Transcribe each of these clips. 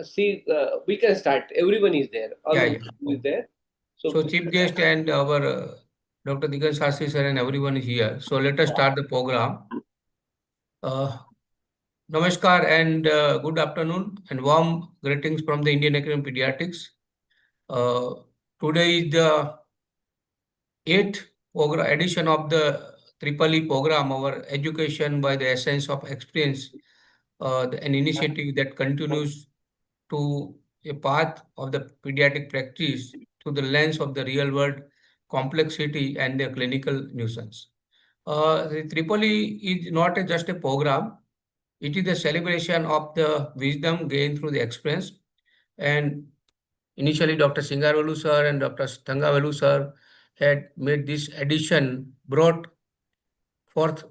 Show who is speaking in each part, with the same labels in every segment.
Speaker 1: see, we can start. Everyone is there. All
Speaker 2: Yeah,
Speaker 1: the
Speaker 2: yeah.
Speaker 1: is there.
Speaker 2: So chief guest and our Dr. Digan Sastry sir and everyone is here. So let us start the program. Uh, Namaskar and good afternoon and warm greetings from the Indian Academy of Pediatrics. Today is the eighth edition of the Triple E program, our education by the essence of experience, an initiative that continues to a path of the pediatric practice through the lens of the real world complexity and the clinical nuisance. The Triple E is not just a program, it is the celebration of the wisdom gained through the experience. And initially, Dr. Singarvalu sir and Dr. Thangavalu sir had made this addition, brought forth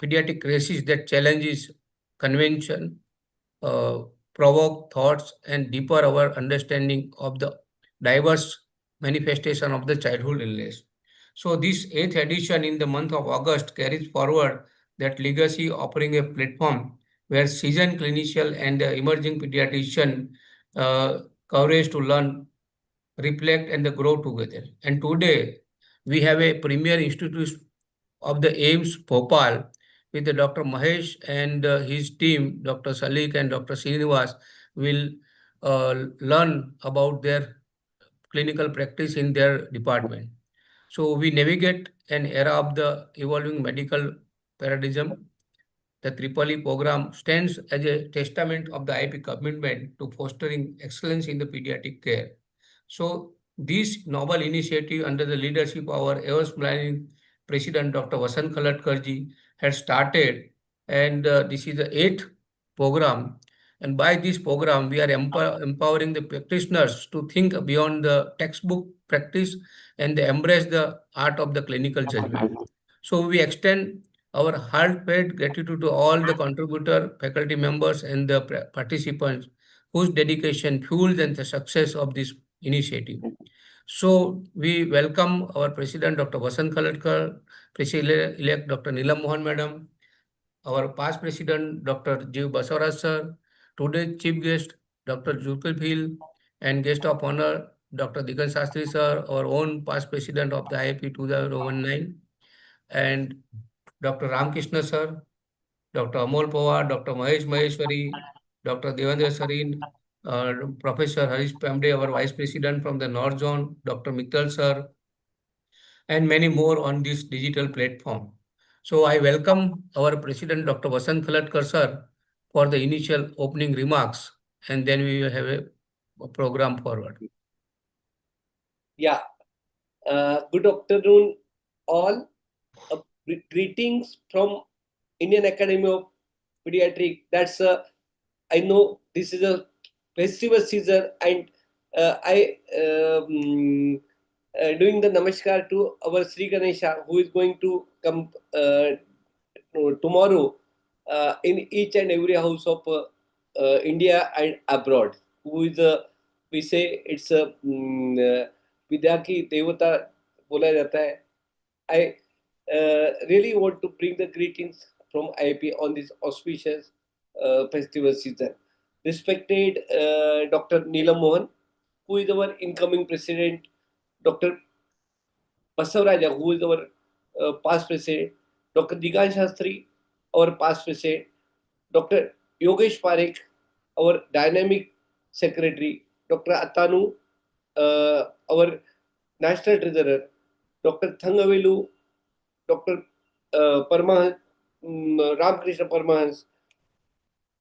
Speaker 2: pediatric crisis that challenges convention, uh, provoke thoughts, and deeper our understanding of the diverse manifestation of the childhood illness. So this eighth edition in the month of August carries forward that legacy, offering a platform where seasoned clinician and the emerging pediatrician courage to learn, reflect, and grow together. And today, we have a premier institute of the AIMS Bhopal with Dr. Mahesh and his team, Dr. Salik and Dr. Srinivas, will learn about their clinical practice in their department. So we navigate an era of the evolving medical paradigm. The Triple E program stands as a testament of the IP commitment to fostering excellence in the pediatric care. So this novel initiative under the leadership of our ever-smiling President Dr. Vasant Khalatkarji had started, and this is the eighth program. And by this program, we are empowering the practitioners to think beyond the textbook practice and they embrace the art of the clinical judgment. So we extend our heartfelt gratitude to all the contributor, faculty members, and the participants whose dedication fuels and the success of this initiative. So we welcome our President Dr. Vasant Khalatkar, President-elect Dr. Neelam Mohan Madam, our past President Dr. Jiv Basavaraj Sir, today's Chief Guest Dr. Zulkifil, and Guest of Honor Dr. Digan Sastry Sir, our own past President of the IIP 2019, and Dr. Ramkrishna Sir, Dr. Amol Pawar, Dr. Mahesh Maheshwari, Dr. Devendra Sarin, Professor Harish Pamde, our Vice President from the North Zone, Dr. Mittal Sir, and many more on this digital platform. So I welcome our President, Dr. Vasant Khalatkar Sir, for the initial opening remarks, and then we will have a program forward.
Speaker 1: Yeah. Good afternoon, all. Greetings from Indian Academy of Pediatric. I know this is a festival season, and I doing the namaskar to our Sri Ganesha, who is going to come tomorrow in each and every house of India and abroad. Who is we say it's a विद्या की देवता बोला जाता है. I really want to bring the greetings from IIP on this auspicious festival season. Respected Dr. Neelam Mohan, who is our incoming president, Dr. Basavaraja, who is our past president, Dr. Digan Shastri, our past president, Dr. Yogesh Parekh, our dynamic secretary, Dr. Atanu, our national treasurer, Dr. Thangavelu, Dr. Ramkrishna Parmahans,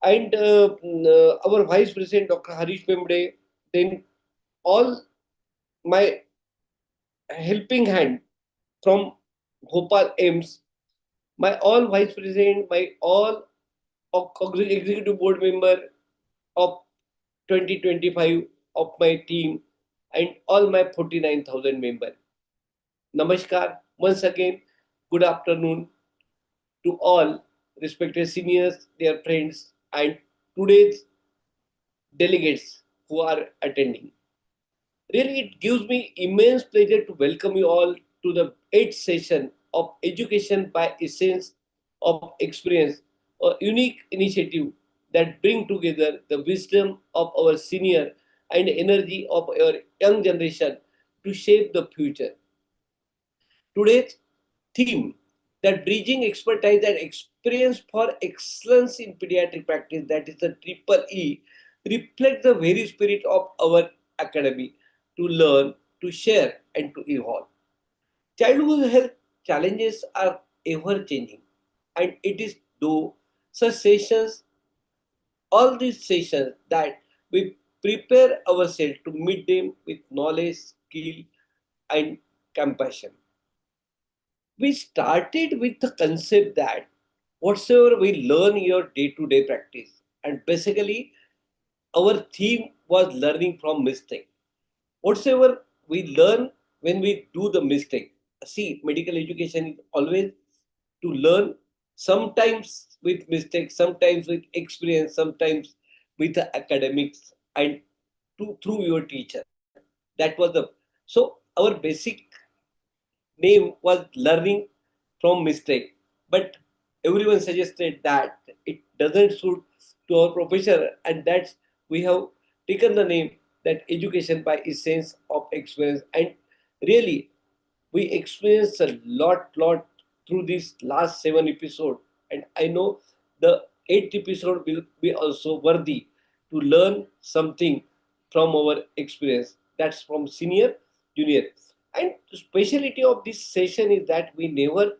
Speaker 1: and our Vice President, Dr. Harish Pemde, then all my helping hand from Bhopal AIMS, my all Vice President, my all Executive Board member of 2025 of my team, and all my 49,000 members. Namaskar. Once again, good afternoon to all respected seniors, their friends, and today's delegates who are attending. Really, it gives me immense pleasure to welcome you all to the 8th session of Education by Essence of Experience, a unique initiative that bring together the wisdom of our senior and energy of our young generation to shape the future. Today's theme, that bridging expertise and experience for excellence in pediatric practice, that is the triple E, reflect the very spirit of our academy to learn, to share, and to evolve. Childhood health challenges are ever changing, and it is through such sessions, all these sessions, that we prepare ourselves to meet them with knowledge, skill, and compassion. We started with the concept that whatsoever we learn in your day-to-day practice, and basically our theme was learning from mistake. Whatsoever we learn when we do the mistake. See, medical education is always to learn, sometimes with mistakes, sometimes with experience, sometimes with the academics, and through your teacher. That was the, so our basic name was learning from mistake. But everyone suggested that it doesn't suit to our profession, and that's we have taken the name that education by essence of experience. And really, we experienced a lot through this last 7 episode, and I know the eighth episode will be also worthy to learn something from our experience. That's from senior, junior. And the speciality of this session is that we never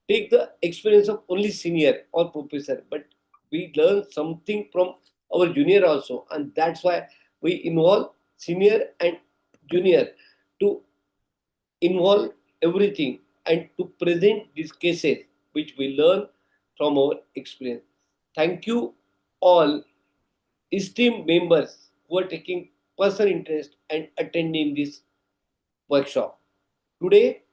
Speaker 1: take the experience of only senior or professor, but we learn something from our junior also, and that's why we involve senior and junior to involve everything and to present these cases which we learn from our experience. Thank you all esteemed members who are taking personal interest and attending this workshop. Today,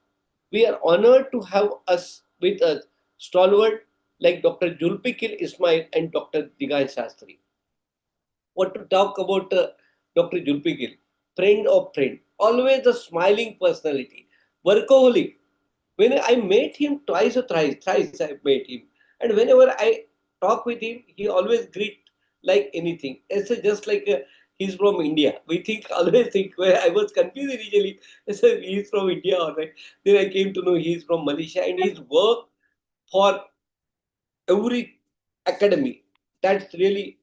Speaker 1: we are honored to have us with us stalwart like Dr. Julpikil Ismail and Dr. Digan Shastri. What to talk about Dr. Julpikil? Friend of friend, always a smiling personality, workaholic. When I met him twice or thrice I met him, and whenever I talk with him, he always greet like anything. It's just like he's from India. We think always think where I was confused initially. I said he's from India, all right. Then I came to know he's from Malaysia, and his work for every academy. That's really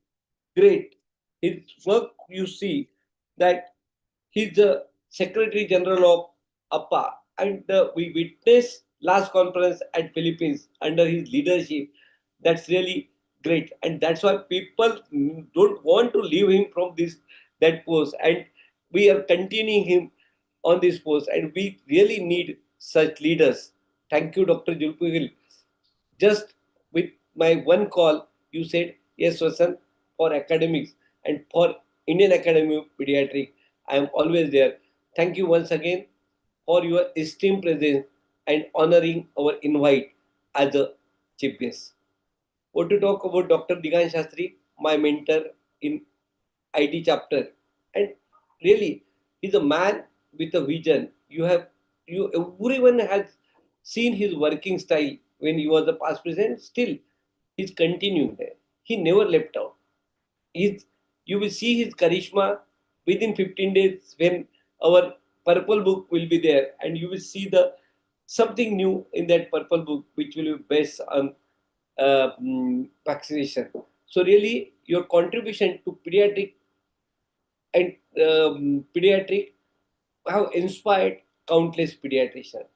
Speaker 1: great. His work, you see, that he's the Secretary General of APA, and we witnessed last conference at Philippines under his leadership. That's really great, and that's why people don't want to leave him from this that post, and we are continuing him on this post, and we really need such leaders. Thank you, Dr. Julpugil. Just with my one call, you said, yes, Vasan, for academics and for Indian Academy of Pediatric, I am always there. Thank you once again for your esteemed presence and honoring our invite as a chief guest. What to talk about Dr. Digan Shastri, my mentor in IT chapter. And really, he's a man with a vision. Everyone has seen his working style when he was the past president. Still, he's continuing there. He never left out. He's, you will see his charisma within 15 days when our purple book will be there, and you will see the something new in that purple book which will be based on vaccination. So really, your contribution to pediatric have inspired countless pediatricians.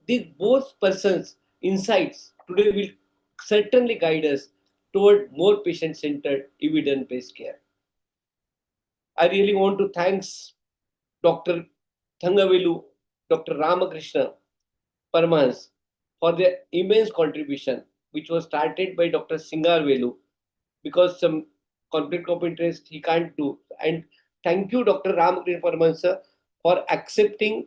Speaker 1: These both persons' insights today will certainly guide us toward more patient-centered, evidence-based care. I really want to thank Dr. Thangavelu, Dr. Ramakrishna Parmahans for their immense contribution, which was started by Dr. Singarvelu, because some conflict of interest he can't do. And thank you, Dr. Ramakrishna Parmahans, sir, for accepting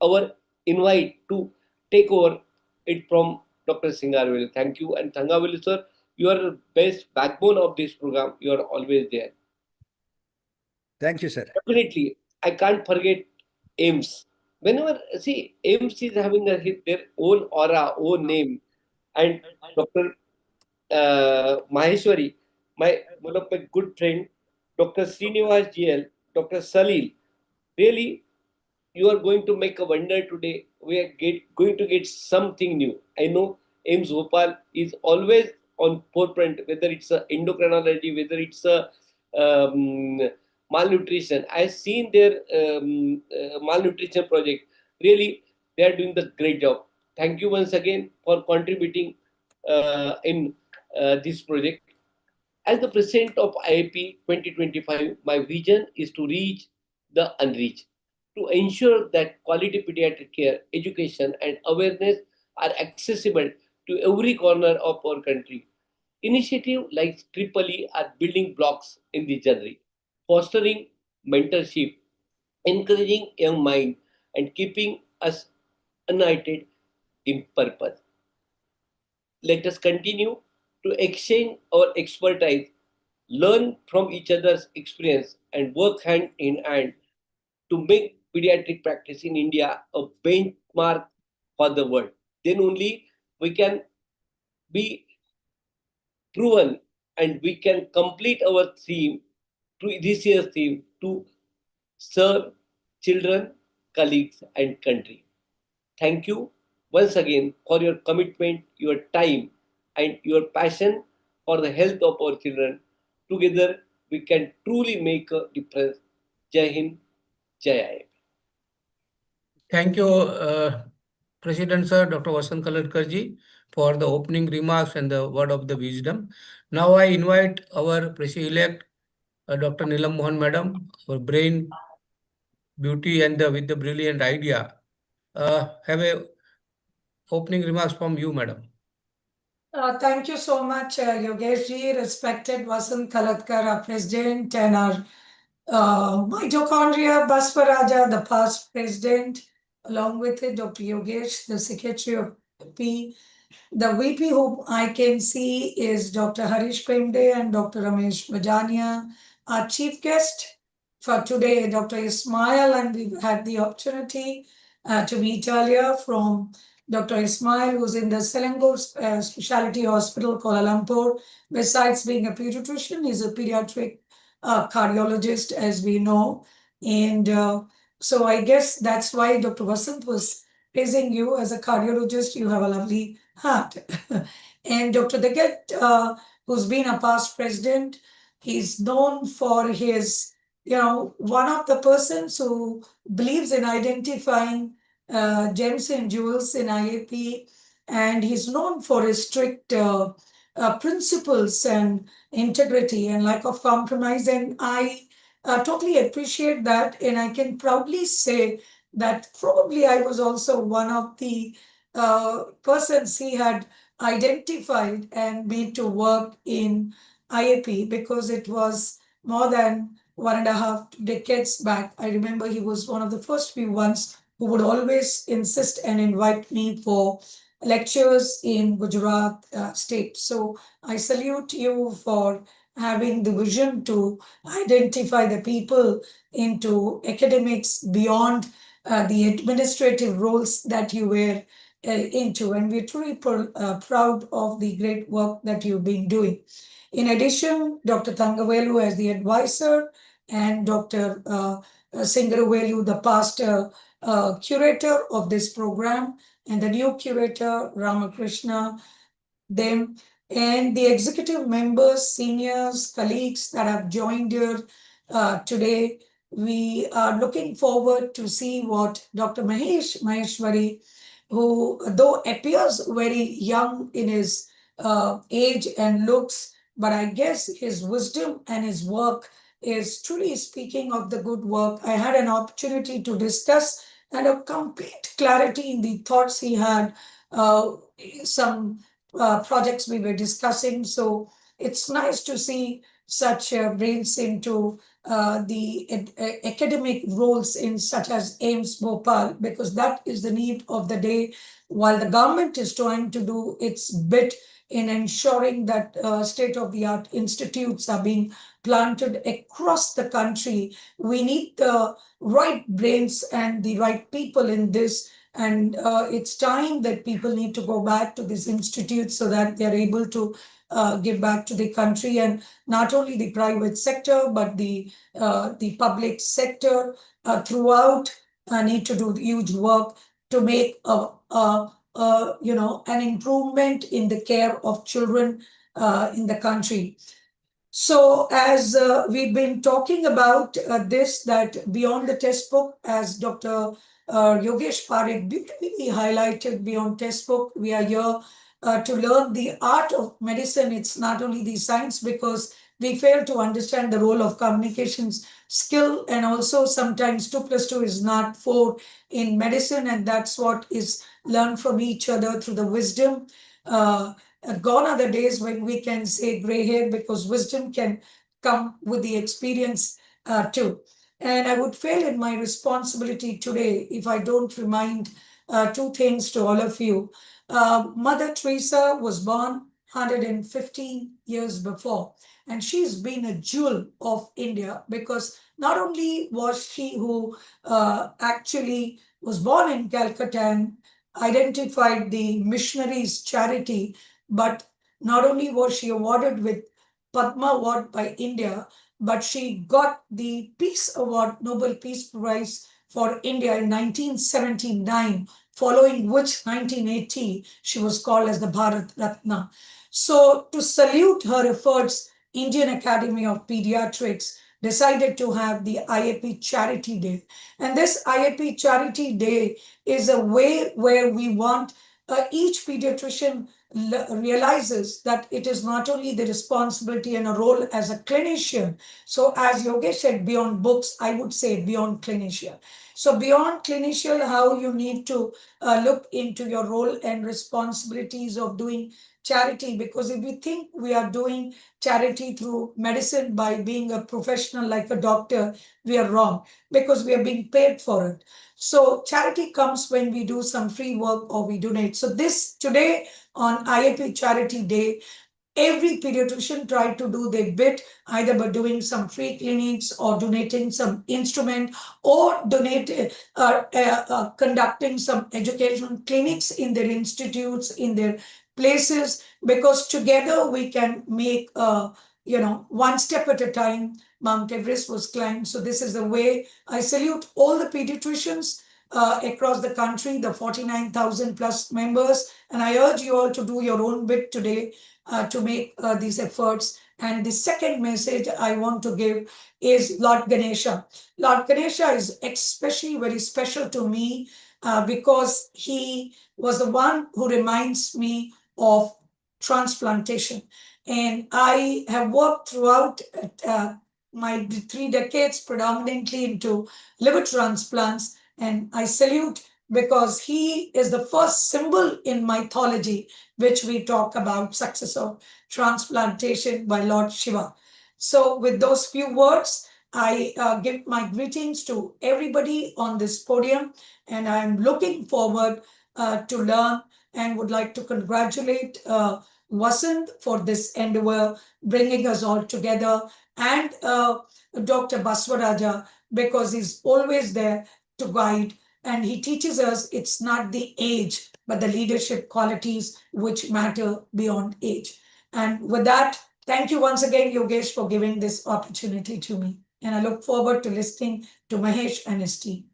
Speaker 1: our invite to take over it from Dr. Singarvelu. Thank you. And Thangavelu, sir, you are the best backbone of this program. You are always there.
Speaker 3: Thank you, sir.
Speaker 1: Definitely, I can't forget AIMS. Whenever, see, AIMS is having their own aura, own name. And Dr. Maheshwari, one of my good friend, Dr. Srinivas GL, Dr. Salil, really you are going to make a wonder today. We are going to get something new. I know AIMS Bhopal is always on forefront, whether it's a endocrinology, whether it's a um, malnutrition. I've seen their malnutrition project. Really, they are doing the great job. Thank you once again for contributing in this project. As the president of IIP 2025, my vision is to reach the unreached, to ensure that quality pediatric care, education, and awareness are accessible to every corner of our country. Initiatives like EEE are building blocks in this journey, fostering mentorship, encouraging young minds, and keeping us united in purpose. Let us continue to exchange our expertise, learn from each other's experience, and work hand in hand to make pediatric practice in India a benchmark for the world. Then only we can be proven and we can complete our theme, to this year's theme, to serve children, colleagues, and country. Thank you once again for your commitment, your time, and your passion for the health of our children. Together, we can truly make a difference. Jai Hind, Jai IIM.
Speaker 2: Thank you, President Sir, Dr. Vasant Kaladkarji, for the opening remarks and the word of the wisdom. Now I invite our President-elect, Dr. Neelam Mohan Madam, our brain, beauty, and with the brilliant idea. Have a opening remarks from you, Madam.
Speaker 4: Thank you so much, Yogesh ji, respected Vasant Kalatkar, our president, and our mitochondria Baswaraja, the past president, along with it, Dr. Yogesh, the secretary of P. The VP whom I can see is Dr. Harish Premde and Dr. Ramesh Bajania. Our chief guest for today, Dr. Ismail, and we've had the opportunity to meet earlier from Dr. Ismail, who's in the Selangor Specialty Hospital, Kuala Lumpur. Besides being a pediatrician, he's a pediatric cardiologist, as we know. And so I guess that's why Dr. Vasant was praising you as a cardiologist. You have a lovely heart. And Dr. Dagat, who's been a past president, he's known for his, one of the persons who believes in identifying gems and jewels in IAP, and he's known for his strict principles and integrity and lack of compromise. And I totally appreciate that. And I can proudly say that probably I was also one of the persons he had identified and made to work in IAP, because it was more than 1.5 decades back. I remember he was one of the first few ones who would always insist and invite me for lectures in Gujarat state. So I salute you for having the vision to identify the people into academics beyond the administrative roles that you were into. And we're truly proud of the great work that you've been doing. In addition, Dr. Thangavelu as the advisor, and Dr. Singaravelu, the past curator of this program, and the new curator, Ramakrishna, them, and the executive members, seniors, colleagues that have joined here today. We are looking forward to see what Dr. Mahesh Maheshwari, who though appears very young in his age and looks, but I guess his wisdom and his work is truly speaking of the good work. I had an opportunity to discuss and have complete clarity in the thoughts he had. Some projects we were discussing. So it's nice to see such brains into the academic roles in such as AIMS Bhopal, because that is the need of the day. While the government is trying to do its bit in ensuring that state-of-the-art institutes are being planted across the country, we need the right brains and the right people in this. And it's time that people need to go back to these institutes so that they're able to give back to the country, and not only the private sector but the public sector throughout need to do huge work to make an improvement in the care of children in the country. So, as we've been talking about this, that beyond the textbook, as Dr. Yogesh Parekh beautifully highlighted, beyond textbook, we are here to learn the art of medicine. It's not only the science, because we fail to understand the role of communications skill, and also sometimes 2 plus 2 is not 4 in medicine, and that's what is learned from each other through the wisdom. Gone are the days when we can say gray hair, because wisdom can come with the experience too. And I would fail in my responsibility today if I don't remind two things to all of you. Mother Teresa was born 115 years before, and she's been a jewel of India, because not only was she who actually was born in Calcutta and identified the missionaries' charity, but not only was she awarded with Padma Award by India, but she got the Peace Award, Nobel Peace Prize for India in 1979, following which 1980 she was called as the Bharat Ratna. So, to salute her efforts, Indian Academy of Pediatrics decided to have the IAP Charity Day. And this IAP Charity Day is a way where we want each pediatrician realizes that it is not only the responsibility and a role as a clinician. So, as Yogesh said, beyond books, I would say beyond clinician. So, beyond clinician, how you need to look into your role and responsibilities of doing charity, because if we think we are doing charity through medicine by being a professional like a doctor, we are wrong, because we are being paid for it. So charity comes when we do some free work or we donate. So this today on IAP Charity Day, every pediatrician tried to do their bit, either by doing some free clinics or donating some instrument, or conducting some educational clinics in their institutes, in their places, because together we can make one step at a time. Mount Everest was climbed. So this is the way I salute all the pediatricians across the country, the 49,000 plus members, and I urge you all to do your own bit today to make these efforts. And the second message I want to give is Lord Ganesha. Lord Ganesha is especially very special to me because he was the one who reminds me of transplantation. And I have worked throughout my 3 decades predominantly into liver transplants, and I salute, because he is the first symbol in mythology which we talk about success of transplantation by Lord Shiva. So, with those few words, I give my greetings to everybody on this podium, and I'm looking forward to learn, and would like to congratulate Vasant for this endeavor, bringing us all together, and Dr. Baswaraja, because he's always there to guide, and he teaches us it's not the age, but the leadership qualities which matter beyond age. And with that, thank you once again, Yogesh, for giving this opportunity to me. And I look forward to listening to Mahesh and his team.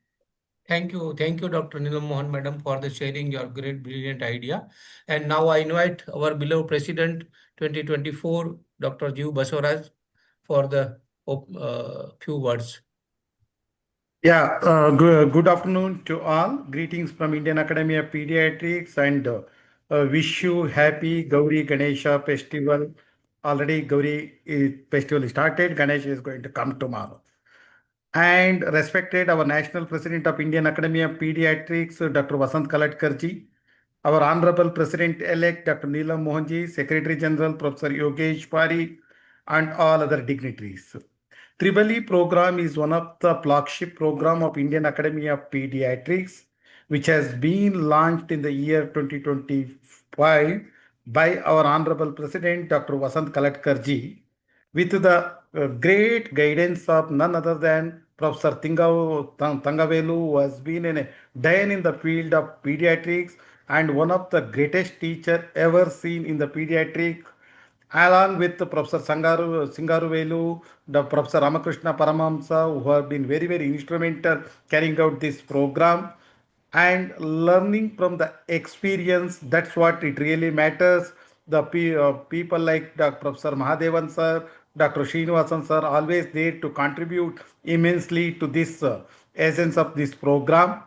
Speaker 2: Thank you, Dr. Neelam Mohan, Madam, for the sharing your great, brilliant idea. And now I invite our beloved President 2024, Dr. Jiv Basavaraj, for the few words.
Speaker 5: Yeah, good afternoon to all. Greetings from Indian Academy of Pediatrics, and wish you happy Gauri Ganesha festival. Already Gauri festival started. Ganesh is going to come tomorrow. And respected our National President of Indian Academy of Pediatrics, Dr. Vasant Kalatkarji, our Honorable President-elect, Dr. Neelam Mohanji, Secretary General, Professor Yogesh Parikh, and all other dignitaries. Tribali program is one of the flagship program of Indian Academy of Pediatrics, which has been launched in the year 2025 by our Honorable President, Dr. Vasant Kalatkarji, with the great guidance of none other than Professor Thangavelu, who has been a Dian in the field of pediatrics and one of the greatest teacher ever seen in the pediatric along with Professor Singaruvelu, the Professor Ramakrishna Paramamsa, who have been very, very instrumental carrying out this program and learning from the experience. That's what it really matters. The people like Dr. Professor Mahadevan sir, Dr. Srinivasan sir, always there to contribute immensely to this essence of this program,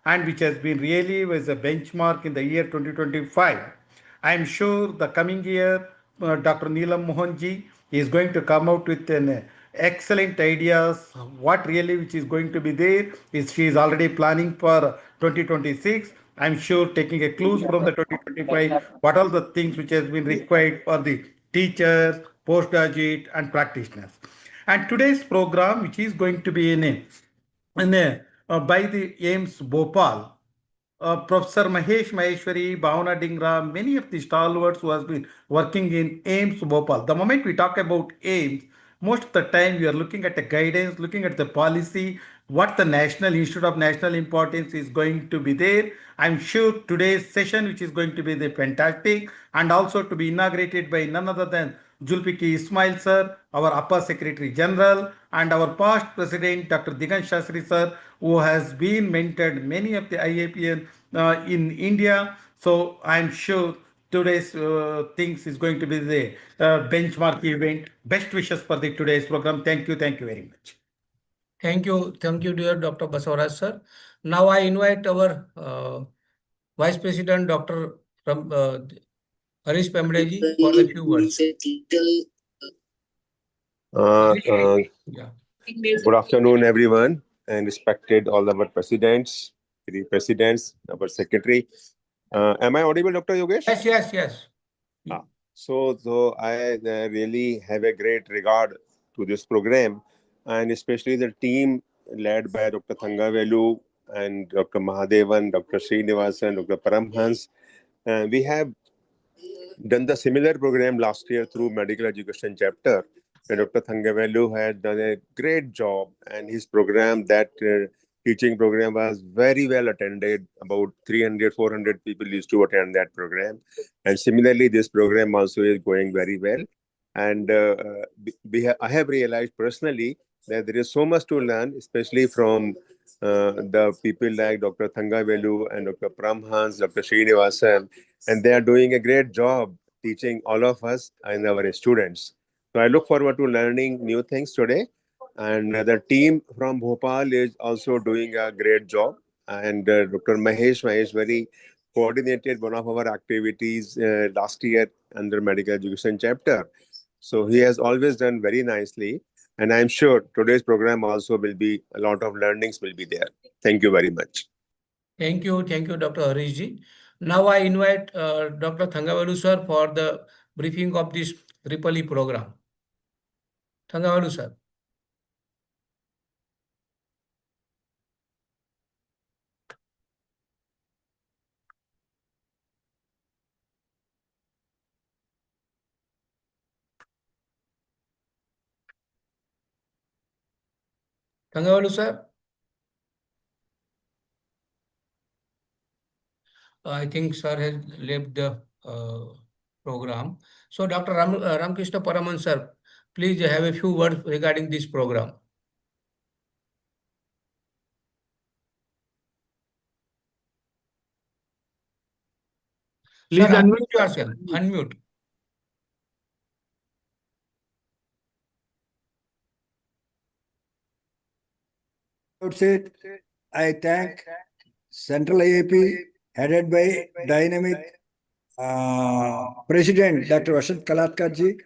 Speaker 5: and which has been really was a benchmark in the year 2025. I am sure the coming year, Dr. Neelam Mohanji is going to come out with an excellent ideas. What really which is going to be there is she is already planning for 2026. I'm sure taking a clues from the 2025, what are the things which has been required for the teachers, postgraduate and practitioners. And today's program, which is going to be by the AIMS Bhopal, Professor Mahesh Maheshwari, Bhavana Dingra, many of the stalwarts who has been working in AIMS Bhopal. The moment we talk about AIMS, most of the time we are looking at the guidance, looking at the policy, what the National Institute of National Importance is going to be there. I'm sure today's session, which is going to be the fantastic, and also to be inaugurated by none other than Julpiki Ismail sir, our Upper Secretary General, and our past President Dr. Digan Shastri sir, who has been mentored many of the IAPN in India. So I'm sure today's things is going to be the benchmark event. Best wishes for the today's program. Thank you very much.
Speaker 2: Thank you, dear Dr. Basavaraj sir. Now I invite our Vice President, Dr. Harish Pemdeji, for the few words.
Speaker 6: Yeah. Good afternoon, everyone, and respected all our presidents, three presidents, our secretary. Am I audible, Dr. Yogesh?
Speaker 2: Yes.
Speaker 6: So I really have a great regard to this program, and especially the team led by Dr. Thangavelu and Dr. Mahadevan, Dr. Srinivasan, Dr. Paramhans. We have done the similar program last year through medical education chapter. And Dr. Thangavelu had done a great job, and his program, that teaching program, was very well attended. About 300, 400 people used to attend that program. And similarly, this program also is going very well. And I have realized personally that there is so much to learn, especially from the people like Dr. Thangavelu and Dr. Pramhans, Dr. Srinivasan, and they are doing a great job teaching all of us and our students. So I look forward to learning new things today. And the team from Bhopal is also doing a great job. And Dr. Mahesh Maheshwari coordinated one of our activities last year under medical education chapter. So he has always done very nicely. And I'm sure today's program also will be, a lot of learnings will be there. Thank you very much.
Speaker 2: Thank you, Dr. Harishji. Now I invite Dr. Thangavelu sir for the briefing of this EEE program. Thangavelu sir. Thangavelu sir. I think sir has left the program. So Dr. Ramkrishna Paraman sir, please have a few words regarding this program. Please sir, unmute yourself. Unmute.
Speaker 3: Outside, I thank Central IAP headed by dynamic President Dr. Vasant Kalatkarji,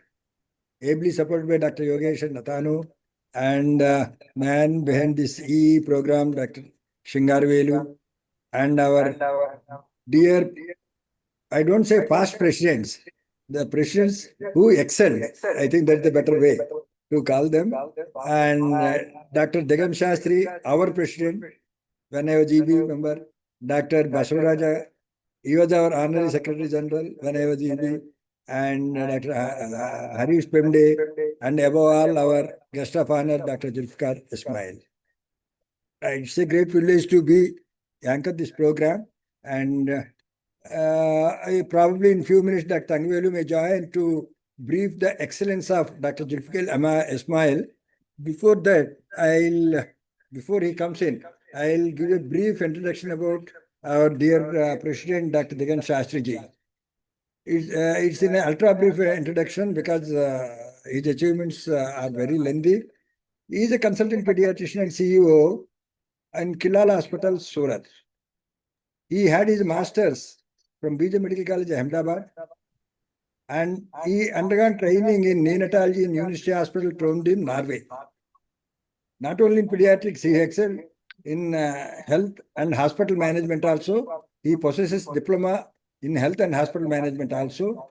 Speaker 3: ably supported by Dr. Yogesh and Natanu, and man behind this EE program, Dr. Shingarvelu, and our dear, I don't say past presidents, the presidents who excelled. I think that's the better way to call them. And Dr. Degam Shastri, our president, when I was EB member, Dr. Basavaraja, he was our honorary secretary general when I was EB, and Dr. Harish Pemde, and above all our guest of honor, Dr. Zulfikar Ismail. It's a great privilege to be anchored this program, and I probably in few minutes Dr. Thangavelu may join to brief the excellence of Dr. Zulfikar Ismail. Before that, before he comes in, I'll give a brief introduction about our dear President, Dr. Digant Shastriji. It's in an ultra brief introduction because his achievements are very lengthy. He is a consultant pediatrician and CEO in Kilala Hospital, Surat. He had his master's from BJ Medical College, Ahmedabad, and he undergone training in neonatology in University Hospital, Trondheim, Norway. Not only in pediatrics, he excelled in health and hospital management also. He possesses diploma in health and hospital management also.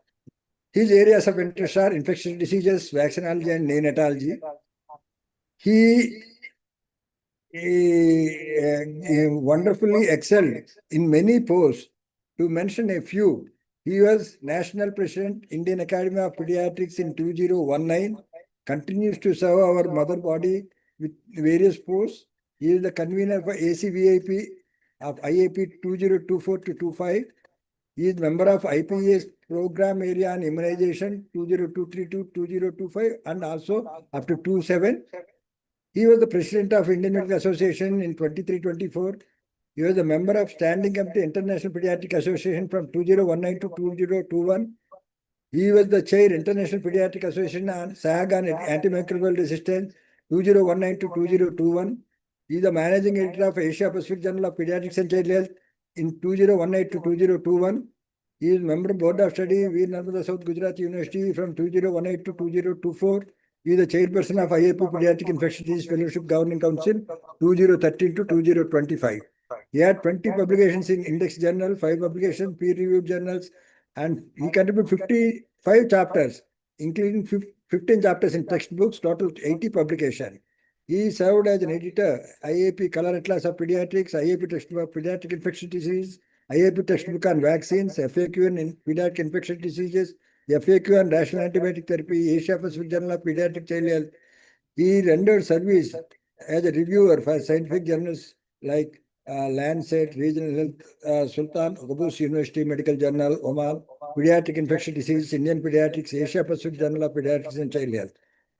Speaker 3: His areas of interest are infectious diseases, vaccinology, and neonatology. He wonderfully excelled in many posts. To mention a few, he was National President, Indian Academy of Pediatrics in 2019, continues to serve our mother body with various posts. He is the convener for ACVIP of IAP 2024 to 25. He is member of IPS Program Area on Immunization 2023 to 2025 and also up to 27. He was the president of Indian Medical Association in 23-24. He was a member of Standing Committee International Pediatric Association from 2019 to 2021. He was the chair International Pediatric Association on SAG on antimicrobial resistance 2019 to 2021. He is the managing editor of Asia Pacific Journal of Pediatrics and Child Health in 2019 to 2021. He is member of Board of Study, Veer Narmada South Gujarat University from 2018 to 2024. He is the chairperson of IAP Pediatric Infectious Disease Fellowship Governing Council 2013 to 2025. He had 20 publications in Index Journal, 5 publications, peer-reviewed journals, and he contributed 55 chapters, including 15 chapters in textbooks, total 80 publications. He served as an editor, IAP Color Atlas of Pediatrics, IAP Textbook of Pediatric Infectious Disease, IAP Textbook on Vaccines, FAQ on Pediatric Infectious Diseases, FAQ on Rational Antibiotic Therapy, Asia Pacific Journal of Pediatric Child Health. He rendered service as a reviewer for scientific journals like Lancet, Regional Health, Sultan Qaboos University Medical Journal, Oman, Pediatric Infectious Disease, Indian Pediatrics, Asia Pacific Journal of Pediatrics and Child Health.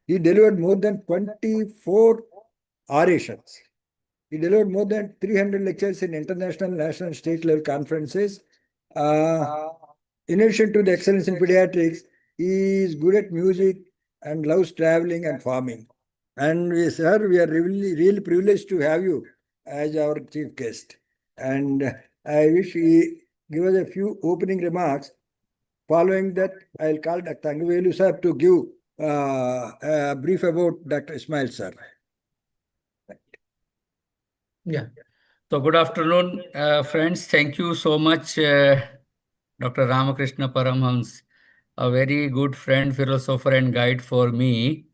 Speaker 3: He delivered more than 24 orations. He delivered more than 300 lectures in international, national, and state level conferences. In addition to the excellence in pediatrics, he is good at music and loves traveling and farming. And we, sir, we are really privileged to have you as our chief guest. And I wish he give us a few opening remarks. Following that, I'll call Dr. Thangavelu sir to give a brief about Dr. Ismail sir.
Speaker 2: Yeah. So good afternoon, friends. Thank you so much, Dr. Ramakrishna Paramhans, a very good friend, philosopher, and guide for me,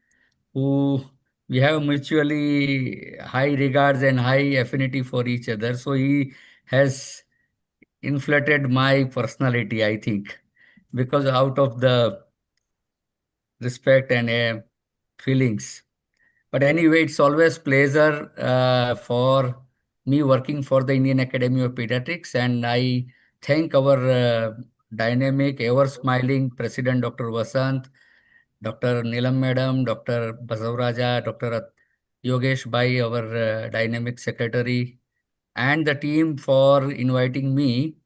Speaker 2: who we have mutually high regards and high affinity for each other. So he has inflated my personality, I think, because out of the respect and feelings. But anyway, it's always pleasure for me working for the Indian Academy of Pediatrics, and I thank our dynamic, ever-smiling President Dr. Vasant, Dr. Neelam Madam, Dr. Basavaraja, Dr. Yogesh Bhai, our dynamic secretary, and the team for inviting me.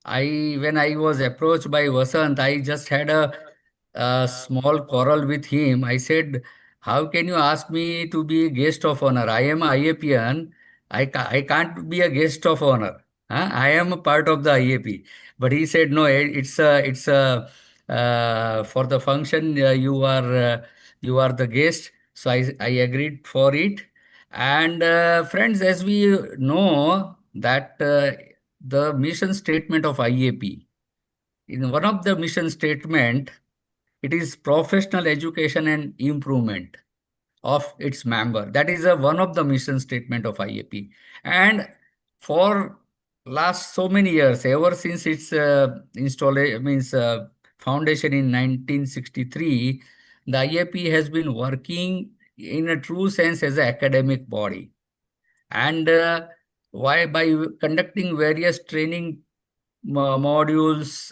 Speaker 2: When I was approached by Vasant, I just had a small quarrel with him. I said, "How can you ask me to be a guest of honor? I am a IAPian. I can't be a guest of honor. Huh? I am a part of the IAP." But he said, "No, it's for the function. You are the guest." So I agreed for it. And friends, as we know that the mission statement of IAP, in one of the mission statement, it is professional education and improvement of its member. That is one of the mission statement of IAP. And for last so many years, ever since its installation, means foundation in 1963, the IAP has been working in a true sense as an academic body. And why by conducting various training modules,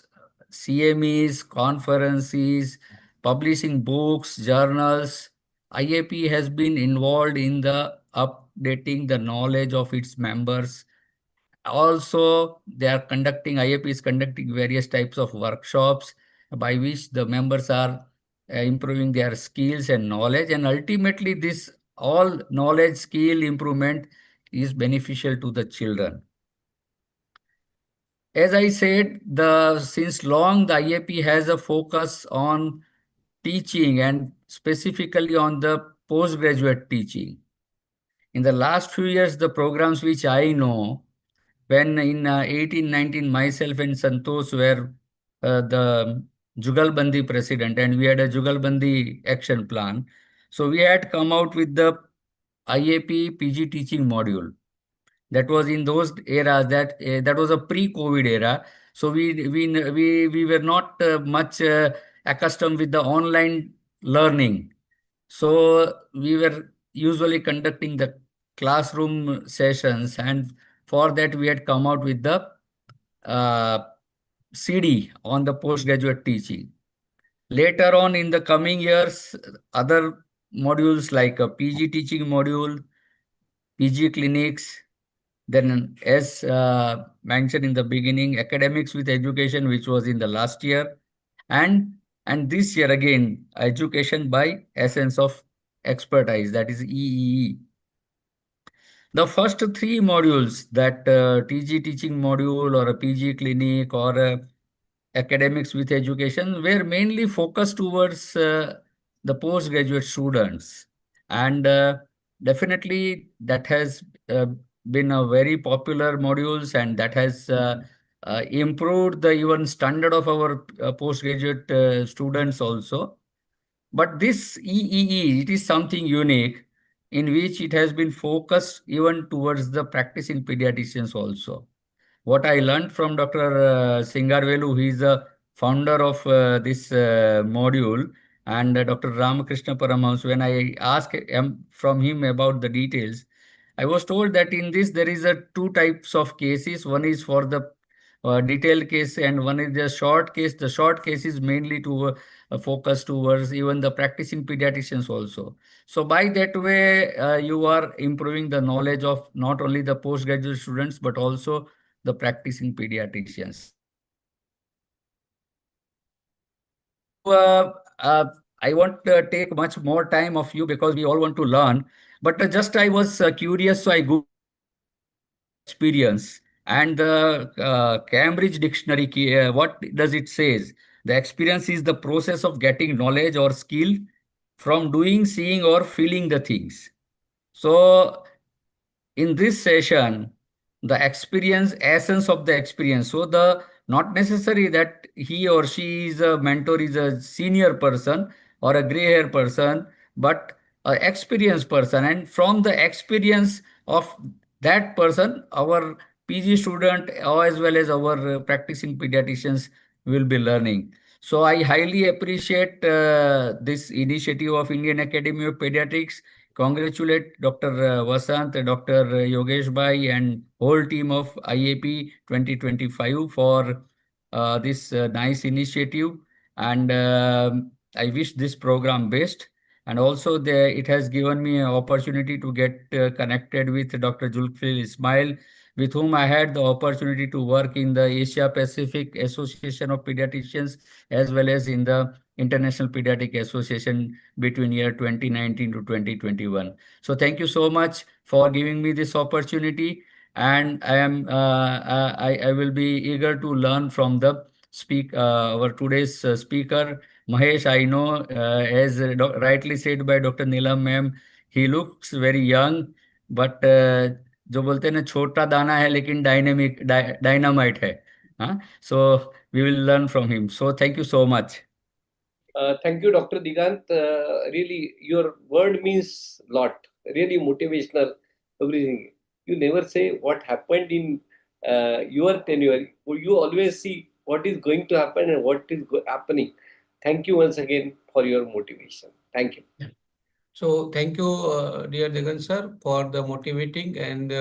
Speaker 2: CMEs, conferences,
Speaker 7: publishing books, journals. IAP has been involved in the updating the knowledge of its members. Also, IAP is conducting various types of workshops by which the members are improving their skills and knowledge. And ultimately, this all knowledge skill improvement is beneficial to the children. As I said, since long the IAP has a focus on teaching and specifically on the postgraduate teaching. In the last few years, the programs which I know, when in 1819 myself and Santosh were the Jugalbandi president and we had a Jugalbandi action plan. So we had come out with the IAP PG teaching module. That was in those eras that was a pre-COVID era. So we were not much accustomed with the online learning. So we were usually conducting the classroom sessions, and for that we had come out with the uh, CD on the postgraduate teaching. Later on in the coming years, other modules like a PG teaching module, PG clinics, then as mentioned in the beginning, academics with education, which was in the last year, and this year again, education by essence of expertise, that is EEE. The first three modules, that TG teaching module or a PG clinic or academics with education, were mainly focused towards the postgraduate students. And definitely that has been a very popular modules, and that has improved the even standard of our postgraduate students also. But this EEE, it is something unique in which it has been focused even towards the practicing pediatricians also. What I learned from Dr. Singarvelu, he is the founder of this module, and Dr. Ramakrishna Paramhans, when I asked from him about the details, I was told that in this there is a two types of cases. One is for the detailed case and one is the short case. The short case is mainly to focus towards even the practicing pediatricians also. So by that way, you are improving the knowledge of not only the postgraduate students, but also the practicing pediatricians. I won't take much more time of you because we all want to learn. But just I was curious, so I googled experience and the Cambridge Dictionary. What does it says? The experience is the process of getting knowledge or skill from doing, seeing, or feeling the things. So in this session, the experience, essence of the experience. So the not necessary that he or she is a mentor, is a senior person or a gray hair person, but an experienced person. And from the experience of that person, our PG student as well as our practicing pediatricians will be learning. So I highly appreciate this initiative of Indian Academy of Pediatrics. Congratulate Dr. Vasant, Dr. Yogesh Bhai and whole team of IAP 2025 for this nice initiative. And I wish this program best. And also it has given me an opportunity to get connected with Dr. Julkifil Ismail, with whom I had the opportunity to work in the Asia Pacific Association of Pediatricians as well as in the International Pediatric Association between year 2019 to 2021. So thank you so much for giving me this opportunity, and I will be eager to learn from the our today's speaker Mahesh. I know, as rightly said by Dr. Neelam ma'am, he looks very young, but जो बोलते हैं ना छोटा दाना है लेकिन dynamite है. हाँ, so we will learn from him. So thank you so much.
Speaker 1: Thank you, Dr. Digant. Really, your word means lot. Really motivational, everything. You never say what happened in your tenure. You always see what is going to happen and what is happening. Thank you once again for your motivation. Thank you.
Speaker 2: Yeah. So thank you, dear Degan sir, for the motivating and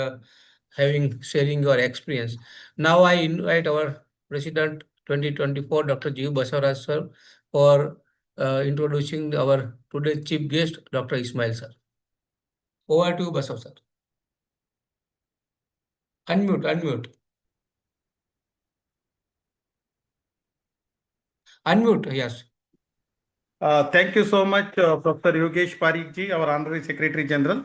Speaker 2: sharing your experience. Now I invite our President 2024, Dr. G. Basavaraj sir, for introducing our today's chief guest, Dr. Ismail sir. Over to you, Basav sir. Unmute. Unmute, yes.
Speaker 5: Thank you so much, Professor Yogesh Parikh ji, our Honorary Secretary General.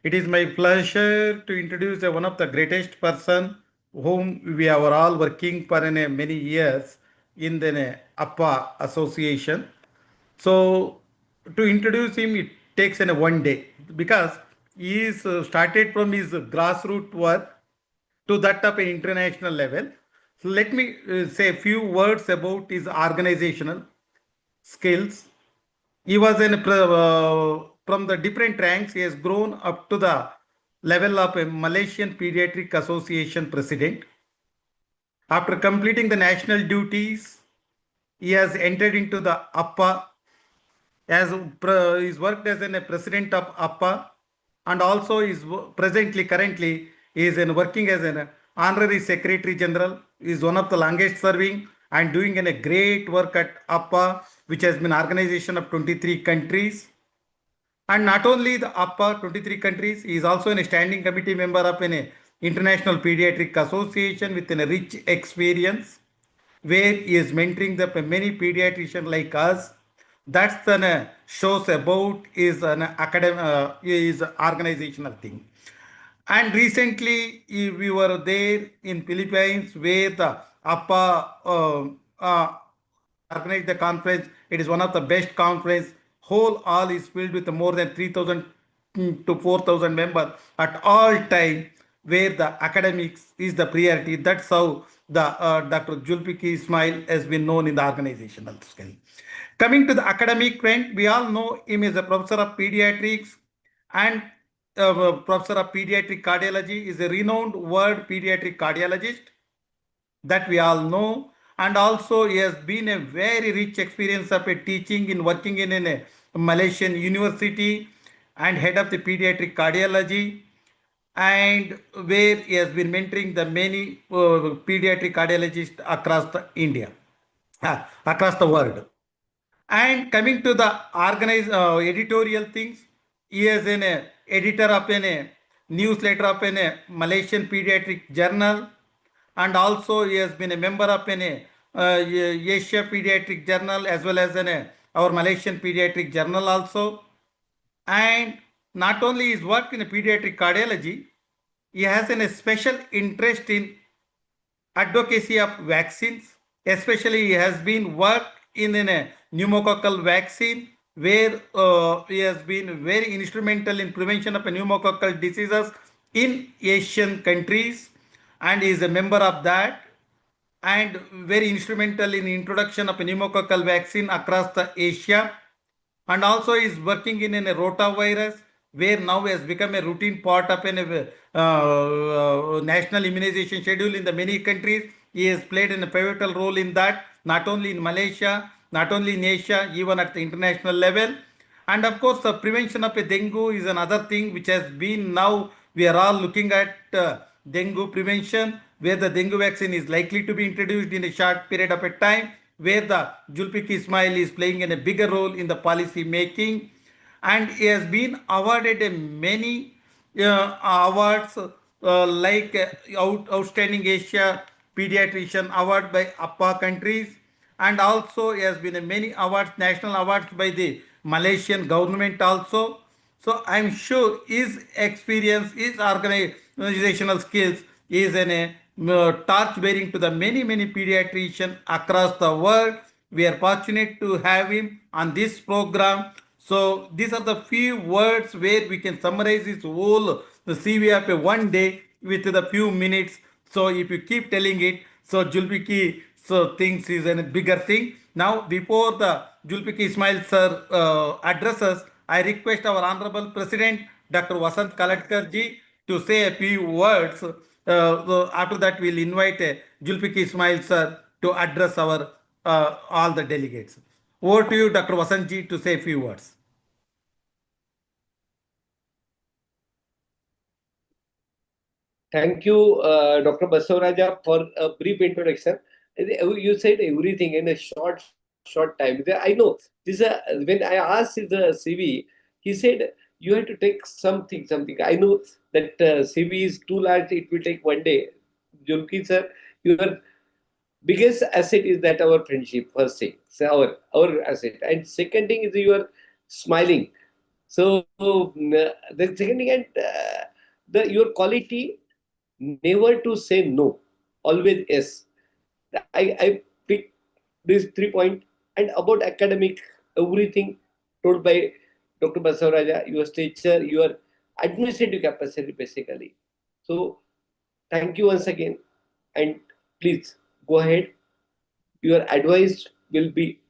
Speaker 5: It is my pleasure to introduce one of the greatest person whom we are all working for many years in the APPA Association. So to introduce him, it takes one day because he is started from his grassroots work to that of an international level. So let me say a few words about his organizational skills. He was from the different ranks. He has grown up to the level of a Malaysian Pediatric Association president. After completing the national duties, he has entered into the APPA as he's worked as a president of APPA and also is currently is working as an honorary secretary general. Is one of the longest serving and doing a great work at APPA, which has been organization of 23 countries. And not only the APPA 23 countries, he is also a standing committee member of an International Pediatric Association with a rich experience where he is mentoring the many pediatricians like us. That's the shows about is an academic is organizational thing. And recently we were there in Philippines where the APPA organized the conference. It is one of the best conference. Whole hall is filled with more than 3,000 to 4,000 members at all time, where the academics is the priority. That's how the Dr. Julpiki Ismail has been known in the organizational scale. Coming to the academic front, we all know him as a professor of pediatrics and professor of pediatric cardiology, is a renowned world pediatric cardiologist that we all know. And also he has been a very rich experience of a teaching in working in a Malaysian university and head of the pediatric cardiology, and where he has been mentoring the many pediatric cardiologists across the India, across the world. And coming to the editorial things, he is an editor of a newsletter of a Malaysian pediatric journal, and also he has been a member of an Asia Pediatric Journal as well as our Malaysian Pediatric Journal also. And not only his work in pediatric cardiology, he has a special interest in advocacy of vaccines. Especially he has been worked in a pneumococcal vaccine where he has been very instrumental in prevention of pneumococcal diseases in Asian countries, and is a member of that, and very instrumental in introduction of pneumococcal vaccine across the Asia. And also is working in a rotavirus, where now has become a routine part of a national immunization schedule in the many countries. He has played a pivotal role in that, not only in Malaysia, not only in Asia, even at the international level. And of course, the prevention of a dengue is another thing which has been now we are all looking at dengue prevention, where the dengue vaccine is likely to be introduced in a short period of a time, where the Julpiki Ismail is playing a bigger role in the policy making. And he has been awarded many awards like Outstanding Asia Pediatrician Award by APPA countries, and also he has been many awards, national awards by the Malaysian government also. So I'm sure his experience, his organizational skills is a torch bearing to the many pediatricians across the world. We are fortunate to have him on this program. So these are the few words where we can summarize his whole the CV of a one day with the few minutes. So if you keep telling it, so Julpiki so thinks is a bigger thing. Now before the Julpiki Ismail sir addresses, I request our Honorable President Dr. Vasant Kalatkar ji to say a few words. So after that, we'll invite Julpiki Ismail sir to address our all the delegates. Over to you, Dr. Vasant ji, to say a few words.
Speaker 1: Thank you, Dr. Basavaraja, for a brief introduction. You said everything in a short short time. I know this. When I asked the CV, he said you have to take something. I know that CV is too large. It will take one day. Julki sir, your biggest asset is that our friendship. First thing, so our asset, and second thing is your smiling. So the second thing, and the your quality, never to say no, always yes. I pick these 3 points. And about academic, everything told by Dr. Basavaraja, your stature, your administrative capacity basically. So thank you once again, and please go ahead. Your advice will be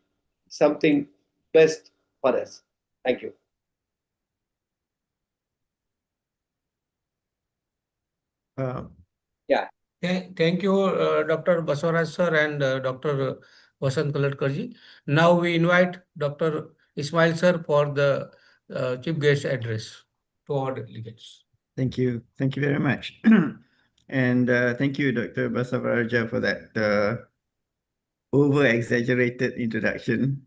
Speaker 1: something best for us. Thank you. Yeah.
Speaker 2: Thank you, Dr. Basavaraj sir and Dr. Vasant Kaladkarji. Now we invite Dr. Ismail sir for the chief guest address to our delegates.
Speaker 8: Thank you. Thank you very much. And thank you, Dr. Basavaraja, for that over-exaggerated introduction.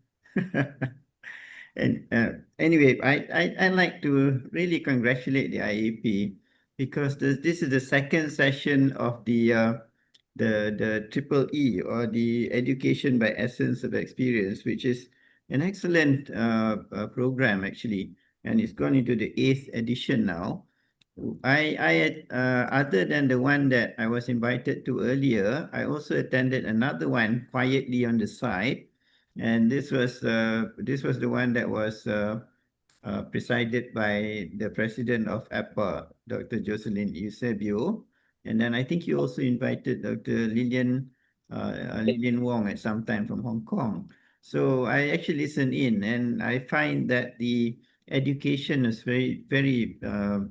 Speaker 8: And anyway, I'd like to really congratulate the IAP because this is the second session of the Triple E, or the Education by Essence of Experience, which is an excellent program actually, and it's gone into the 8th edition now. Other than the one that I was invited to earlier, I also attended another one quietly on the side, and this was the one that was presided by the president of APA, Dr. Jocelyn Eusebio, and then I think you also invited Dr. Lilian Wong at some time from Hong Kong. So I actually listened in, and I find that the education is very, very,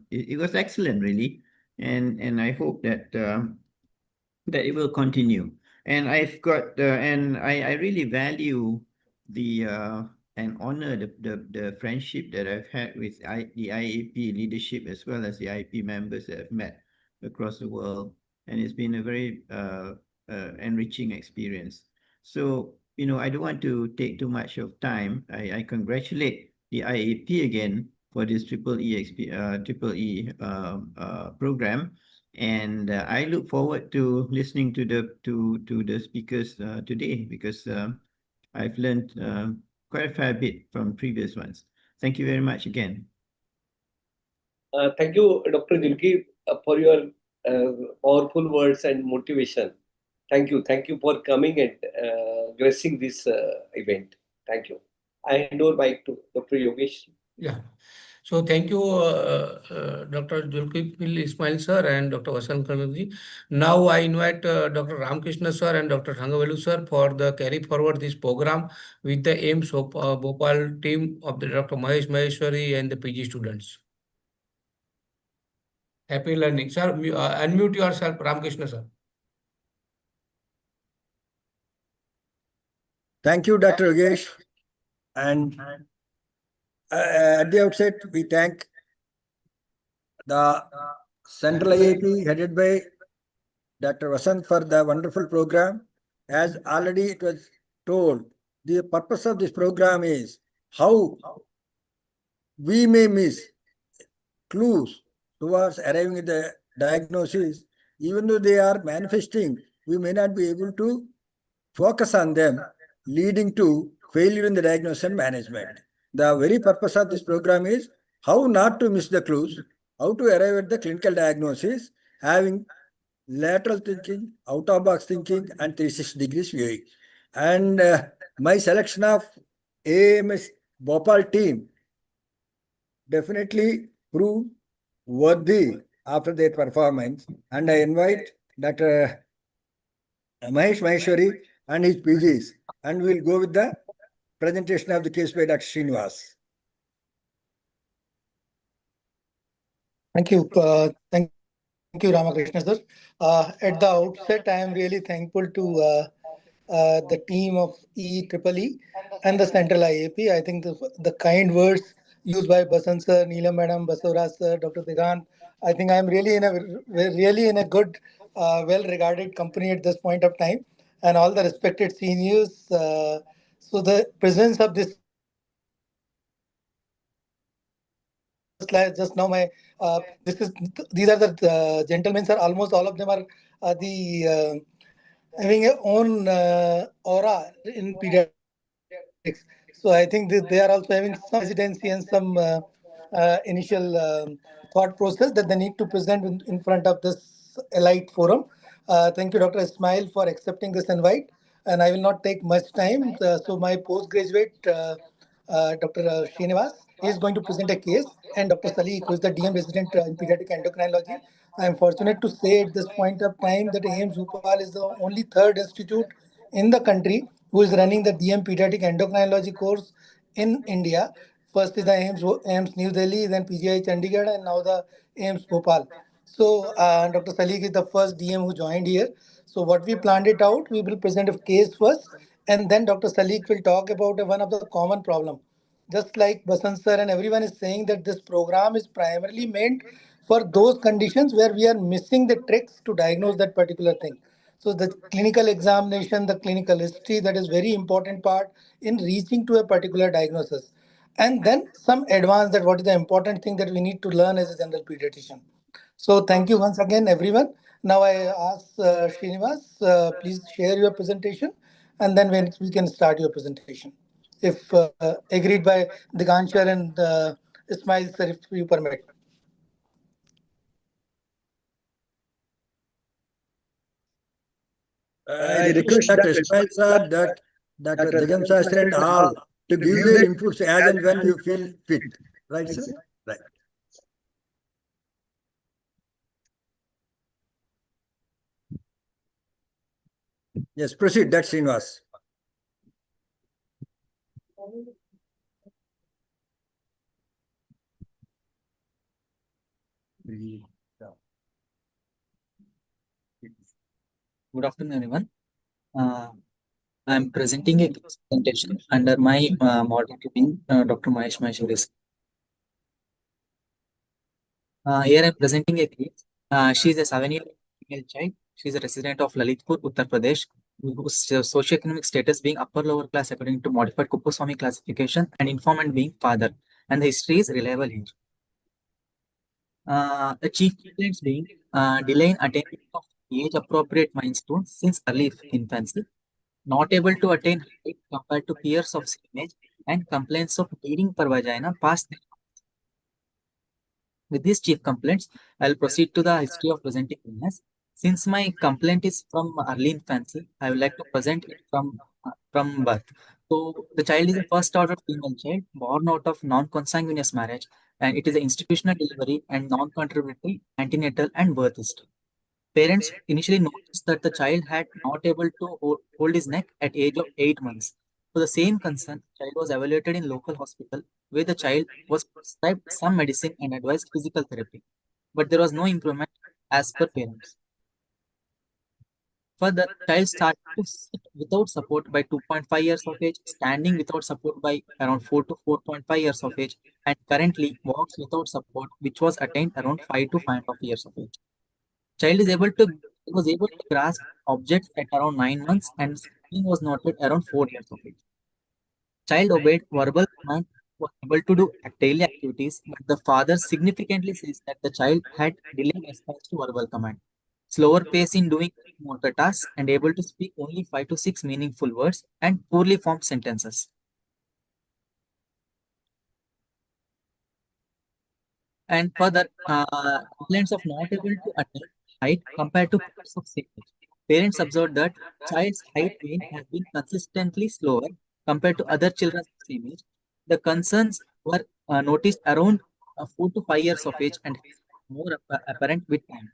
Speaker 8: it was excellent, really. And I hope that that it will continue. And I've got, and I really value the and honor the friendship that I've had with the IAP leadership, as well as the IAP members that I've met across the world. And it's been a very enriching experience. So, I don't want to take too much of time. I congratulate the IAP again for this Triple E program. And I look forward to listening to the speakers today, because I've learned quite a fair bit from previous ones. Thank you very much again.
Speaker 1: Thank you, Dr. Julki, for your powerful words and motivation. Thank you. Thank you for coming and gracing this event. Thank you. I hand over mic to Dr. Yogesh.
Speaker 2: Yeah. So thank you, Dr. Julkifil Ismail sir and Dr. Vasant Kaladkarji. Now I invite Dr. Ramakrishna sir and Dr. Thangavelu sir for the carry forward this program with the aims of Bhopal team of the Dr. Mahesh Maheshwari and the PG students. Happy learning. Sir, unmute yourself, Ramakrishna sir.
Speaker 3: Thank you, Dr. Yogesh. And at the outset, we thank the Central IAP headed by Dr. Vasant for the wonderful program. As already it was told, the purpose of this program is how we may miss clues towards arriving at the diagnosis. Even though they are manifesting, we may not be able to focus on them, leading to failure in the diagnosis and management. The very purpose of this program is how not to miss the clues, how to arrive at the clinical diagnosis, having lateral thinking, out-of-box thinking, and 360 degrees viewing. And my selection of AMS Bhopal team definitely proved worthy after their performance. And I invite Dr. Mahesh Maheshwari and his PGs, and we'll go with the presentation of the case by Dr. Srinivas.
Speaker 9: Thank you. Thank you, Ramakrishna sir. At the outset, I am really thankful to the team of EEE and the Central IAP. I think the kind words used by Basant sir, Neelam madam, Basavaraj sir, Dr. Tigran, I think I am really in a good, well-regarded company at this point of time. And all the respected seniors, So the presence of this just now my these are the gentlemen, sir. Almost all of them are having a own aura in pediatrics. So I think that they are also having some hesitancy and some initial thought process that they need to present in front of this elite forum. Thank you, Dr. Ismail, for accepting this invite. And I will not take much time. So my postgraduate, Dr. Srinivas, he is going to present a case. And Dr. Salik, who is the DM resident in pediatric endocrinology. I am fortunate to say at this point of time that AIIMS Bhopal is the only third institute in the country who is running the DM pediatric endocrinology course in India. First is the AIIMS New Delhi, then PGI Chandigarh, and now the AIIMS Bhopal. So Dr. Salik is the first DM who joined here. So what we planned it out, we will present a case first, and then Dr. Salik will talk about one of the common problem. Just like Basant sir and everyone is saying that this program is primarily meant for those conditions where we are missing the tricks to diagnose that particular thing. So the clinical examination, the clinical history, that is very important part in reaching to a particular diagnosis. And then some advance that what is the important thing that we need to learn as a general pediatrician. So thank you once again, everyone. Now I ask Srinivas, please share your presentation, and then when we can start your presentation. If agreed by Diganshar and Ismail, sir, if you permit.
Speaker 3: I request Dr. Ismail sir that Dr. Digam Sastry and all to give their inputs as and when you feel fit. Right, sir? Right. Yes, proceed. That's Srinivas.
Speaker 10: Good afternoon, everyone. I'm presenting a presentation under my moderator being Dr. Mahesh Maheshwari. Here I'm presenting a case. She is a 7-year-old female child. She is a resident of Lalitpur, Uttar Pradesh, whose socioeconomic status being upper lower class according to modified Kuppuswamy classification, and informant being father. And the history is reliable here. The chief complaints being delay in attainment of age-appropriate milestones since early infancy, not able to attain height compared to peers of same age, and complaints of bleeding per vagina past. With these chief complaints, I'll proceed to the history of presenting illness. Since my complaint is from early infancy, I would like to present it from birth. So the child is a first order female child born out of non-consanguineous marriage, and it is an institutional delivery and non-contributory antenatal and birth history. Parents initially noticed that the child had not able to hold his neck at age of 8 months. For the same concern, the child was evaluated in local hospital where the child was prescribed some medicine and advised physical therapy. But there was no improvement as per parents. Further, child started to sit without support by 2.5 years of age, standing without support by around 4 to 4.5 years of age, and currently walks without support, which was attained around 5 to 5.5 years of age. Child was able to grasp objects at around 9 months, and speaking was noted around 4 years of age. Child obeyed verbal command, was able to do daily activities, but the father significantly says that the child had delayed response to verbal command, slower pace in doing motor tasks, and able to speak only 5 to 6 meaningful words and poorly formed sentences. And further, complaints of not able to attain height compared to peers of same age. Parents observed that child's height gain has been consistently slower compared to other children of same age. The concerns were noticed around 4 to 5 years of age and more apparent with time.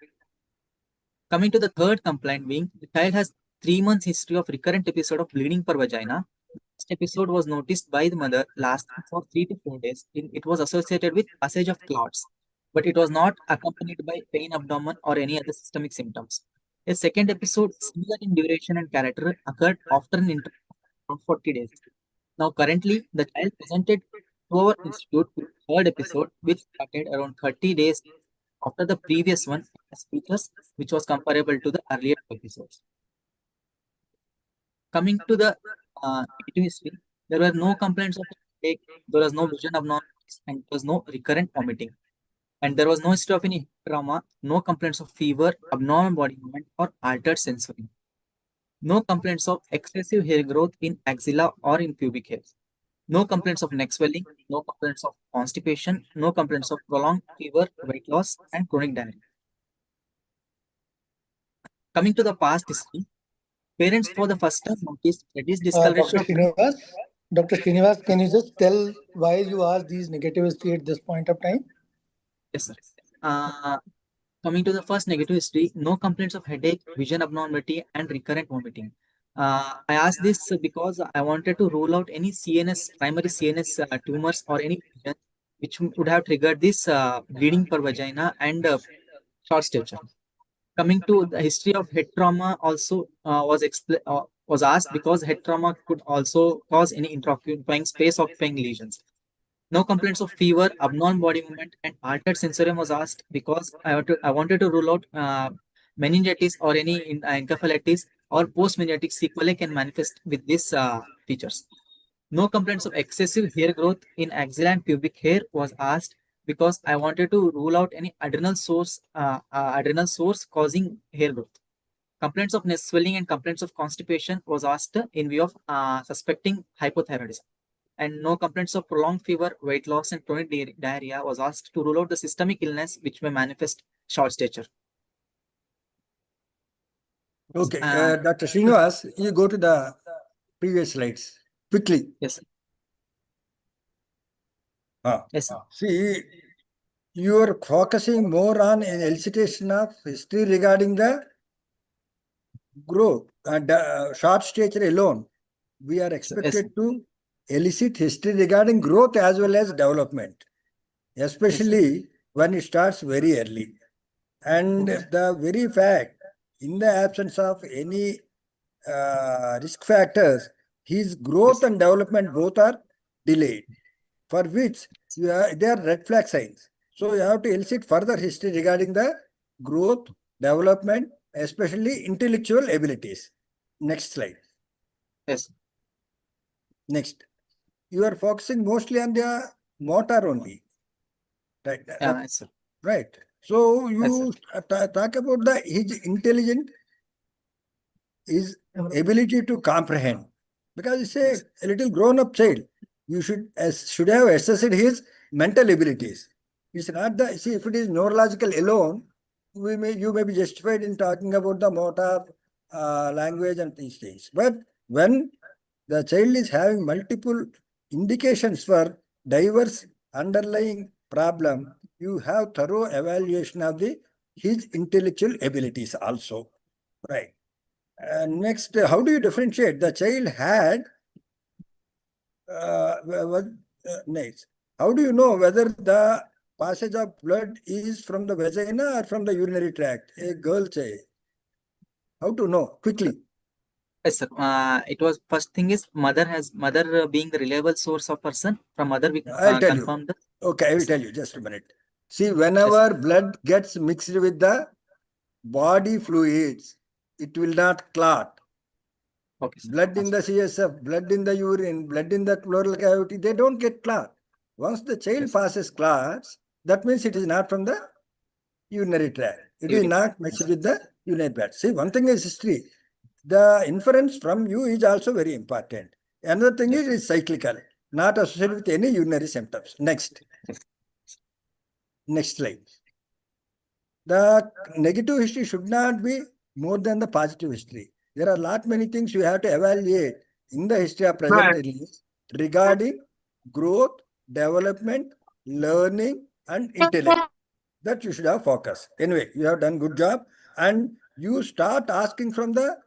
Speaker 10: Coming to the third complaint being, the child has 3 months history of recurrent episode of bleeding per vagina. This episode was noticed by the mother lasting for 3 to 4 days. It was associated with passage of clots, but it was not accompanied by pain abdomen or any other systemic symptoms. A second episode, similar in duration and character, occurred after an interval of around 40 days. Now, currently, the child presented to our institute with third episode, which started around 30 days after the previous one as features, which was comparable to the earlier episodes. Coming to the negative history, there were no complaints of headache, there was no vision abnormalities, and there was no recurrent vomiting. And there was no history of any trauma, no complaints of fever, abnormal body movement, or altered sensory. No complaints of excessive hair growth in axilla or in pubic hairs. No complaints of neck swelling, no complaints of constipation, no complaints of prolonged fever, weight loss, and chronic diarrhea. Coming to the past history, parents for the first time noticed reduced discoloration
Speaker 9: Dr. Srinivas, can you just tell why you asked these negative history at this point of time?
Speaker 10: Yes, sir. Coming to the first negative history, no complaints of headache, vision abnormality, and recurrent vomiting. I asked this because I wanted to rule out any primary CNS tumors or any lesion which would have triggered this bleeding per vagina and short stature. Coming to the history of head trauma, also was asked because head trauma could also cause any intraoccupying space occupying lesions. No complaints of fever, abnormal body movement, and altered sensorium was asked because I wanted to rule out meningitis or any encephalitis or post-meningitic sequelae can manifest with these features. No complaints of excessive hair growth in axilla and pubic hair was asked because I wanted to rule out any adrenal source causing hair growth. Complaints of nest swelling and complaints of constipation was asked in view of suspecting hypothyroidism. And no complaints of prolonged fever, weight loss, and chronic diarrhea was asked to rule out the systemic illness which may manifest short stature.
Speaker 3: Okay, Dr. Srinivas, you go to the previous slides quickly.
Speaker 10: Yes, sir. Yes, sir.
Speaker 3: See, you are focusing more on an elicitation of history regarding the growth and short stature alone. We are expected to elicit history regarding growth as well as development, especially when it starts very early. And the very fact, in the absence of any risk factors, his growth and development both are delayed, for which they are red flag signs. So you have to elicit further history regarding the growth, development, especially intellectual abilities. Next slide.
Speaker 10: Yes.
Speaker 3: Next. You are focusing mostly on the motor only. Right.
Speaker 10: Yeah, yes, sir.
Speaker 3: Right. So you
Speaker 10: Yes,
Speaker 3: talk about his intelligent, his ability to comprehend. Because it's a little grown-up child. You should have assessed his mental abilities. It's not see, if it is neurological alone, you may be justified in talking about the motor, language and these things. But when the child is having multiple indications for diverse underlying problem, you have thorough evaluation of his intellectual abilities also. Right. Next, how do you differentiate? The child had next. How do you know whether the passage of blood is from the vagina or from the urinary tract? A girl child. How to know? Quickly.
Speaker 10: Yes, sir. It was first thing is mother being the reliable source of person. From mother we
Speaker 3: I'll tell
Speaker 10: confirm
Speaker 3: you.
Speaker 10: the.
Speaker 3: Okay, I will tell you. Just a minute. See, whenever blood gets mixed with the body fluids, it will not clot.
Speaker 10: Okay, sir.
Speaker 3: Blood in the CSF, blood in the urine, blood in the pleural cavity, they don't get clot. Once the child passes clots, that means it is not from the urinary tract. It is not mixed with the urinary tract. See, one thing is history. The inference from you is also very important. Another thing is cyclical, not associated with any urinary symptoms. Next. Next slide. The negative history should not be more than the positive history. There are many things you have to evaluate in the history of present release regarding growth, development, learning, and intellect. That you should have focus. Anyway, you have done good job, and you start asking from the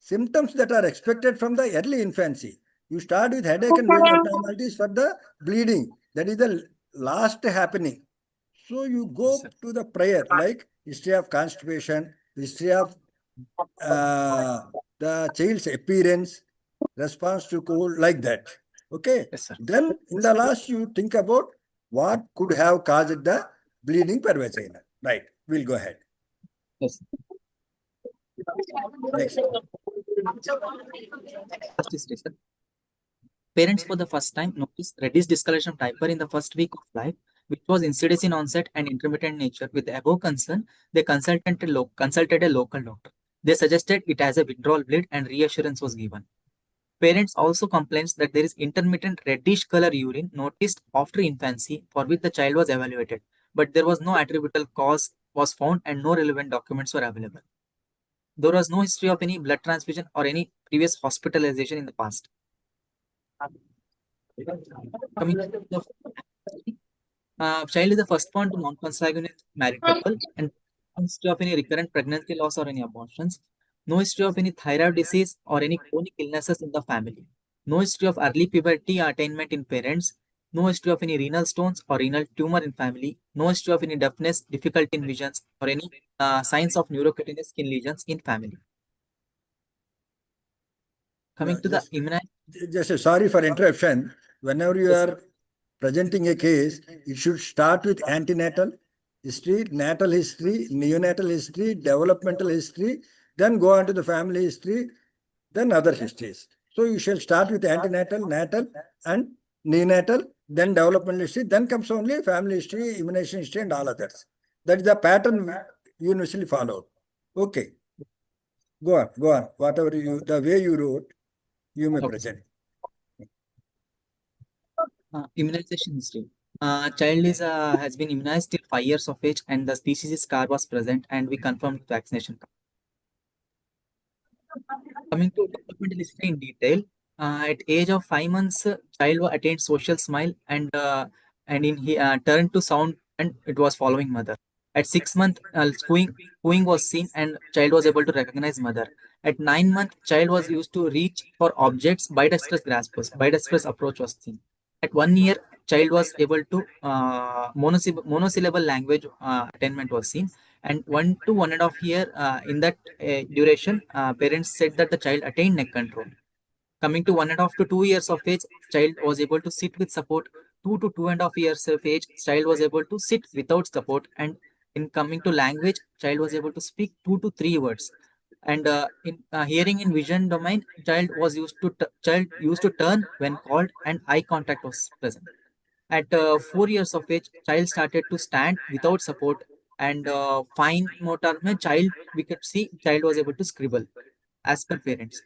Speaker 3: symptoms that are expected from the early infancy. You start with headache and vision abnormalities for the bleeding. That is the last happening. So you go to the prayer, like history of constipation, history of the child's appearance, response to cold, like that. Okay.
Speaker 10: Yes, sir.
Speaker 3: Then in the last, you think about what could have caused the bleeding per vagina. Right. We'll go ahead.
Speaker 10: Yes.
Speaker 3: Next.
Speaker 10: First history, sir. Parents for the first time noticed reduced discoloration of diaper in the first week of life, which was insidious in onset and intermittent nature. With the above concern, they consulted a local doctor. They suggested it as a withdrawal bleed and reassurance was given. Parents also complained that there is intermittent reddish color urine noticed after infancy, for which the child was evaluated, but there was no attributable cause was found and no relevant documents were available. There was no history of any blood transfusion or any previous hospitalization in the past. Coming to the child is the first born to non-consanguineous married couple and no history of any recurrent pregnancy loss or any abortions. No history of any thyroid disease or any chronic illnesses in the family. No history of early puberty attainment in parents. No history of any renal stones or renal tumor in family. No history of any deafness, difficulty in visions, or any signs of neurocutaneous skin lesions in family. Coming to the immunization.
Speaker 3: Sorry for interruption. Whenever you are presenting a case, it should start with antenatal history, natal history, neonatal history, developmental history, then go on to the family history, then other histories. So you shall start with antenatal, natal, and neonatal, then developmental history, then comes only family history, immunization history, and all others. That is the pattern universally followed. Okay. Go on, go on. Whatever the way you wrote, you may present.
Speaker 10: Immunization history. Child has been immunized till 5 years of age and the species scar was present and we confirmed vaccination. Coming to developmental history in detail, at age of 5 months, child attained social smile and he turned to sound and it was following mother. At 6 months, cooing was seen and child was able to recognize mother. At 9 months, child was used to reach for objects, bidextrous graspers, bidextrous approach was seen. At 1 year, child was able to monosyllable language attainment was seen. And 1 to 1.5 year in that duration, parents said that the child attained neck control. Coming to 1.5 to 2 years of age, child was able to sit with support. 2 to 2.5 years of age, child was able to sit without support. And in coming to language, child was able to speak 2 to 3 words. And in hearing and vision domain, child used to turn when called and eye contact was present. At 4 years of age, child started to stand without support and fine motor child, we could see child was able to scribble as per parents.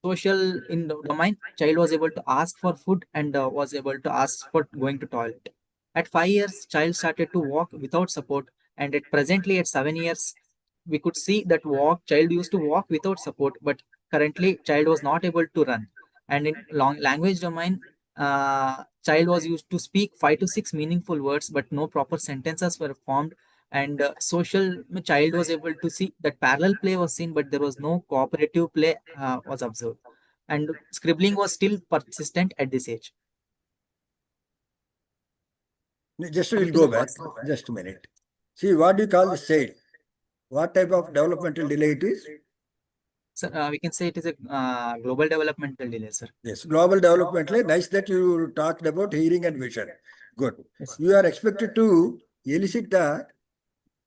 Speaker 10: Social in the domain, child was able to ask for food and was able to ask for going to toilet. At 5 years, child started to walk without support and presently at 7 years, we could see that child used to walk without support, but currently child was not able to run. And in language domain, child was used to speak 5 to 6 meaningful words, but no proper sentences were formed. And social child was able to see that parallel play was seen, but there was no cooperative play was observed. And scribbling was still persistent at this age.
Speaker 3: Just we'll go back. Just a minute. See, what do you call this child? What type of developmental delay it is?
Speaker 10: Sir, we can say it is a global developmental delay, sir.
Speaker 3: Yes, global developmental. Nice that you talked about hearing and vision. Good.
Speaker 10: Yes.
Speaker 3: You are expected to elicit that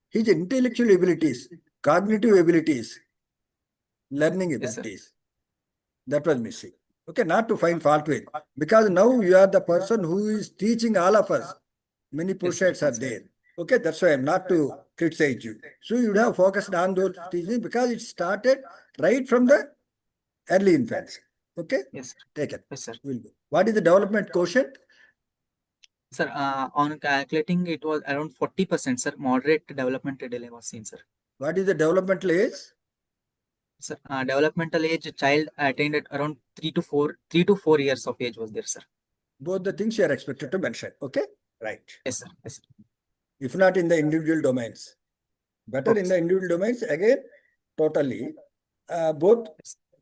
Speaker 3: his intellectual abilities, cognitive abilities, learning abilities. That was missing. Okay, not to find fault with. Because now you are the person who is teaching all of us. Many postulates are there. Okay, that's why I'm not to criticize you. So you would have focused on those teaching because it started right from the early infancy. Okay?
Speaker 10: Yes.
Speaker 3: Take it.
Speaker 10: Yes, sir.
Speaker 3: We'll go. What is the development quotient?
Speaker 10: Sir, on calculating, it was around 40%, sir. Moderate developmental delay was seen, sir.
Speaker 3: What is the developmental age?
Speaker 10: Sir, developmental age, child attained at around 3 to 4 years of age was there, sir.
Speaker 3: Both the things you are expected to mention. Okay? Right.
Speaker 10: Yes, sir. Yes, sir.
Speaker 3: If not in the individual domains. Better in the individual domains, again, totally. Both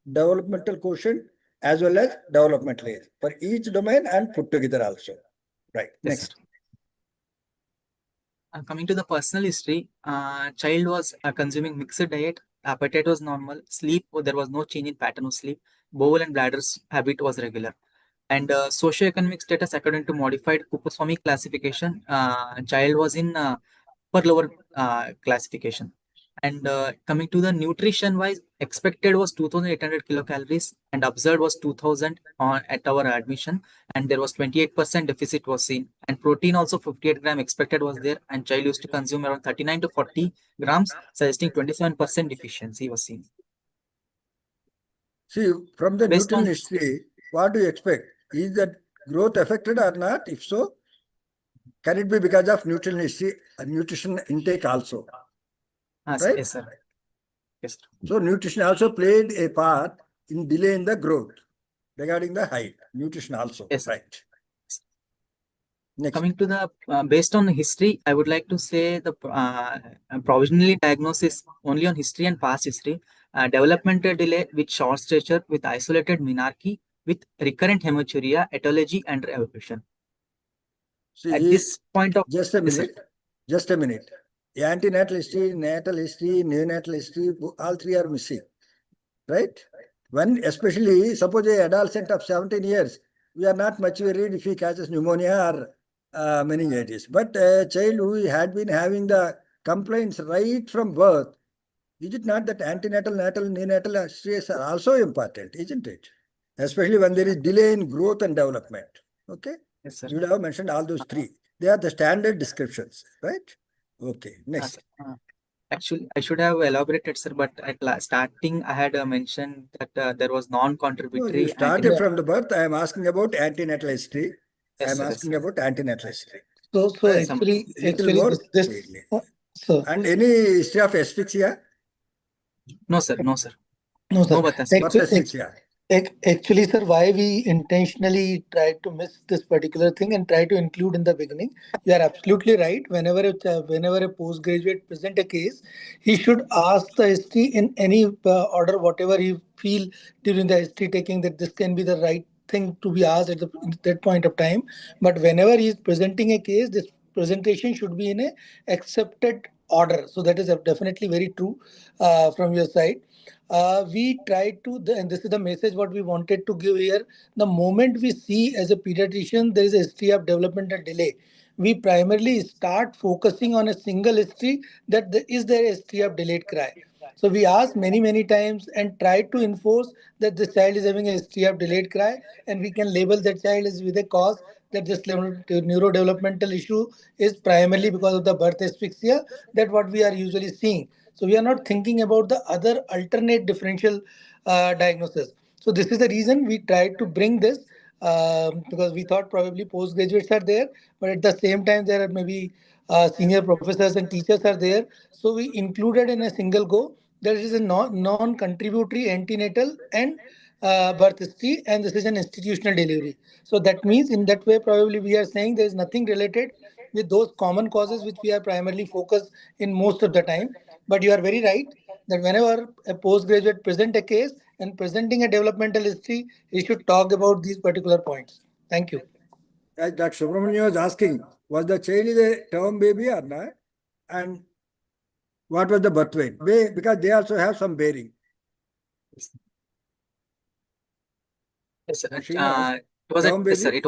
Speaker 3: developmental quotient as well as developmental age for each domain and put together also. Right.
Speaker 10: Yes,
Speaker 3: Next.
Speaker 10: Coming to the personal history, child was consuming mixed diet, appetite was normal, sleep, there was no change in pattern of sleep, bowel and bladder's habit was regular. And socioeconomic status according to modified Kupaswamy classification, child was in upper lower classification. And coming to the nutrition wise, expected was 2,800 kilocalories and observed was 2,000 on at our admission, and there was 28% deficit was seen. And protein also 58 gram expected was there, and child used to consume around 39 to 40 grams, suggesting 27% deficiency was seen.
Speaker 3: See, from the
Speaker 10: Based
Speaker 3: nutrition
Speaker 10: on
Speaker 3: history, what do you expect? Is that growth affected or not? If so, can it be because of nutrition history, nutrition intake also? Right?
Speaker 10: yes, sir. Yes, sir.
Speaker 3: So nutrition also played a part in delaying the growth regarding the height. Nutrition also,
Speaker 10: Yes, sir.
Speaker 3: right? Next.
Speaker 10: Coming to the based on history, I would like to say the provisionally diagnosis only on history and past history. Developmental delay with short stature, with isolated menarche, with recurrent hematuria, etiology, and evolution.
Speaker 3: See,
Speaker 10: At this point of
Speaker 3: just a
Speaker 10: yes, sir.
Speaker 3: minute. Just a minute. Antenatal history, natal history, neonatal history, all three are missing. Right? When especially, suppose an adolescent of 17 years, we are not much worried if he catches pneumonia or meningitis. But a child who had been having the complaints right from birth, is it not that antenatal, natal, neonatal histories are also important, isn't it? Especially when there is delay in growth and development. Okay?
Speaker 10: Yes, sir.
Speaker 3: You would have mentioned all those three. They are the standard descriptions, right? Okay, next.
Speaker 10: Actually, I should have elaborated, sir, but at starting, I had mentioned that there was non-contributory.
Speaker 3: No, you started from the birth. I am asking about antenatal history.
Speaker 10: Yes,
Speaker 3: I am
Speaker 10: sir,
Speaker 3: asking
Speaker 10: yes,
Speaker 3: about antenatal history.
Speaker 9: So
Speaker 3: Right.
Speaker 9: actually,
Speaker 3: Little more
Speaker 9: this
Speaker 3: clearly.
Speaker 9: so
Speaker 3: And any history of asphyxia?
Speaker 10: No, sir. No, sir.
Speaker 9: no, sir.
Speaker 10: No, but
Speaker 3: Birth asphyxia.
Speaker 9: Actually, sir, why we intentionally try to miss this particular thing and try to include in the beginning? You are absolutely right. Whenever a postgraduate present a case, he should ask the history in any order, whatever he feel during the history taking, that this can be the right thing to be asked at that point of time. But whenever he is presenting a case, this presentation should be in a accepted order. So that is definitely very true from your side. We try to, and this is the message what we wanted to give here. The moment we see as a pediatrician there is a history of developmental delay, we primarily start focusing on a single history, that is there a history of delayed cry. So we ask many times and try to enforce that this child is having a history of delayed cry, and we can label that child as with a cause that this neurodevelopmental issue is primarily because of the birth asphyxia, that what we are usually seeing. So we are not thinking about the other alternate differential diagnosis. So this is the reason we tried to bring this, because we thought probably postgraduates are there, but at the same time there are maybe senior professors and teachers are there. So we included in a single go. There is a non-contributory antenatal and birth history, and this is an institutional delivery. So that means in that way probably we are saying there is nothing related with those common causes which we are primarily focused in most of the time. But you are very right that whenever a postgraduate present a case and presenting a developmental history, he should talk about these particular points. Thank you.
Speaker 3: As Dr. Subramanian was asking, was the child a term baby or not? And what was the birth weight? Because they also have some bearing.
Speaker 10: Yes, sir.
Speaker 3: Srinivas,
Speaker 10: It was
Speaker 3: term
Speaker 10: yes, sir.
Speaker 3: baby?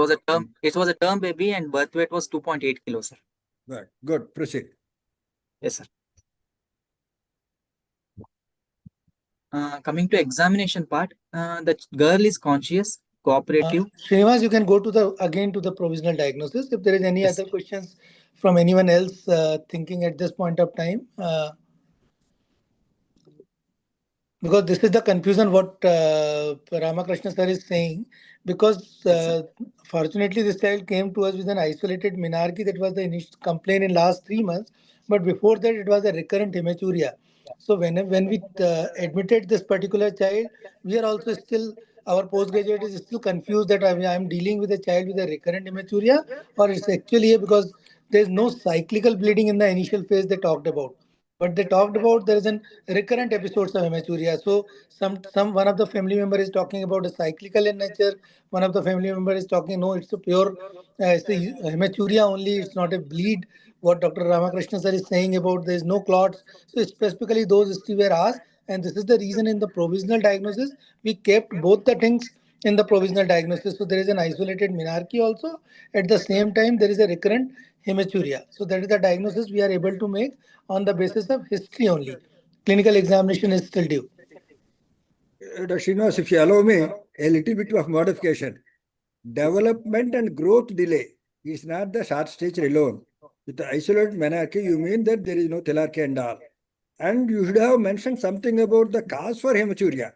Speaker 10: It was a term baby, and birth weight was 2.8 kilos, sir.
Speaker 3: Good. Proceed.
Speaker 10: Yes, sir. Coming to examination part, the girl is conscious, cooperative.
Speaker 9: Srinivas, you can go to again to the provisional diagnosis. If there is any
Speaker 10: Yes.
Speaker 9: other questions from anyone else thinking at this point of time, because this is the confusion what Ramakrishna sir is saying, because fortunately this child came to us with an isolated menarche. That was the initial complaint in last 3 months, but before that it was a recurrent hematuria. So when we admitted this particular child, we are also still, our postgraduate is still confused that I am dealing with a child with a recurrent hematuria, or it's actually because there is no cyclical bleeding in the initial phase they talked about. But they talked about there is an recurrent episodes of hematuria. So one of the family member is talking about a cyclical in nature. One of the family member is talking, no, it's a pure it's a hematuria only. It's not a bleed. What Dr. Ramakrishna sir is saying about there is no clots. So specifically those history were asked, and this is the reason in the provisional diagnosis we kept both the things in the provisional diagnosis. So there is an isolated menarche also. At the same time, there is a recurrent hematuria. So that is the diagnosis we are able to make on the basis of history only. clinical examination is still due.
Speaker 3: Dr. Srinivas, if you allow me a little bit of modification. Development and growth delay is not the short stature alone. With the isolated menarche, you mean that there is no telarche and all. And you should have mentioned something about the cause for hematuria.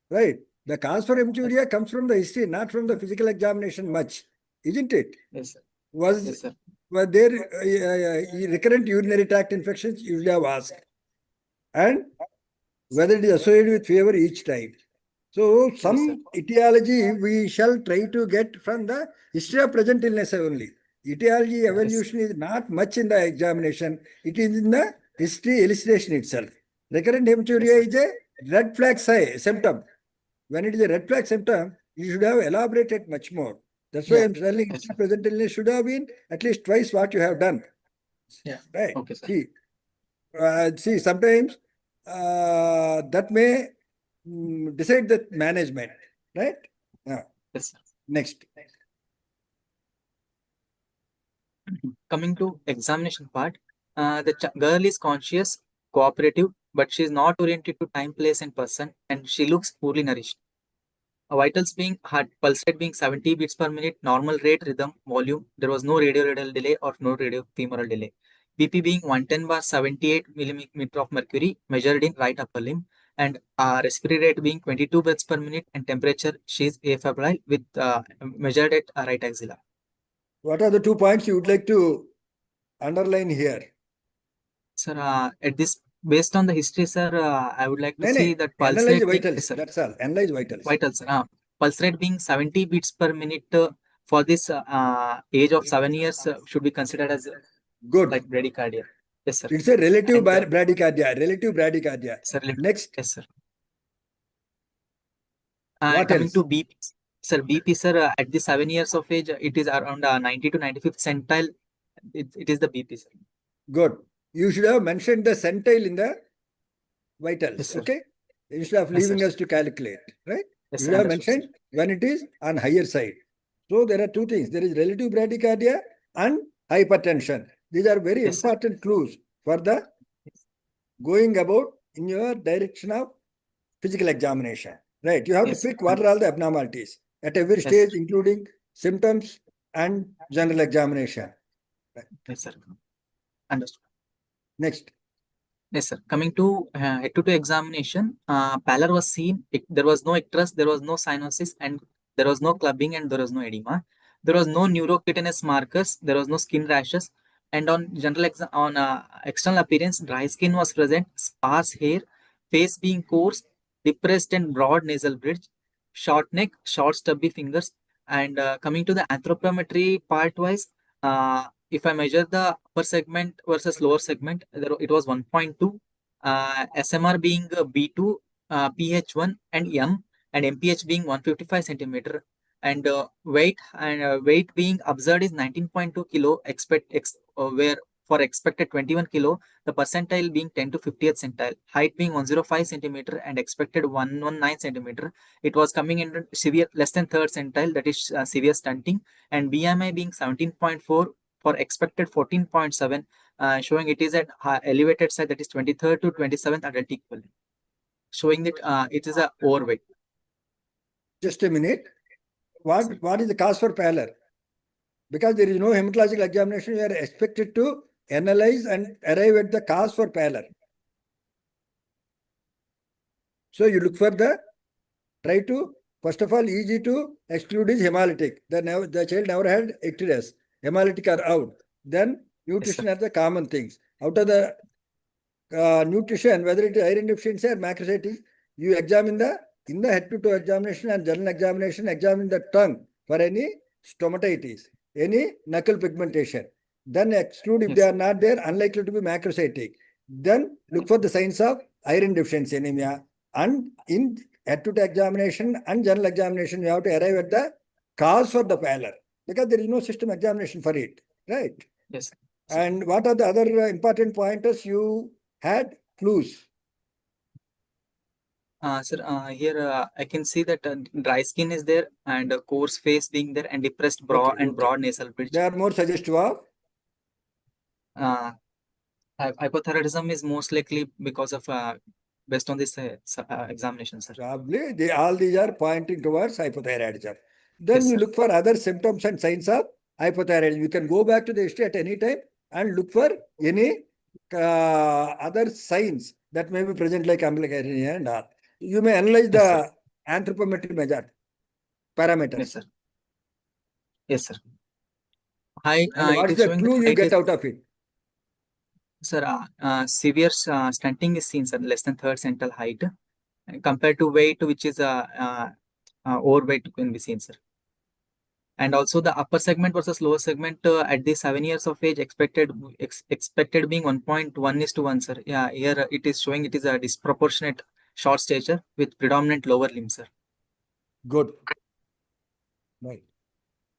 Speaker 3: Right? The cause for hematuria comes from the history, not from the physical examination much. Isn't it?
Speaker 10: Yes, sir.
Speaker 3: Was,
Speaker 10: Yes, sir.
Speaker 3: were there recurrent urinary tract infections? You should have asked. And whether it is associated with fever each time. So some etiology we shall try to get from the history of present illness only. Etiology evolution is not much in the examination. It is in the history elucidation itself. Recurrent hematuria is a red flag symptom. When it is a red flag symptom, you should have elaborated much more. That's why I'm telling history present illness should have been at least twice what you have done.
Speaker 10: Yeah.
Speaker 3: Right.
Speaker 10: Okay, sir.
Speaker 3: See, sometimes that may decide the management, right? Yeah.
Speaker 10: Yes, sir.
Speaker 3: Next.
Speaker 10: Coming to examination part, the girl is conscious, cooperative, but she is not oriented to time, place, and person, and she looks poorly nourished. Vitals being heart pulse rate being 70 beats per minute, normal rate, rhythm, volume. There was no radial delay or no radiofemoral delay. BP being 110/78 millimeter of mercury, measured in right upper limb, and respiratory rate being 22 breaths per minute, and temperature she is afebrile with measured at right axilla.
Speaker 3: What are the 2 points you would like to underline here?
Speaker 10: Sir, at this, based on the history, sir, I would like to see that pulse
Speaker 3: analyze
Speaker 10: rate
Speaker 3: vitals.
Speaker 10: Yes, sir.
Speaker 3: That's all. Analyze vitals.
Speaker 10: Vitals. Pulse rate being 70 beats per minute for this age of 7 years should be considered as
Speaker 3: good,
Speaker 10: like bradycardia. Yes, sir.
Speaker 3: It's a relative bradycardia. Relative bradycardia.
Speaker 10: Sir,
Speaker 3: Next.
Speaker 10: Yes, sir.
Speaker 3: What
Speaker 10: coming
Speaker 3: else?
Speaker 10: to BP, sir, BP, sir, at the 7 years of age, it is around 90 to 95th centile. It is the BP, sir.
Speaker 3: Good. You should have mentioned the centile in the vitals.
Speaker 10: Yes, sir.
Speaker 3: Okay. Instead of leaving us to calculate, right?
Speaker 10: Yes,
Speaker 3: You
Speaker 10: sir,
Speaker 3: should have
Speaker 10: understood,
Speaker 3: mentioned when it is on higher side. So there are two things. There is relative bradycardia and hypertension. These are very
Speaker 10: Yes, sir.
Speaker 3: important clues for the going about in your direction of physical examination. Right. You have
Speaker 10: Yes,
Speaker 3: to pick
Speaker 10: sir.
Speaker 3: what are all the abnormalities at every
Speaker 10: Yes,
Speaker 3: stage,
Speaker 10: sir.
Speaker 3: including symptoms and general examination. Right.
Speaker 10: Yes, sir. Understood.
Speaker 3: Next.
Speaker 10: Yes, sir. Coming to head-to-toe examination, pallor was seen. There was no icterus, there was no cyanosis, and there was no clubbing, and there was no edema. There was no neurocutaneous markers. There was no skin rashes. And on external appearance, dry skin was present, sparse hair, face being coarse, depressed and broad nasal bridge, short neck, short stubby fingers. And coming to the anthropometry part-wise, if I measure the upper segment versus lower segment, it was 1.2. SMR being B2, PH1 and M, and MPH being 155 centimeter. And weight being observed is 19.2 kilo. Where for expected 21 kilo, the percentile being 10 to 50th centile. Height being 105 centimeter and expected 119 centimeter. It was coming in severe less than third centile, that is severe stunting. And BMI being 17.4 for expected 14.7, showing it is at elevated side, that is 23rd to 27th adult equivalent, showing that it is a overweight.
Speaker 3: Just a minute. What is the cause for pallor? Because there is no hematological examination, you are expected to analyze and arrive at the cause for pallor. So you look for try to, first of all, easy to exclude is hemolytic. The child never had icterus. Hemolytic are out. Then nutrition are the common things. Out of the nutrition, whether it is iron deficiency or macrocytic, you examine in the head-to-toe examination and general examination, examine the tongue for any stomatitis, any knuckle pigmentation. Then exclude if they are not there, unlikely to be macrocytic. Then look for the signs of iron deficiency anemia. And in head-to-toe examination and general examination, you have to arrive at the cause for the pallor, because there is no system examination for it, right?
Speaker 10: Yes.
Speaker 3: And what are the other important pointers you had? Clues.
Speaker 10: Sir, here I can see that dry skin is there, and coarse face being there, and depressed broad nasal bridge.
Speaker 3: They are more suggestive of
Speaker 10: Hypothyroidism is most likely because of based on this examination, sir.
Speaker 3: Probably all these are pointing towards hypothyroidism. Then
Speaker 10: Yes,
Speaker 3: you
Speaker 10: sir.
Speaker 3: look for other symptoms and signs of hypothyroidism. You can go back to the history at any time and look for any other signs that may be present, like amyloidosis and all. You may analyze
Speaker 10: Yes, sir.
Speaker 3: the anthropometric measure parameters.
Speaker 10: Yes, sir. Yes, sir. High,
Speaker 3: And
Speaker 10: it
Speaker 3: what's
Speaker 10: is
Speaker 3: the
Speaker 10: showing that
Speaker 3: clue you
Speaker 10: height
Speaker 3: get
Speaker 10: is,
Speaker 3: out of it?
Speaker 10: sir, severe stunting is seen, sir, less than third central height, compared to weight, which is overweight can be seen, sir. And also the upper segment versus lower segment at the 7 years of age expected being 1.1:1, sir. Yeah, here it is showing it is a disproportionate short stature with predominant lower limb, sir.
Speaker 3: Good. Right.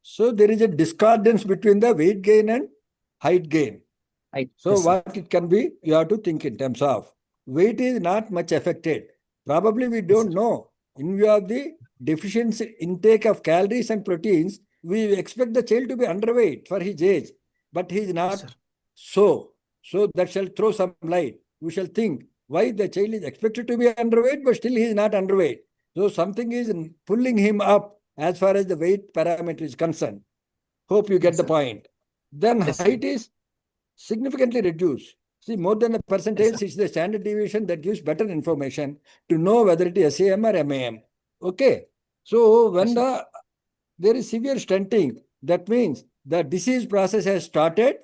Speaker 3: So there is a discordance between the weight gain and height gain. So
Speaker 10: Yes, sir.
Speaker 3: what it can be, you have to think in terms of weight is not much affected. Probably we
Speaker 10: Yes,
Speaker 3: don't
Speaker 10: sir.
Speaker 3: know. In view of the deficiency intake of calories and proteins, we expect the child to be underweight for his age, but he is
Speaker 10: Yes,
Speaker 3: not
Speaker 10: sir.
Speaker 3: so. So that shall throw some light. We shall think why the child is expected to be underweight, but still he is not underweight. So something is pulling him up as far as the weight parameter is concerned. Hope you get
Speaker 10: Yes,
Speaker 3: the
Speaker 10: sir.
Speaker 3: point. Then
Speaker 10: Yes, sir.
Speaker 3: height is significantly reduced. See, more than a
Speaker 10: Yes,
Speaker 3: percentage
Speaker 10: sir.
Speaker 3: is the standard deviation that gives better information to know whether it is SAM or MAM. Okay. So
Speaker 10: Yes,
Speaker 3: when
Speaker 10: sir.
Speaker 3: there is severe stunting, that means the disease process has started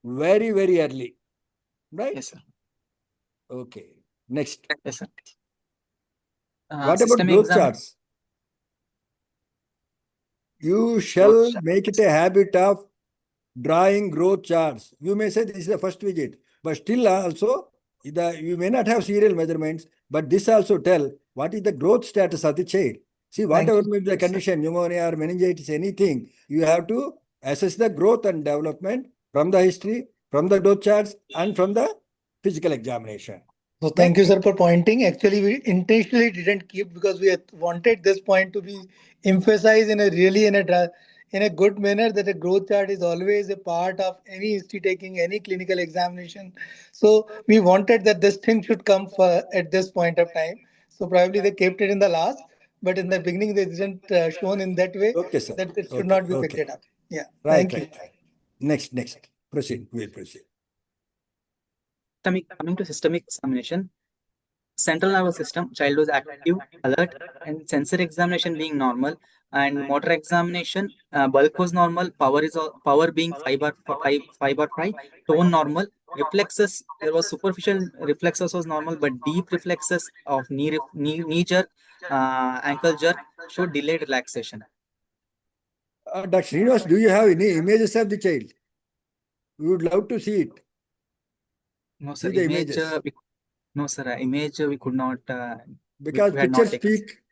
Speaker 3: very, very early. Right?
Speaker 10: Yes, sir.
Speaker 3: Okay. Next.
Speaker 10: Yes, sir.
Speaker 3: What about
Speaker 10: Systemic
Speaker 3: growth
Speaker 10: exam.
Speaker 3: charts? You
Speaker 10: Growth
Speaker 3: shall
Speaker 10: chart.
Speaker 3: make it a habit of drawing growth charts. You may say this is the first visit, but still also you may not have serial measurements, but this also tell what is the growth status of the child. See,
Speaker 9: Thank
Speaker 3: whatever
Speaker 9: you.
Speaker 3: may be the
Speaker 10: Yes, sir.
Speaker 3: condition, pneumonia or meningitis, anything, you have to assess the growth and development from the history, from the growth charts, and from the physical examination.
Speaker 9: So thank you, sir, for pointing. Actually, we intentionally didn't keep because we had wanted this point to be emphasized in a really in a good manner that a growth chart is always a part of any history taking, any clinical examination. So we wanted that this thing should come for, at this point of time. So probably they kept it in the last, but in the beginning they didn't shown in that way
Speaker 3: Okay, sir.
Speaker 9: that it should
Speaker 3: Okay,
Speaker 9: not be picked
Speaker 3: okay.
Speaker 9: it up. Yeah,
Speaker 3: Right,
Speaker 9: thank you.
Speaker 3: right. Next. Proceed. We'll proceed.
Speaker 10: Coming to systemic examination, central nervous system, child was active, alert, and sensory examination being normal, and motor examination, bulk was normal, power being 5/5, tone normal, reflexes, there was superficial reflexes was normal, but deep reflexes of knee jerk, ankle jerk showed delayed relaxation.
Speaker 3: Dr. Srinivas, do you have any images of the child? We would love to see it.
Speaker 10: No, sir,
Speaker 3: See the
Speaker 10: image,
Speaker 3: images.
Speaker 10: no, sir, image we could not,
Speaker 3: Because
Speaker 10: we had
Speaker 3: pictures
Speaker 10: not taken.
Speaker 3: speak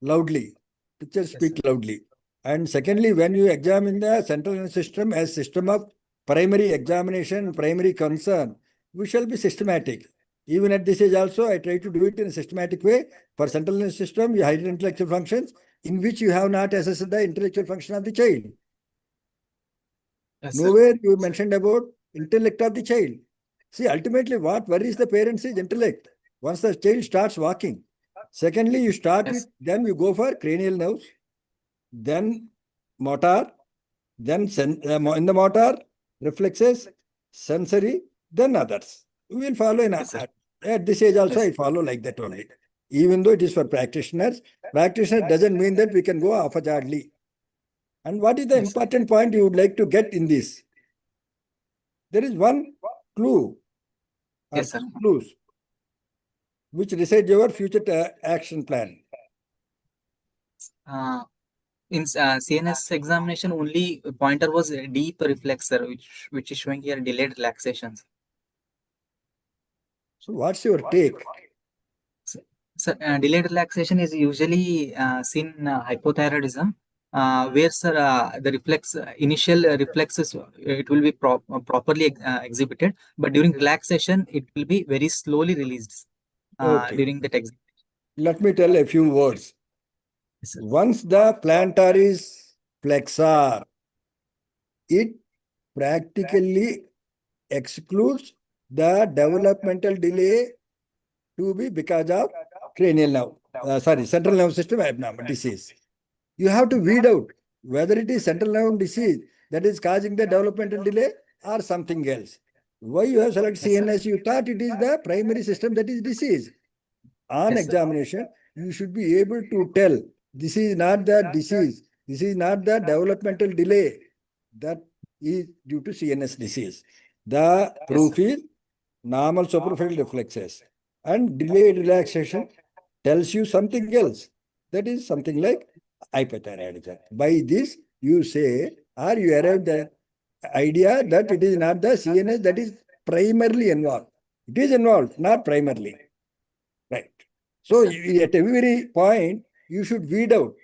Speaker 3: loudly. Pictures
Speaker 10: Yes,
Speaker 3: speak
Speaker 10: sir.
Speaker 3: loudly. And secondly, when you examine the central nervous system as system of primary examination, primary concern, we shall be systematic. Even at this age also, I try to do it in a systematic way. For central nervous system, you hide intellectual functions in which you have not assessed the intellectual function of the child.
Speaker 10: Yes, sir.
Speaker 3: Nowhere you mentioned about intellect of the child. See, ultimately what worries the parents is intellect. Once the child starts walking. Secondly, you start
Speaker 10: Yes.
Speaker 3: with, then you go for cranial nerves, then motor, then in the motor, reflexes, sensory, then others. We will follow in
Speaker 10: Yes, sir.
Speaker 3: at this age also
Speaker 10: Yes.
Speaker 3: I follow like that only. Even though it is for practitioners, practitioner doesn't mean that we can go haphazardly. And what is the
Speaker 10: Yes, sir.
Speaker 3: important point you would like to get in this? There is one clue or
Speaker 10: Yes, sir.
Speaker 3: clues which decide your future action plan.
Speaker 10: In CNS examination, only pointer was a deep reflexor, which is showing here delayed relaxations.
Speaker 3: So what's your take?
Speaker 10: So, delayed relaxation is usually seen in hypothyroidism, where, sir, the initial reflexes, it will be properly exhibited, but during relaxation, it will be very slowly released
Speaker 3: Okay.
Speaker 10: during that exam.
Speaker 3: Let me tell a few words.
Speaker 10: Yes, sir.
Speaker 3: Once the plantar is flexor, it practically excludes the developmental delay to be because of cranial nerve, central nerve system abnormal disease. You have to weed out whether it is central nerve disease that is causing the developmental delay or something else. Why you have selected CNS? You thought it is the primary system that is disease. On
Speaker 10: Yes, sir.
Speaker 3: examination, you should be able to tell this is not the disease, this is not the developmental delay, that is due to CNS disease. The proof is normal superficial reflexes, and delayed relaxation tells you something else. That is something like hypothyroidism. By this, you say, or you arrive the idea that it is not the CNS that is primarily involved. It is involved, not primarily. Right. So at every point, you should weed out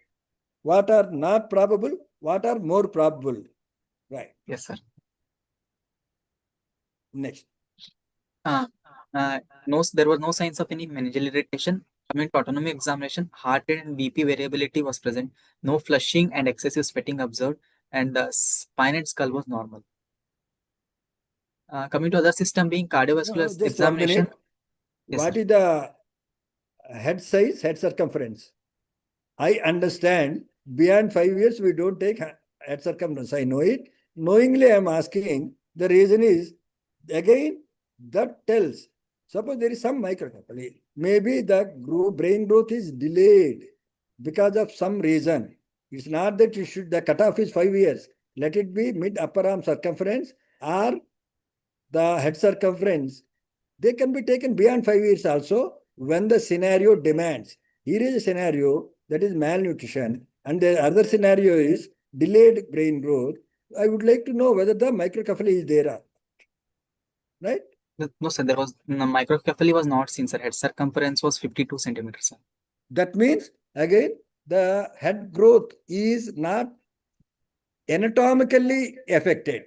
Speaker 3: what are not probable, what are more probable. Right.
Speaker 10: Yes, sir.
Speaker 3: Next.
Speaker 10: There was no signs of any meningeal irritation. Coming to autonomy examination, heart rate and BP variability was present. No flushing and excessive sweating observed, and the spine and skull was normal. Coming to other system being cardiovascular
Speaker 3: Just
Speaker 10: examination.
Speaker 3: 1 minute.
Speaker 10: Yes,
Speaker 3: What
Speaker 10: sir.
Speaker 3: is the head size, head circumference? I understand beyond 5 years we don't take head circumference. I know it. Knowingly, I am asking. The reason is, again, that tells. Suppose there is some microcephaly. Maybe the brain growth is delayed because of some reason. It's not that you should, the cutoff is 5 years. Let it be mid upper arm circumference or the head circumference. They can be taken beyond 5 years also when the scenario demands. Here is a scenario that is malnutrition, and the other scenario is delayed brain growth. I would like to know whether the microcephaly is there. Right?
Speaker 10: No, sir. There was microcephaly was not seen, sir. Head circumference was 52 centimeters, sir.
Speaker 3: That means, again, the head growth is not anatomically affected.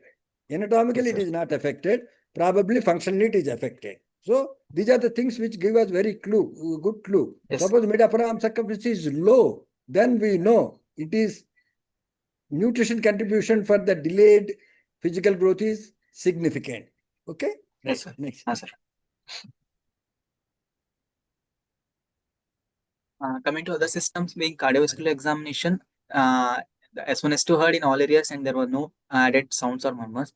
Speaker 3: Anatomically, it is not affected. Probably functionally, it is affected. So, these are the things which give us very good clue.
Speaker 10: Yes.
Speaker 3: Suppose mid upper arm circumference is low, then we know it is nutrition contribution for the delayed physical growth is significant. Okay?
Speaker 10: Yes, sir.
Speaker 3: Next.
Speaker 10: Sir. Coming to other systems being cardiovascular examination, the S1 S2 heard in all areas and there were no added sounds or murmurs.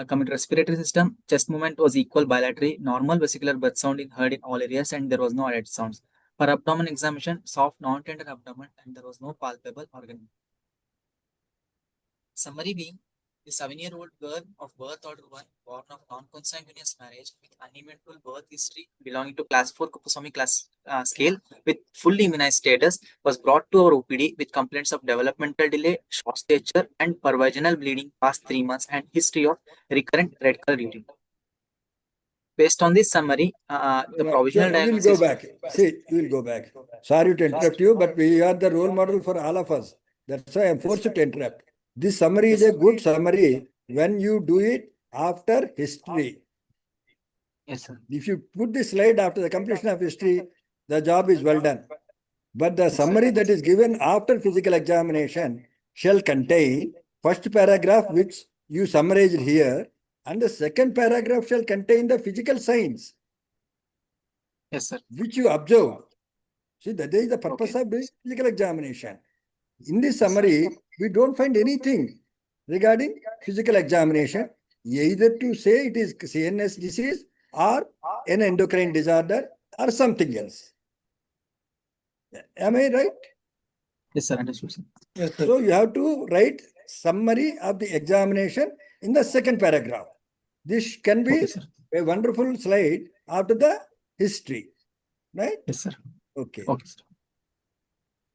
Speaker 10: Coming to respiratory system, chest movement was equal bilaterally, normal vesicular breath sound heard in all areas and there was no added sounds. For abdomen examination, soft non-tender abdomen and there was no palpable organ. Summary being, the 7-year-old girl of birth order 1, born of non-consanguineous marriage with uneventful birth history belonging to class 4 Kupusomi class scale with fully immunized status, was brought to our OPD with complaints of developmental delay, short stature, and pervaginal bleeding past 3 months and history of recurrent red color urine. Based on this summary, the provisional diagnosis.
Speaker 3: You will go back. See, you will go back. Sorry to interrupt you, but we are the role model for all of us. That's why I am forced to interrupt. This summary is a good summary when you do it after history.
Speaker 10: Yes, sir.
Speaker 3: If you put this slide after the completion of history, the job is well done. But the summary that is given after physical examination shall contain first paragraph which you summarized here, and the second paragraph shall contain the physical signs.
Speaker 10: Yes, sir.
Speaker 3: Which you observe. See, that is the purpose of doing physical examination. In this summary, we don't find anything regarding physical examination, either to say it is CNS disease or an endocrine disorder or something else. Am I right?
Speaker 10: Yes, sir. Understood, sir.
Speaker 3: Yes, sir. So you have to write summary of the examination in the second paragraph. This can be a wonderful slide after the history. Right?
Speaker 10: Yes, sir.
Speaker 3: Okay.
Speaker 10: Okay, sir.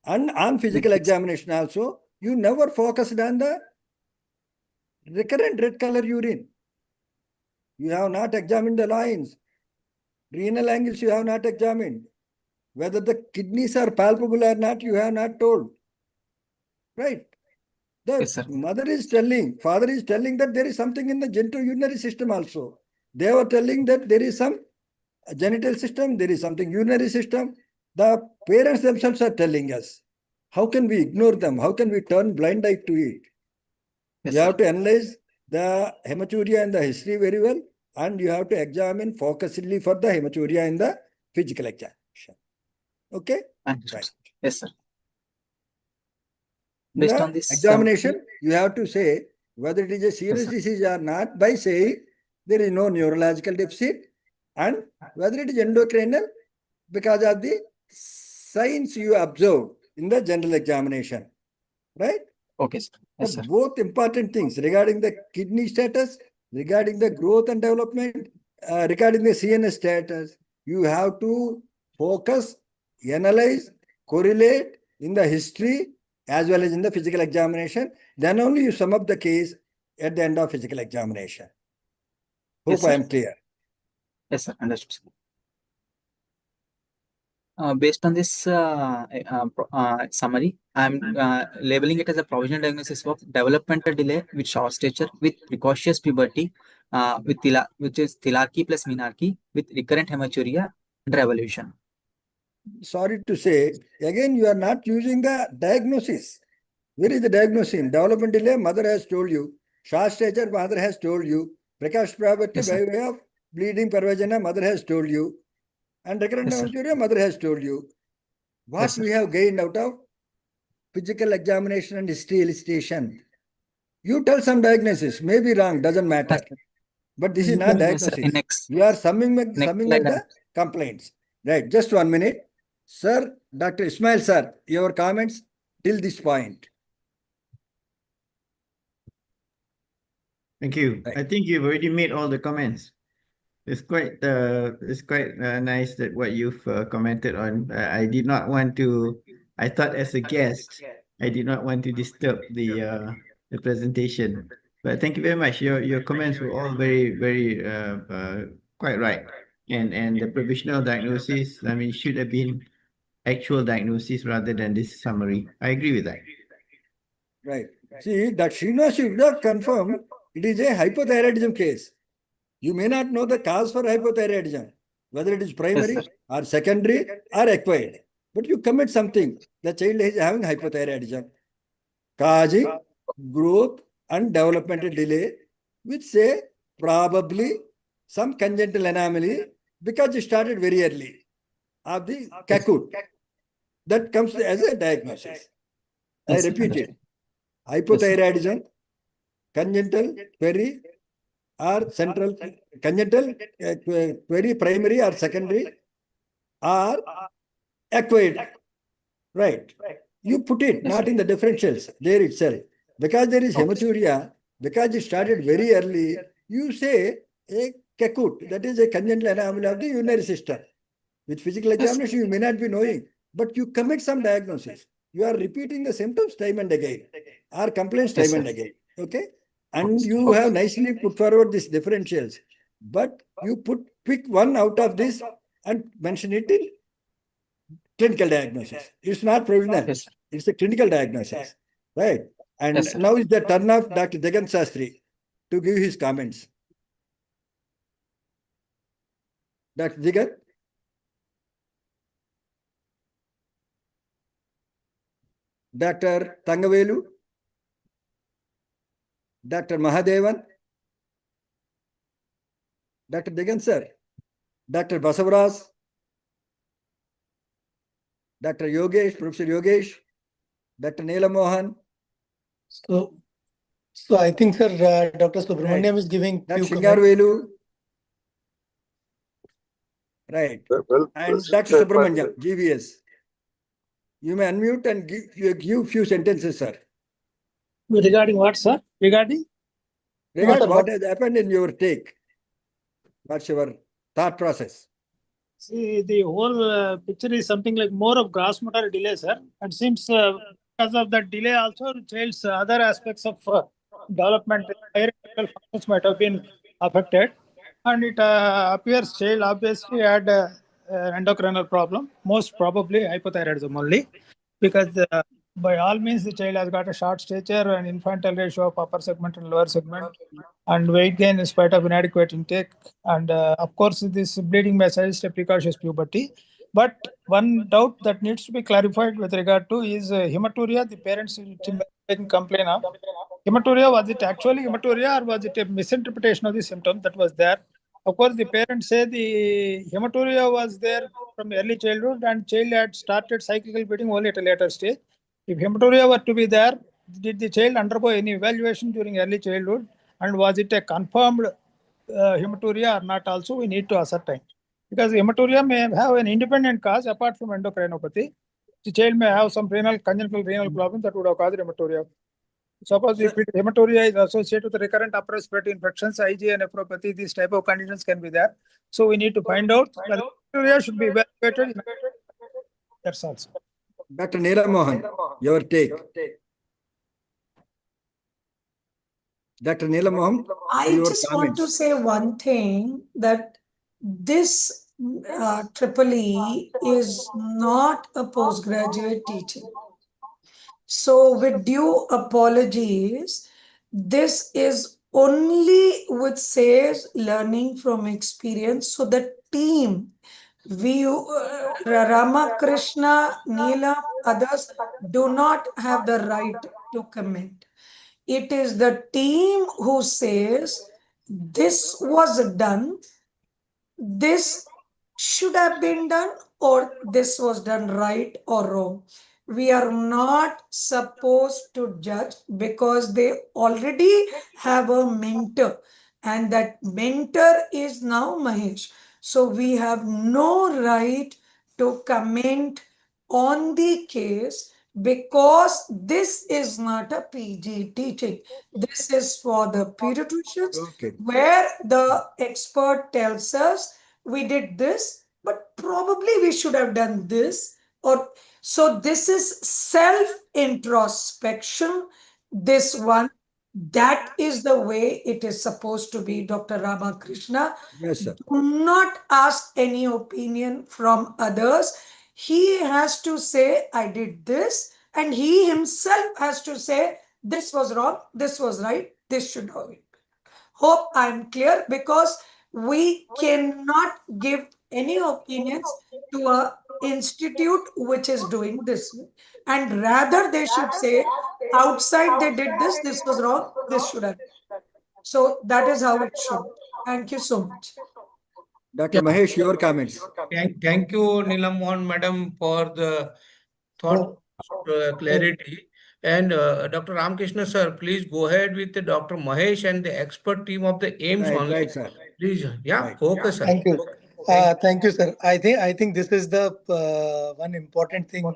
Speaker 3: And on physical examination also, you never focused on the recurrent red color urine. You have not examined the lines. Renal angles you have not examined. Whether the kidneys are palpable or not, you have not told. Right? The mother is telling, father is telling that there is something in the genitourinary system also. They were telling that there is some genital system, there is something urinary system. The parents themselves are telling us. How can we ignore them? How can we turn blind eye to it?
Speaker 10: Yes,
Speaker 3: you have to analyze the hematuria and the history very well. and you have to examine focusedly for the hematuria in the physical examination. Okay?
Speaker 10: Understood,
Speaker 3: Right.
Speaker 10: sir. Yes, sir.
Speaker 3: In
Speaker 10: Based
Speaker 3: the
Speaker 10: on this
Speaker 3: examination, you have to say whether it is a serious
Speaker 10: sir.
Speaker 3: disease or not by saying there is no neurological deficit, and whether it is endocrinal because of the signs you observe in the general examination, right?
Speaker 10: Okay, sir. Yes, sir.
Speaker 3: Both important things regarding the kidney status, regarding the growth and development, regarding the CNS status, you have to focus, analyze, correlate in the history as well as in the physical examination. Then only you sum up the case at the end of physical examination. Hope
Speaker 10: Yes,
Speaker 3: I
Speaker 10: sir.
Speaker 3: am clear.
Speaker 10: Yes, sir. Understood, sir. Based on this summary, I'm labeling it as a provisional diagnosis of developmental delay with short stature, with precocious puberty, which is thelarchy plus menarche, with recurrent hematuria under evolution.
Speaker 3: Sorry to say, again, you are not using the diagnosis. Where is the diagnosis? Development delay, mother has told you. Short stature, mother has told you. Precox puberty
Speaker 10: Yes,
Speaker 3: by
Speaker 10: sir.
Speaker 3: way of bleeding per vagina, mother has told you. And recurrent
Speaker 10: Yes, sir.
Speaker 3: hematuria, mother has told you. What
Speaker 10: Yes, sir.
Speaker 3: we have gained out of physical examination and history elicitation. You tell some diagnosis, may be wrong, doesn't matter.
Speaker 10: Yes, sir.
Speaker 3: But this is not
Speaker 10: Yes, sir.
Speaker 3: diagnosis. You are summing up the complaints. Right, just 1 minute. Sir, Dr. Ismail sir, your comments till this point.
Speaker 8: Thank you.
Speaker 3: Right.
Speaker 8: I think you've already made all the comments. It's quite nice that what you've commented on. I did not want to. I thought as a guest, I did not want to disturb the presentation. But thank you very much. Your comments were all very quite right. And the provisional diagnosis, I mean, should have been actual diagnosis rather than this summary. I agree with that.
Speaker 3: Right. See, that Srinivas should not confirm it is a hypothyroidism case. You may not know the cause for hypothyroidism, whether it is primary
Speaker 10: Yes,
Speaker 3: or secondary or acquired. But you commit something, the child is having hypothyroidism, causing growth and developmental delay, which say probably some congenital anomaly because it started very early of the cacute. That comes as a diagnosis. I
Speaker 10: yes,
Speaker 3: repeat it. Hypothyroidism, congenital, query, or central, congenital, query, primary or secondary, or acquired. Right. You put it,
Speaker 10: yes,
Speaker 3: not
Speaker 10: sir.
Speaker 3: in the differentials, there itself. Because there is hematuria, because it started very early, you say a cacute, that is a congenital anomaly of the urinary system. With physical examination, you may not be knowing, but you commit some diagnosis. You are repeating the symptoms time and again, or complaints time
Speaker 10: Yes,
Speaker 3: and
Speaker 10: sir.
Speaker 3: again. Okay? And you have nicely put forward these differentials, but you pick one out of this and mention it in clinical diagnosis. It's not provisional.
Speaker 10: Yes, sir.
Speaker 3: It's a clinical diagnosis. Right? And
Speaker 10: Yes, sir.
Speaker 3: now is the turn of Dr. Jagan Sastry to give his comments. Dr. Jagan? Dr. Tangavelu? Dr. Mahadevan? Dr. Jagan sir? Dr. Basavaraj? Dr. Yogesh, Professor Yogesh? Dr. Neela Mohan?
Speaker 9: So I think, sir, Dr. Subramaniam is giving
Speaker 3: Dr.
Speaker 9: few comments.
Speaker 3: Shingarvelu? Right.
Speaker 6: Well,
Speaker 3: And Dr. Subramaniam, GVS. You may unmute and give few sentences, sir.
Speaker 11: Regarding what, sir? Regarding
Speaker 3: Regarding
Speaker 9: sir,
Speaker 3: what has happened in your take. What's your thought process?
Speaker 11: see, the whole picture is something like more of gross motor delay, sir. And seems because of that delay, also the child's other aspects of development, higher mental functions might have been affected. And it appears child obviously had an endocrinal problem, most probably hypothyroidism only, because by all means the child has got a short stature and infantile ratio of upper segment and lower segment, and weight gain in spite of inadequate intake. And of course, this bleeding may suggest a precocious puberty. But one doubt that needs to be clarified with regard to is hematuria. The parents can complain of hematuria. Was it actually hematuria or was it a misinterpretation of the symptom that was there? Of course, the parents say the hematuria was there from early childhood and child had started cyclical bleeding only at a later stage. If hematuria were to be there, did the child undergo any evaluation during early childhood and was it a confirmed hematuria or not also we need to ascertain. Because hematuria may have an independent cause apart from endocrinopathy. The child may have some congenital renal problem that would have caused hematuria. Suppose if hematuria is associated with recurrent upper respiratory infections, IgA nephropathy, these type of conditions can be there. So we need to find out whether hematuria should be evaluated in that's also.
Speaker 3: Dr. Neela Mohan, your take. Dr. Neela Mohan,
Speaker 4: I
Speaker 3: your
Speaker 4: just want to
Speaker 3: comments.
Speaker 4: say one thing that this triple E is not a postgraduate teaching. So, with due apologies, this is only which says learning from experience. So, the team, we, Ramakrishna, Neelam, others do not have the right to comment. It is the team who says this was done, this should have been done, or this was done right or wrong. We are not supposed to judge because they already have a mentor, and that mentor is now Mahesh. So we have no right to comment on the case because this is not a PG teaching. This is for the pediatricians
Speaker 3: Okay.
Speaker 4: where the expert tells us we did this, but probably we should have done this. Or so this is self introspection. This one, that is the way it is supposed to be, Dr. Ramakrishna.
Speaker 3: Yes, sir.
Speaker 4: Do not ask any opinion from others. He has to say, I did this, and he himself has to say, this was wrong, this was right, this should have it. Hope I'm clear because we cannot give any opinions to a institute which is doing this way. And rather they should say, outside they did this was wrong, this should have. So that is how it should. Thank you so much.
Speaker 3: Dr.
Speaker 2: Yeah.
Speaker 3: Mahesh, your comments.
Speaker 2: Thank you, Neelam Mohan, madam, for the thought clarity. And Dr. Ramakrishna, sir, please go ahead with the Dr. Mahesh and the expert team of the AIMS
Speaker 3: Right,
Speaker 2: only.
Speaker 3: right, sir.
Speaker 2: Please, yeah,
Speaker 3: Right.
Speaker 2: okay, sir.
Speaker 9: Thank you. Thank you, sir. I think this is the one important thing.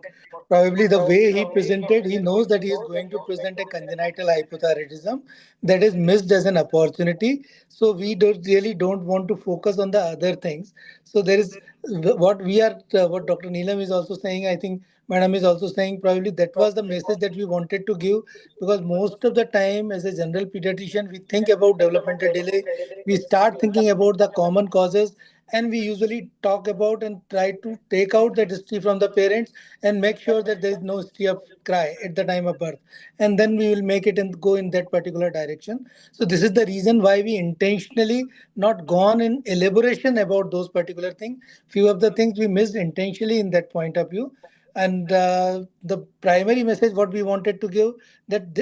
Speaker 9: Probably the way he presented, he knows that he is going to present a congenital hypothyroidism that is missed as an opportunity. So we really don't want to focus on the other things. So there is what we are, what Dr. Neelam is also saying. I think Madam is also saying probably that was the message that we wanted to give, because most of the time as a general pediatrician we think about developmental delay, we start thinking about the common causes, and we usually talk about and try to take out that history from the parents and make sure that there is no history of cry at the time of birth, and then we will make it and go in that particular direction. So this is the reason why we intentionally not gone in elaboration about those particular things. Few of the things we missed intentionally in that point of view. And the primary message what we wanted to give, that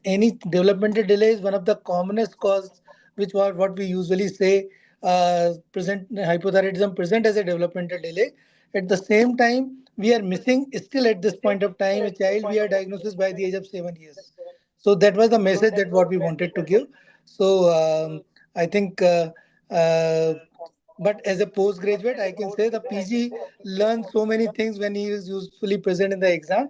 Speaker 9: any developmental delay is one of the commonest cause, which was what we usually say, present hypothyroidism present as a developmental delay. At the same time, we are missing still at this point of time a child we are diagnosed by the age of 7 years. So that was the message that what we wanted to give. So I think but as a postgraduate, I can say the PG learned so many things when he is usefully present in the exam.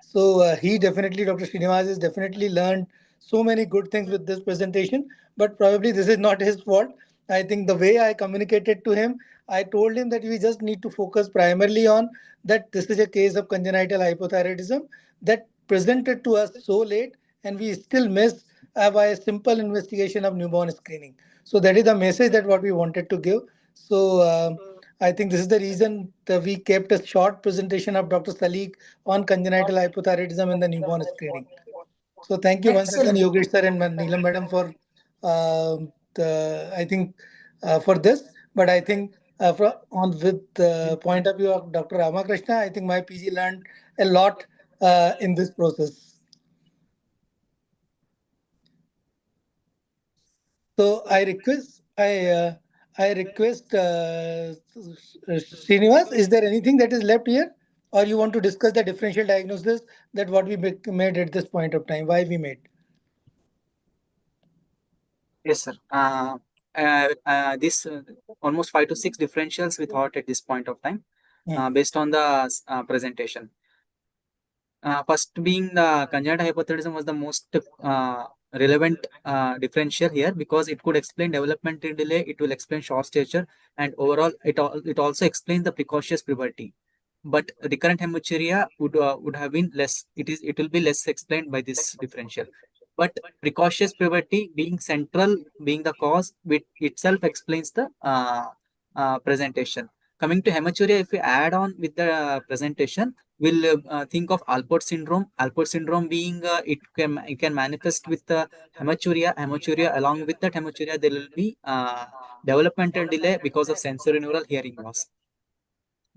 Speaker 9: So he definitely, Dr. Srinivas, has definitely learned so many good things with this presentation. But probably this is not his fault. I think the way I communicated to him, I told him that we just need to focus primarily on that this is a case of congenital hypothyroidism that presented to us so late, and we still miss by a simple investigation of newborn screening. So that is the message that what we wanted to give. So I think this is the reason that we kept a short presentation of Dr. Salik on congenital hypothyroidism in the newborn screening. So thank you once again,
Speaker 4: Excellent.
Speaker 9: Yogesh sir and Neelam madam for I think for this. But I think on with the point of view of Dr. Ramakrishna, I think my PG learned a lot in this process. So I request I request Srinivas, is there anything that is left here? Or you want to discuss the differential diagnosis that what we made at this point of time, why we made?
Speaker 10: Yes, sir. This almost 5 to 6 differentials we thought at this point of time, based on the presentation. First being the congenital hypothyroidism was the most relevant differential here because it could explain developmental delay, it will explain short stature, and overall it also explains the precocious puberty. But recurrent hematuria would have been less. It will be less explained by this differential. But precocious puberty being central, being the cause, it itself explains the presentation. Coming to hematuria, if we add on with the presentation, we'll think of Alport syndrome. Alport syndrome being it can manifest with hematuria. Hematuria, along with that hematuria, there will be developmental delay because of sensorineural hearing loss.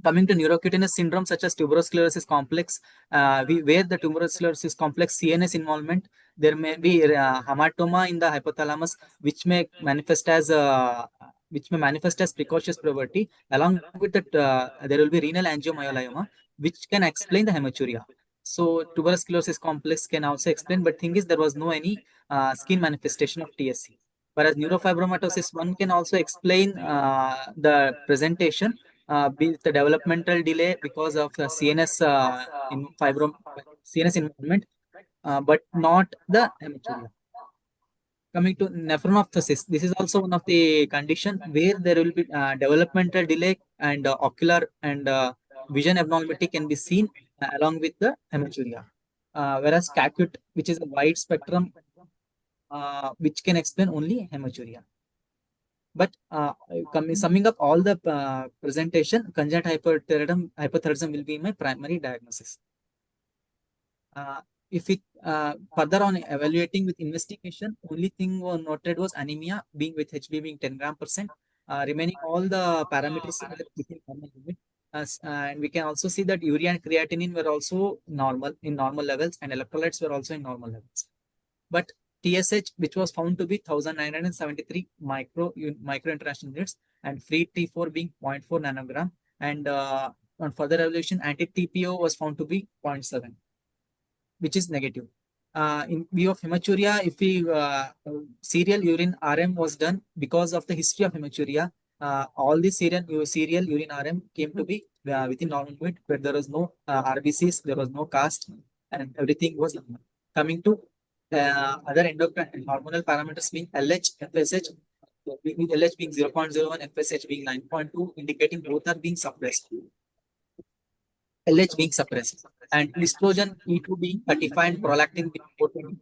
Speaker 10: Coming to neurocutaneous syndrome such as tuberous sclerosis complex, where the tuberous sclerosis complex CNS involvement, there may be hematoma in the hypothalamus, which may manifest as precocious puberty. Along with that, there will be renal angiomyoloma, which can explain the hematuria. So tuberous sclerosis complex can also explain, but thing is there was no any skin manifestation of TSC. Whereas neurofibromatosis 1 can also explain the presentation with the developmental delay because of the CNS CNS involvement, but not the hematuria. Coming to nephronophthosis, this is also one of the condition where there will be developmental delay and ocular and vision abnormality can be seen along with the hematuria. Whereas CACUT, which is a wide spectrum, which can explain only hematuria. But summing up all the presentation, congenital hypothyroidism will be my primary diagnosis. If it further on evaluating with investigation, only thing noted was anemia being with HB being 10 gram%. Remaining all the parameters within normal limit. And we can also see that urea and creatinine were also normal in normal levels, and electrolytes were also in normal levels. But TSH, which was found to be 1973 micro international units, and free T4 being 0.4 nanogram, and on further evaluation, anti-TPO was found to be 0.7, which is negative. In view of hematuria, if we serial urine RM was done because of the history of hematuria, all the serial urine RM came to be within normal limit, where there was no RBCs, there was no cast, and everything was normal. Coming to other endocrine hormonal parameters being LH, FSH, with LH being 0.01, FSH being 9.2, indicating both are being suppressed. LH being suppressed, and estrogen E2 being 35 and prolactin being 420,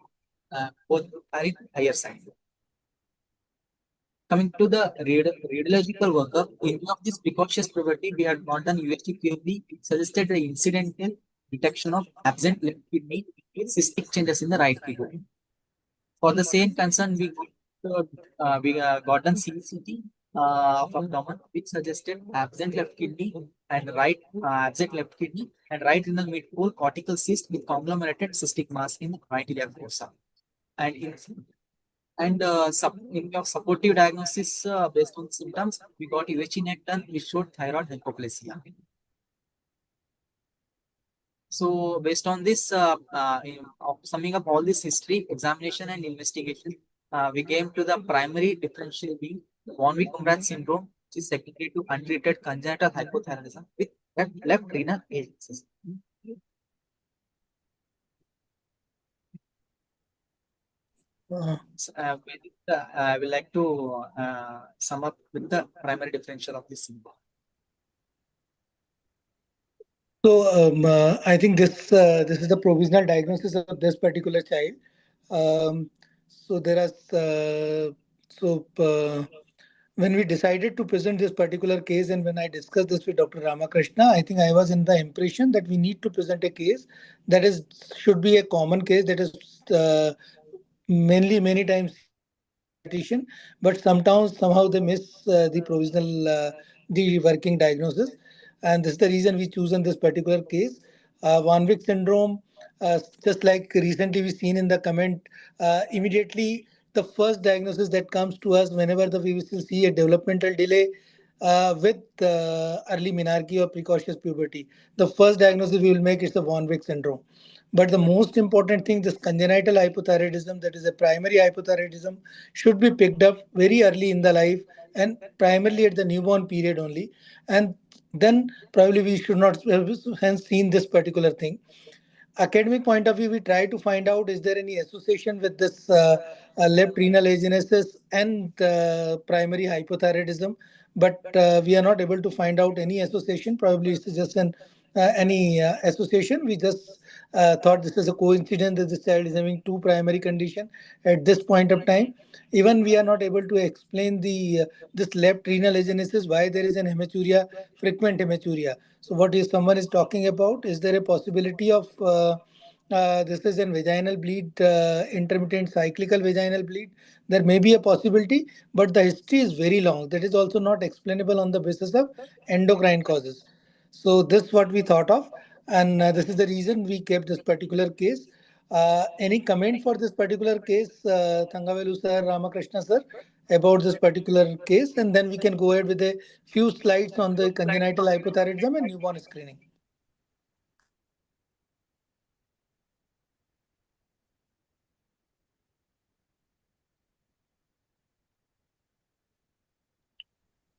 Speaker 10: both are in higher side. Coming to the radiological workup, in view of this precocious puberty, we had not done USG QB, suggested the incidental detection of absent left kidney with cystic changes in the right kidney. For the same concern, we got done CCT of abdomen, which suggested absent left kidney and absent left kidney and right renal midpole cortical cyst with conglomerated cystic mass in the right iliac fossa. And in your supportive diagnosis based on symptoms, we got UHE net done, which showed thyroid hypoplasia. So based on this, summing up all this history, examination and investigation, we came to the primary differential being von Willebrand syndrome, which is secondary to untreated congenital hypothyroidism with left renal agencies. I would like to sum up with the primary differential of this syndrome.
Speaker 9: So I think this is the provisional diagnosis of this particular child. So there are when we decided to present this particular case, and when I discussed this with Dr. Ramakrishna, I think I was in the impression that we need to present a case that should be a common case, that is many times dietitian, but somehow they miss the provisional the working diagnosis, and this is the reason we chosen this particular case. Van Wyck syndrome, just like recently we seen in the comment, immediately the first diagnosis that comes to us whenever we will see a developmental delay with early menarche or precocious puberty. The first diagnosis we will make is the von Wich syndrome. But the most important thing, this congenital hypothyroidism, that is a primary hypothyroidism, should be picked up very early in the life and primarily at the newborn period only. And then probably we should not hence seen this particular thing. Academic point of view, we try to find out is there any association with this left renal agenesis and primary hypothyroidism, but we are not able to find out any association. Probably it's just an any association. We just thought this is a coincidence that this child is having two primary condition at this point of time. Even we are not able to explain the this left renal agenesis, why there is an hematuria, frequent hematuria. So what is someone is talking about? Is there a possibility of this is an vaginal bleed, intermittent cyclical vaginal bleed? There may be a possibility, but the history is very long. That is also not explainable on the basis of endocrine causes. So this is what we thought of, and this is the reason we kept this particular case. Any comment for this particular case, Thangavelu sir, Ramakrishna sir, about this particular case, and then we can go ahead with a few slides on the congenital hypothyroidism and newborn screening.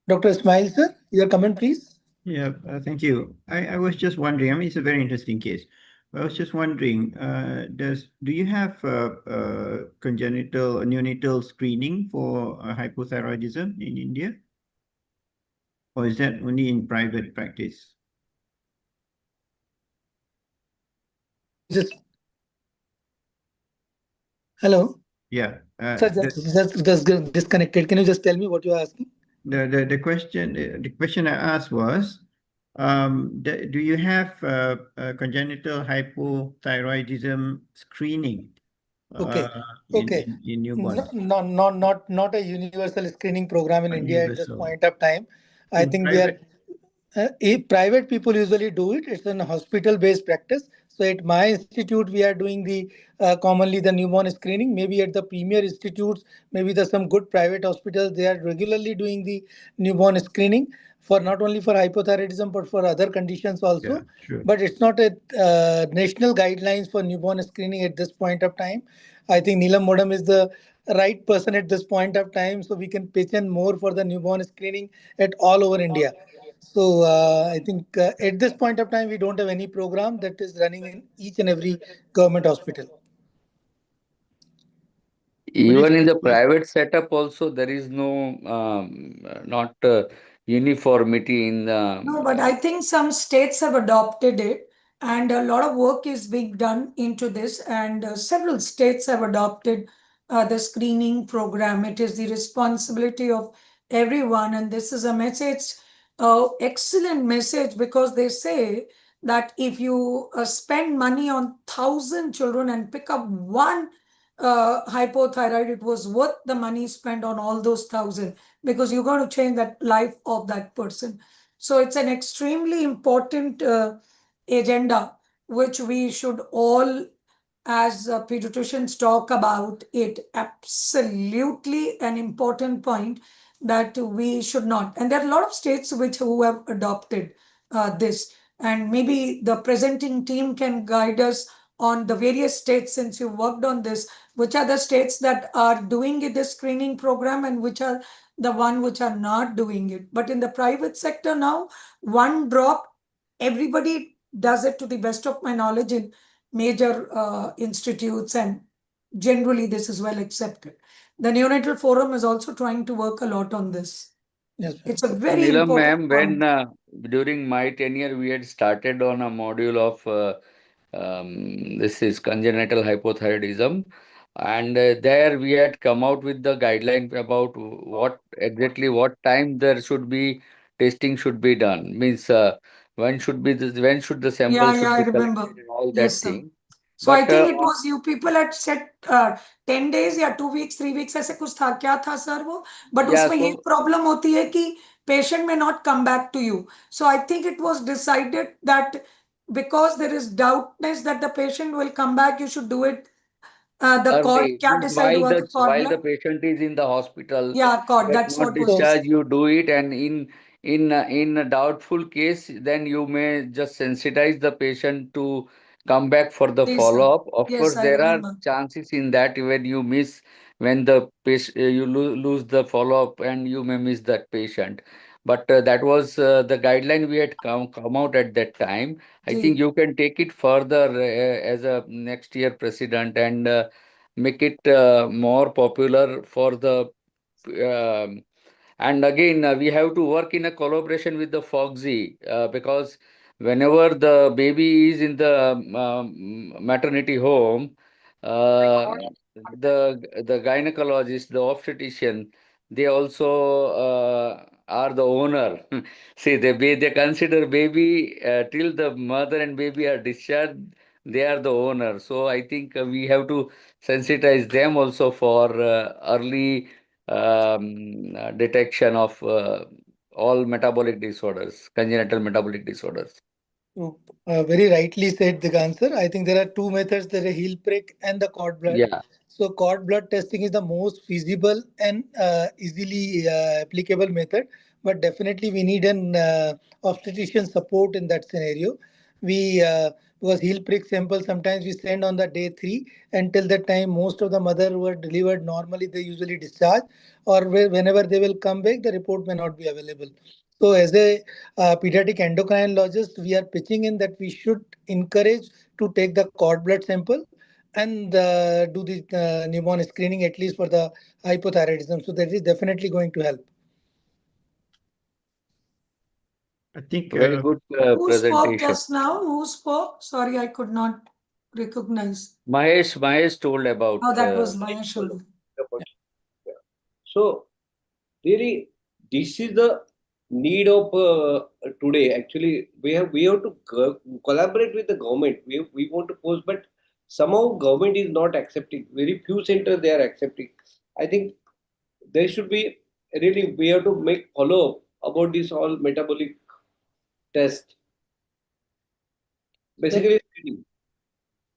Speaker 9: Dr. Ismail sir, your comment please.
Speaker 8: Yeah, thank you. I was just wondering, I mean, it's a very interesting case. I was just wondering, do you have congenital neonatal screening for hypothyroidism in India? Or is that only in private practice?
Speaker 9: Just hello.
Speaker 8: Yeah.
Speaker 9: Sir, just disconnected. Can you just tell me what you are asking?
Speaker 8: The question I asked was, do you have congenital hypothyroidism screening?
Speaker 9: Okay.
Speaker 8: In newborns?
Speaker 9: Not a universal screening program in India at this point of time. I think we are private people usually do it. It's a hospital-based practice. So at my institute, we are doing the commonly the newborn screening. Maybe at the premier institutes, maybe there's some good private hospitals. They are regularly doing the newborn screening for not only for hypothyroidism but for other conditions also.
Speaker 8: Yeah, sure.
Speaker 9: But it's not a national guidelines for newborn screening at this point of time. I think Neelam Modam is the right person at this point of time, so we can pitch in more for the newborn screening at all over India. So I think at this point of time, we don't have any program that is running in each and every government hospital.
Speaker 7: Even in the private setup also, there is no not uniformity in the.
Speaker 4: No, but I think some states have adopted it, and a lot of work is being done into this, and several states have adopted the screening program. It is the responsibility of everyone, and this is a message, excellent message, because they say that if you spend money on 1,000 children and pick up one hypothyroid, it was worth the money spent on all those 1,000, because you're going to change that life of that person. So it's an extremely important agenda, which we should all, as pediatricians, talk about it. Absolutely an important point that we should not. And there are a lot of states who have adopted this. And maybe the presenting team can guide us on the various states, since you worked on this, which are the states that are doing this screening program and which are the one which are not doing it. But in the private sector now, one drop, everybody does it, to the best of my knowledge, in major institutes, and generally this is well accepted. The Neonatal Forum is also trying to work a lot on this.
Speaker 9: Yes,
Speaker 4: it's a very
Speaker 7: Neelam
Speaker 4: important
Speaker 7: ma'am,
Speaker 4: point.
Speaker 7: when during my tenure we had started on a module of this is congenital hypothyroidism, and there we had come out with the guideline about what time there should be testing should be done. Means when should the sample should
Speaker 4: I
Speaker 7: be
Speaker 4: remember.
Speaker 7: collected and all
Speaker 4: Yes,
Speaker 7: that
Speaker 4: sir.
Speaker 7: thing.
Speaker 4: So I
Speaker 7: But
Speaker 4: think it was you people had set 10 days या 2 weeks, 3 weeks, ऐसे कुछ था, क्या था sir वो? But
Speaker 7: yeah,
Speaker 4: उसमें ये
Speaker 7: so
Speaker 4: problem होती है कि patient may not come back to you. So I think it was decided that because there is doubtness that the patient will come back, you should do it The cord,
Speaker 7: early.
Speaker 4: क्या
Speaker 7: Means
Speaker 4: decide हुआ था cord
Speaker 7: while the
Speaker 4: blood?
Speaker 7: patient is in the hospital,
Speaker 4: Yeah, cord,
Speaker 7: yet
Speaker 4: that's
Speaker 7: not
Speaker 4: what was.
Speaker 7: discharged, you do it, and in a doubtful case, then you may just sensitize the patient to come back for the
Speaker 4: Please, sir.
Speaker 7: follow-up. Of
Speaker 4: Yes,
Speaker 7: course,
Speaker 4: I
Speaker 7: there are
Speaker 4: remember.
Speaker 7: chances in that when you miss, when the patient you lose the follow-up, and you may miss that patient. But that was the guideline we had come out at that time. I
Speaker 4: Ji.
Speaker 7: think you can take it further as a next year precedent, and make it more popular for the um, and again, we have to work in a collaboration with the Foxy, because whenever the baby is in the maternity home, the gynecologist, the obstetrician, they also are the owner. See, they consider baby till the mother and baby are discharged, they are the owner. So I think we have to sensitize them also for early detection of all metabolic disorders, congenital metabolic disorders.
Speaker 9: Very rightly said, the answer. I think there are two methods: there are heel prick and the cord blood.
Speaker 7: Yeah.
Speaker 9: So cord blood testing is the most feasible and easily applicable method. But definitely we need an obstetrician support in that scenario. We because heel prick sample sometimes we send on the day 3, until that time most of the mother who are delivered normally they usually discharge, or whenever they will come back the report may not be available. So as a pediatric endocrinologist, we are pitching in that we should encourage to take the cord blood sample and do the newborn screening at least for the hypothyroidism. So that is definitely going to help.
Speaker 8: I think
Speaker 7: Very good
Speaker 4: Who spoke
Speaker 7: presentation.
Speaker 4: just now? Who spoke? Sorry, I could not recognize.
Speaker 7: Mahesh told about.
Speaker 4: Oh, that was Mahesh only.
Speaker 1: Yeah. So really, this is the need of today. Actually, we have to collaborate with the government. We want to post, but somehow government is not accepting. Very few centers they are accepting. I think there should be really, we have to make follow up about this all metabolic test. Basically, screening.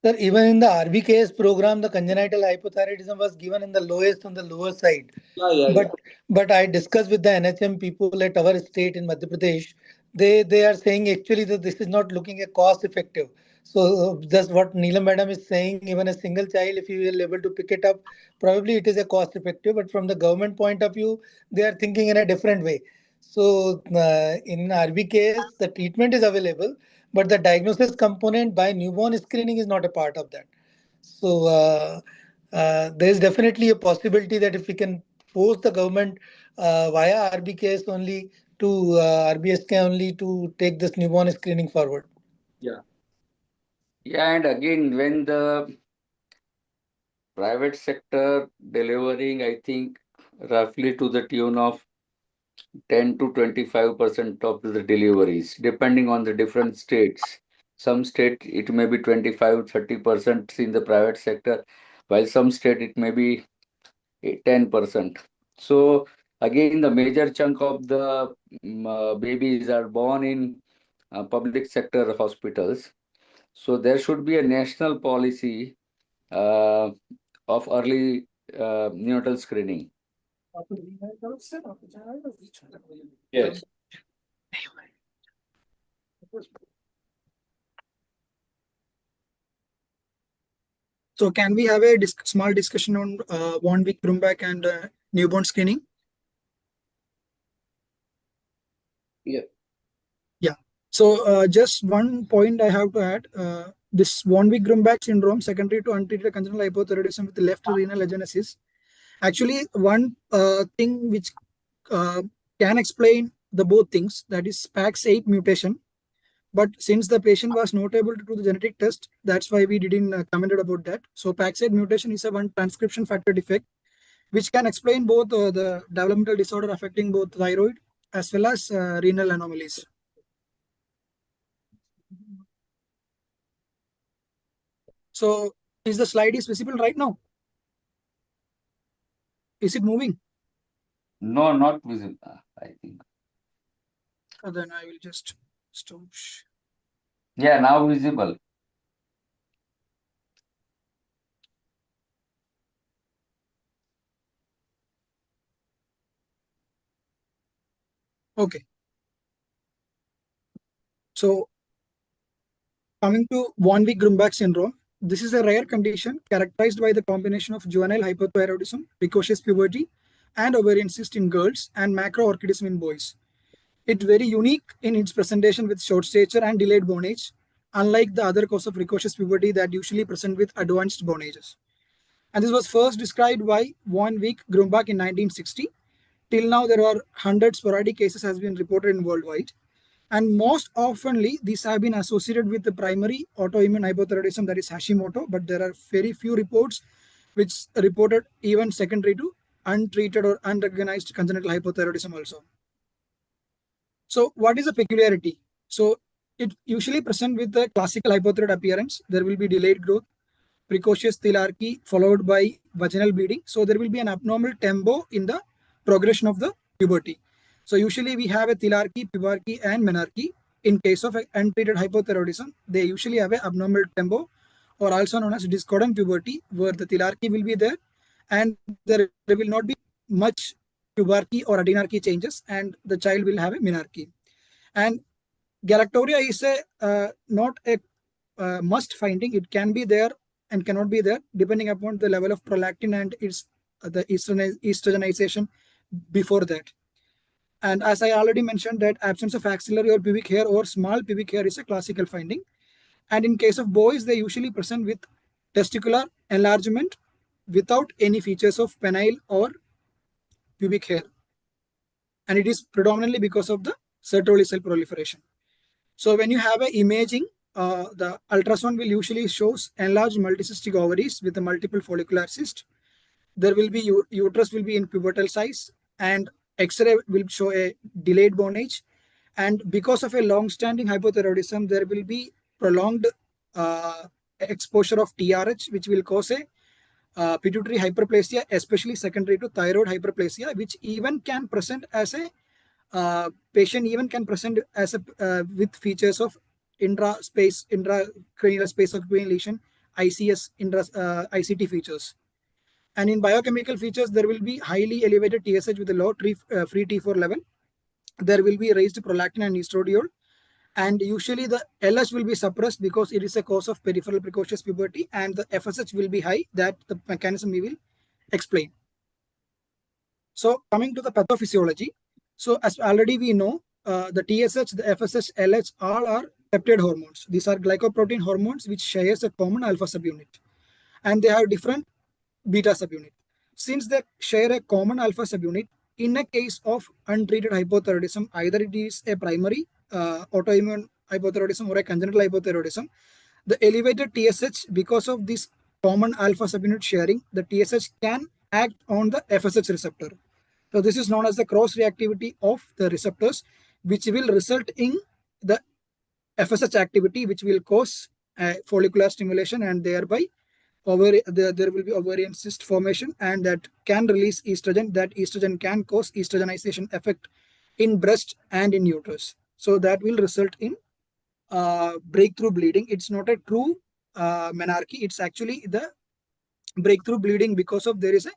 Speaker 9: Sir, even in the RBKS program, the congenital hypothyroidism was given in the lowest on the lower side.
Speaker 1: Yeah.
Speaker 9: But I discussed with the NHM people at our state in Madhya Pradesh. They are saying actually that this is not looking a cost effective. So just what Neelam madam is saying, even a single child, if you will able to pick it up, probably it is a cost effective. But from the government point of view, they are thinking in a different way. So in RBKS, the treatment is available, but the diagnosis component by newborn screening is not a part of that. So there is definitely a possibility that if we can force the government via RBKS only to RBSK only to take this newborn screening forward.
Speaker 1: Yeah.
Speaker 7: Yeah, and again, when the private sector delivering, I think roughly to the tune of 10 to 25% of the deliveries, depending on the different states. Some state it may be 25-30% in the private sector, while some state it may be 10%. So again, the major chunk of the babies are born in public sector hospitals. So there should be a national policy uh, of early neonatal screening.
Speaker 1: Yes.
Speaker 12: So can we have a small discussion on 1 week Grumback and newborn screening?
Speaker 1: Yeah.
Speaker 12: Yeah. So just one point I have to add. This 1 week Grumback syndrome, secondary to untreated congenital hypothyroidism with left renal agenesis. Actually, one thing which can explain the both things, that is PAX8 mutation. But since the patient was not able to do the genetic test, that's why we didn't commented about that. So PAX8 mutation is a one transcription factor defect, which can explain both the developmental disorder affecting both thyroid as well as renal anomalies. So is the slide is visible right now? Is it moving?
Speaker 7: No, not visible, I think.
Speaker 12: Then I will just stop.
Speaker 7: Yeah, now visible.
Speaker 12: Okay. So coming to von Wieck-Grumbach syndrome, this is a rare condition characterized by the combination of juvenile hypothyroidism, precocious puberty, and ovarian cyst in girls and macroorchidism in boys. It's very unique in its presentation with short stature and delayed bone age, unlike the other cause of precocious puberty that usually present with advanced bone ages. And this was first described by von Wieck-Grumbach in 1960. Till now, there are 100 sporadic cases has been reported in worldwide. And most oftenly, these have been associated with the primary autoimmune hypothyroidism, that is Hashimoto, but there are very few reports which reported even secondary to untreated or unrecognized congenital hypothyroidism also. So what is the peculiarity? So it usually present with the classical hypothyroid appearance. There will be delayed growth, precocious thelarchy followed by vaginal bleeding. So there will be an abnormal tempo in the progression of the puberty. So usually we have a thelarchy, pubarchy, and menarche. In case of untreated hypothyroidism, they usually have an abnormal tempo, or also known as discordant puberty, where the thelarchy will be there, and there will not be much pubarchy or adenarche changes, and the child will have a menarche. And galactoria is a not a must finding. It can be there and cannot be there depending upon the level of prolactin and its the estrogenization before that. And as I already mentioned, that absence of axillary or pubic hair or small pubic hair is a classical finding. And in case of boys, they usually present with testicular enlargement without any features of penile or pubic hair. And it is predominantly because of the Sertoli cell proliferation. So when you have an imaging, the ultrasound will usually shows enlarged multicystic ovaries with a multiple follicular cyst. There will be uterus will be in pubertal size, and X-ray will show a delayed bone age. And because of a long-standing hypothyroidism, there will be prolonged exposure of TRH, which will cause a pituitary hyperplasia, especially secondary to thyroid hyperplasia, which even can present as a patient even can present as a with features of intracranial space occupying lesion, ICS, ICT features. And in biochemical features, there will be highly elevated TSH with a low free T4 level. There will be raised prolactin and estradiol. And usually the LH will be suppressed because it is a cause of peripheral precocious puberty, and the FSH will be high. That the mechanism we will explain. So coming to the pathophysiology. So as already we know, the TSH, the FSH, LH, all are peptide hormones. These are glycoprotein hormones which shares a common alpha subunit, and they have different beta subunit. Since they share a common alpha subunit, in a case of untreated hypothyroidism, either it is a primary autoimmune hypothyroidism or a congenital hypothyroidism, the elevated TSH, because of this common alpha subunit sharing, the TSH can act on the FSH receptor. So this is known as the cross reactivity of the receptors, which will result in the FSH activity, which will cause follicular stimulation, and thereby there will be ovarian cyst formation, and that can release estrogen. That estrogen can cause estrogenization effect in breast and in uterus. So that will result in breakthrough bleeding. It's not a true menarche. It's actually the breakthrough bleeding because of there is a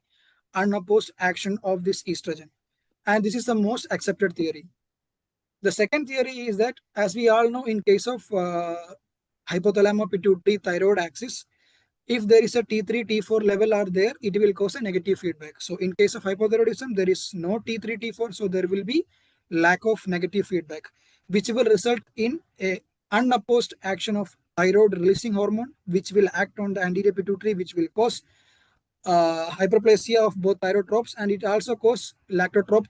Speaker 12: unopposed action of this estrogen. And this is the most accepted theory. The second theory is that, as we all know, in case of hypothalamo-pituitary thyroid axis, if there is a T3, T4 level are there, it will cause a negative feedback. So in case of hypothyroidism, there is no T3, T4, so there will be lack of negative feedback, which will result in a unopposed action of thyroid releasing hormone, which will act on the anterior pituitary, which will cause hyperplasia of both thyrotropes, and it also cause lactotrope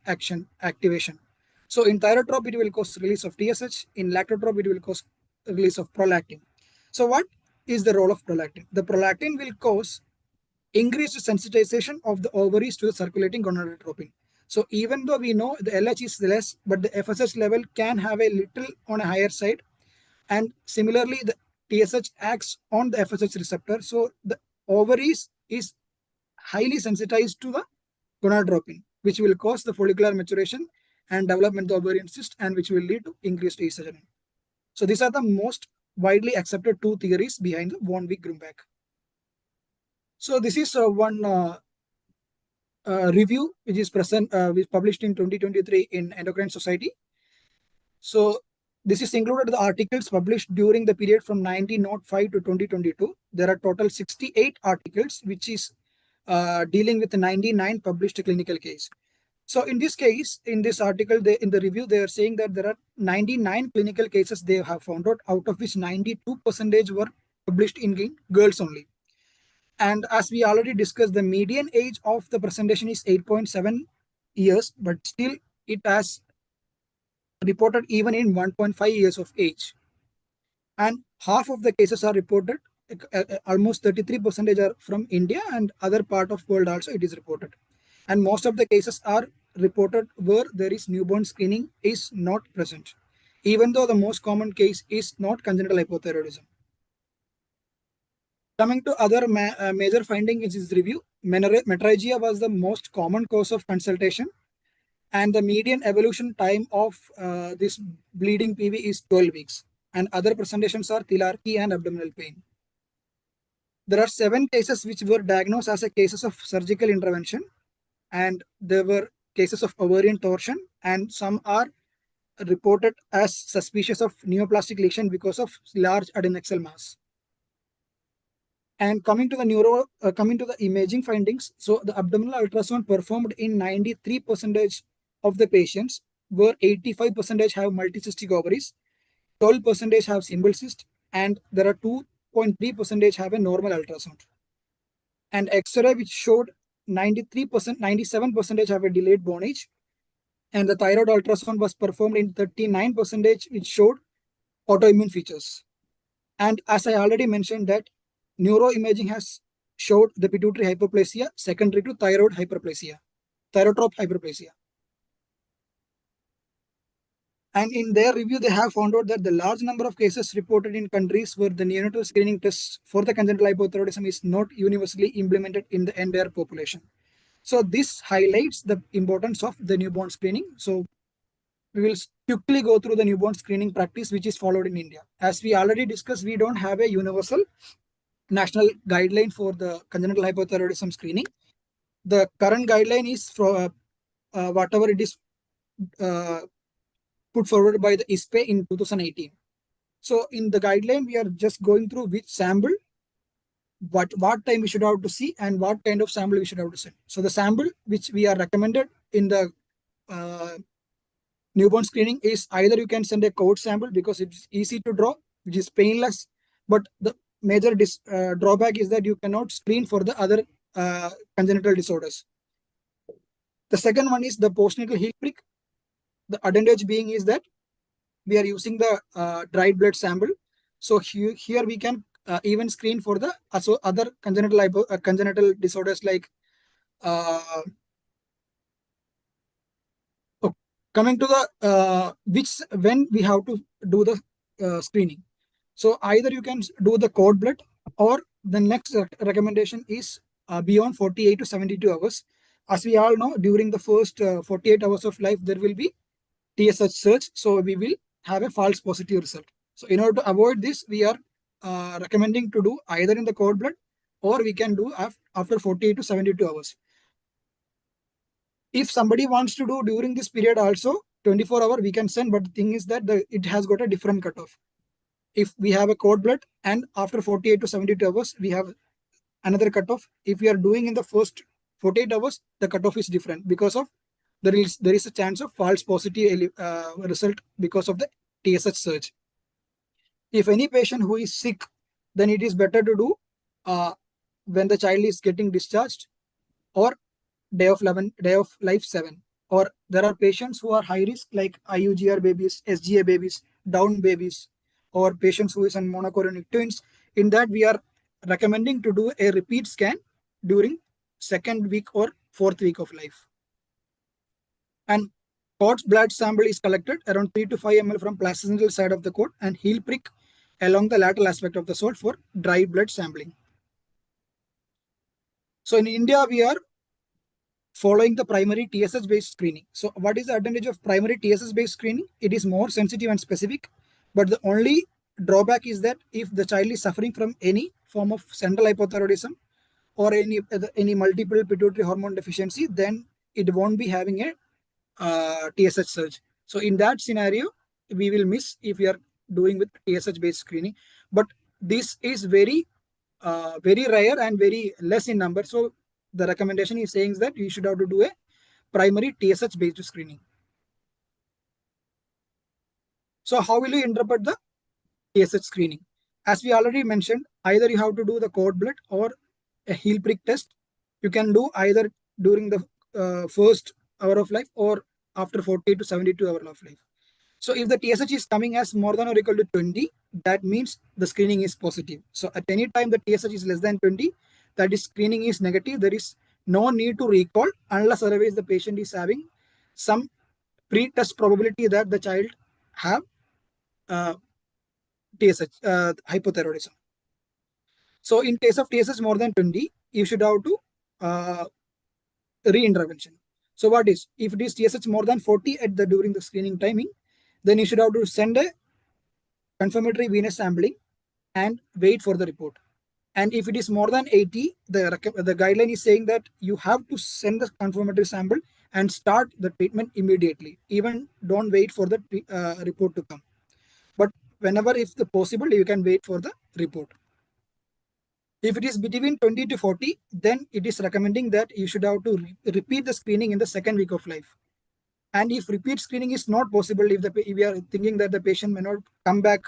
Speaker 12: activation. So in thyrotrope, it will cause release of TSH. In lactotrope, it will cause release of prolactin. So what is the role of prolactin? The prolactin will cause increased sensitization of the ovaries to the circulating gonadotropin. So even though we know the LH is less, but the FSH level can have a little on a higher side. And similarly, the TSH acts on the FSH receptor. So the ovaries is highly sensitized to the gonadotropin, which will cause the follicular maturation and development of ovarian cyst, and which will lead to increased estrogen. So these are the most widely accepted two theories behind the von Wieck-Grumbach. So this is one review which is published in 2023 in Endocrine Society. So this is included the articles published during the period from 1905 to 2022. There are total 68 articles, which is dealing with the 99 published clinical case. So in this case, in this article, in the review, they are saying that there are 99 clinical cases they have found out of which 92% were published in girls only. And as we already discussed, the median age of the presentation is 8.7 years, but still it has reported even in 1.5 years of age. And half of the cases are reported, almost 33% are from India, and other part of world also it is reported. And most of the cases are reported where there is newborn screening is not present, even though the most common case is not congenital hypothyroidism. Coming to other major finding in this review, metrorrhagia was the most common cause of consultation, and the median evolution time of this bleeding PV is 12 weeks. And other presentations are thelarchy and abdominal pain. There are 7 cases which were diagnosed as a cases of surgical intervention, and there were cases of ovarian torsion, and some are reported as suspicious of neoplastic lesion because of large adnexal mass. And coming to the imaging findings, so the abdominal ultrasound performed in 93% of the patients, where 85% have multicystic ovaries, 12% have simple cyst, and there are 2.3% have a normal ultrasound. And X-ray, which showed 93%, 97% have a delayed bone age, and the thyroid ultrasound was performed in 39%, which showed autoimmune features. And as I already mentioned that neuroimaging has showed the pituitary hyperplasia secondary to thyroid hyperplasia, thyrotrope hyperplasia. And in their review, they have found out that the large number of cases reported in countries where the neonatal screening tests for the congenital hypothyroidism is not universally implemented in the entire population. So this highlights the importance of the newborn screening. So we will quickly go through the newborn screening practice which is followed in India. As we already discussed, we don't have a universal national guideline for the congenital hypothyroidism screening. The current guideline is for whatever it is put forward by the ISPE in 2018. So in the guideline, we are just going through which sample, what time we should have to see, and what kind of sample we should have to send. So the sample which we are recommended in the newborn screening is either you can send a cord sample because it's easy to draw, which is painless, but the major drawback is that you cannot screen for the other congenital disorders. The second one is the postnatal heel prick. The advantage being is that we are using the dried blood sample. So here we can even screen for the other congenital disorders like coming to the when we have to do the screening. So either you can do the cord blood, or the next recommendation is beyond 48 to 72 hours. As we all know, during the first 48 hours of life, there will be TSH surge. So we will have a false positive result. So in order to avoid this, we are recommending to do either in the cord blood, or we can do after 48 to 72 hours. If somebody wants to do during this period also, 24 hour, we can send, but the thing is that it has got a different cutoff. If we have a cord blood and after 48 to 72 hours, we have another cutoff. If we are doing in the first 48 hours, the cutoff is different because of there is a chance of false positive result because of the TSH surge. If any patient who is sick, then it is better to do when the child is getting discharged, or day of life 7. Or there are patients who are high risk like IUGR babies, SGA babies, Down babies, or patients who is on monochorionic twins. In that, we are recommending to do a repeat scan during 2nd week or 4th week of life. And cord's blood sample is collected around 3 to 5 ml from placental side of the cord and heel prick along the lateral aspect of the sole for dry blood sampling. So in India, we are following the primary TSH-based screening. So what is the advantage of primary TSH-based screening? It is more sensitive and specific, but the only drawback is that if the child is suffering from any form of central hypothyroidism, or any multiple pituitary hormone deficiency, then it won't be having a TSH surge. So in that scenario, we will miss if we are doing with TSH based screening. But this is very rare and very less in number. So the recommendation is saying that you should have to do a primary TSH based screening. So how will you interpret the TSH screening? As we already mentioned, either you have to do the cord blood or a heel prick test. You can do either during the first hour of life or after 40 to 72 hours of life. So if the TSH is coming as more than or equal to 20, that means the screening is positive. So at any time the TSH is less than 20, that is screening is negative. There is no need to recall unless otherwise the patient is having some pre-test probability that the child have TSH, hypothyroidism. So in case of TSH more than 20, you should have to re-intervention. So what is, if it is TSH more than 40 at the during the screening timing, then you should have to send a confirmatory venous sampling and wait for the report. And if it is more than 80, the guideline is saying that you have to send the confirmatory sample and start the treatment immediately. Even don't wait for the report to come. But whenever if the possible, you can wait for the report. If it is between 20 to 40, then it is recommending that you should have to repeat the screening in the second week of life. And if repeat screening is not possible, if we are thinking that the patient may not come back,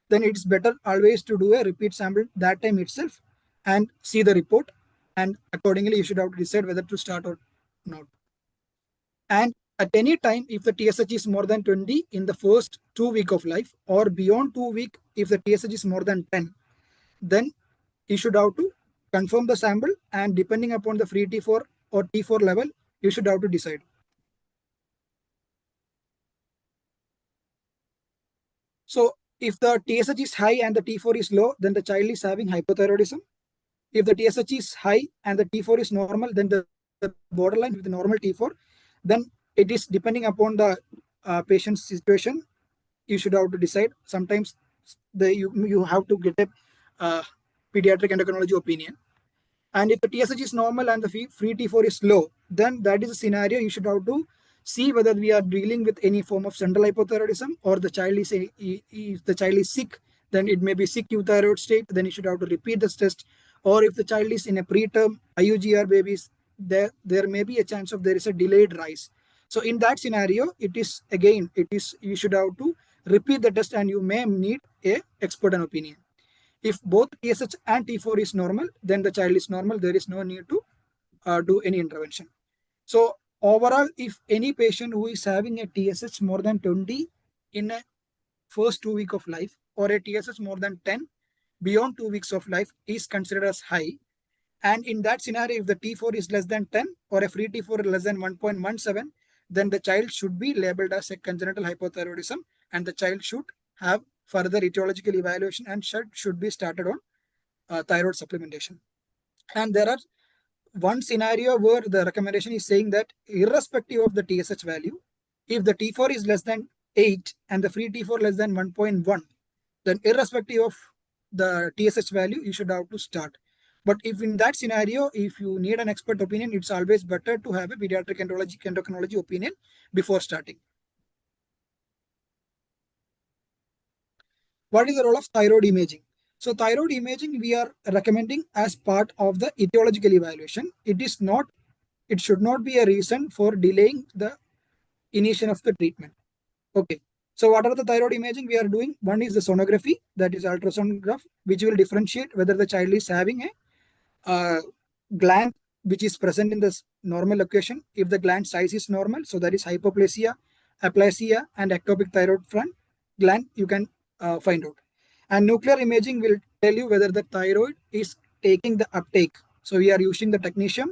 Speaker 12: then it's better always to do a repeat sample that time itself and see the report. And accordingly, you should have to decide whether to start or not. And at any time, if the TSH is more than 20 in the first 2 weeks of life or beyond 2 weeks, if the TSH is more than 10, then you should have to confirm the sample, and depending upon the free T4 or T4 level, you should have to decide. So if the TSH is high and the T4 is low, then the child is having hypothyroidism. If the TSH is high and the T4 is normal, then the borderline with the normal T4, then it is depending upon the patient's situation. You should have to decide. Sometimes you have to get a pediatric endocrinology opinion. And if the TSH is normal and the free T4 is low, then that is a scenario you should have to see whether we are dealing with any form of central hypothyroidism, or the child is if the child is sick, then it may be sick euthyroid state, then you should have to repeat this test. Or if the child is in a preterm IUGR babies, there may be a chance of there is a delayed rise. So in that scenario, you should have to repeat the test and you may need a expert opinion. If both TSH and T4 is normal, then the child is normal. There is no need to do any intervention. So overall, if any patient who is having a TSH more than 20 in a first 2 weeks of life, or a TSH more than 10 beyond 2 weeks of life, is considered as high. And in that scenario, if the T4 is less than 10 or a free T4 less than 1.17, then the child should be labeled as a congenital hypothyroidism, and the child should have further etiological evaluation and should be started on thyroid supplementation. And there are one scenario where the recommendation is saying that irrespective of the TSH value, if the T4 is less than 8 and the free T4 less than 1.1, then irrespective of the TSH value, you should have to start. But if in that scenario, if you need an expert opinion, it's always better to have a pediatric endocrinology opinion before starting. What is the role of thyroid imaging? So thyroid imaging we are recommending as part of the etiological evaluation. It should not be a reason for delaying the initiation of the treatment. Okay. So what are the thyroid imaging we are doing? One is the sonography, that is ultrasonograph, which will differentiate whether the child is having a gland which is present in the normal location. If the gland size is normal, so that is hypoplasia, aplasia, and ectopic thyroid gland, you can find out. And nuclear imaging will tell you whether the thyroid is taking the uptake. So we are using the technetium,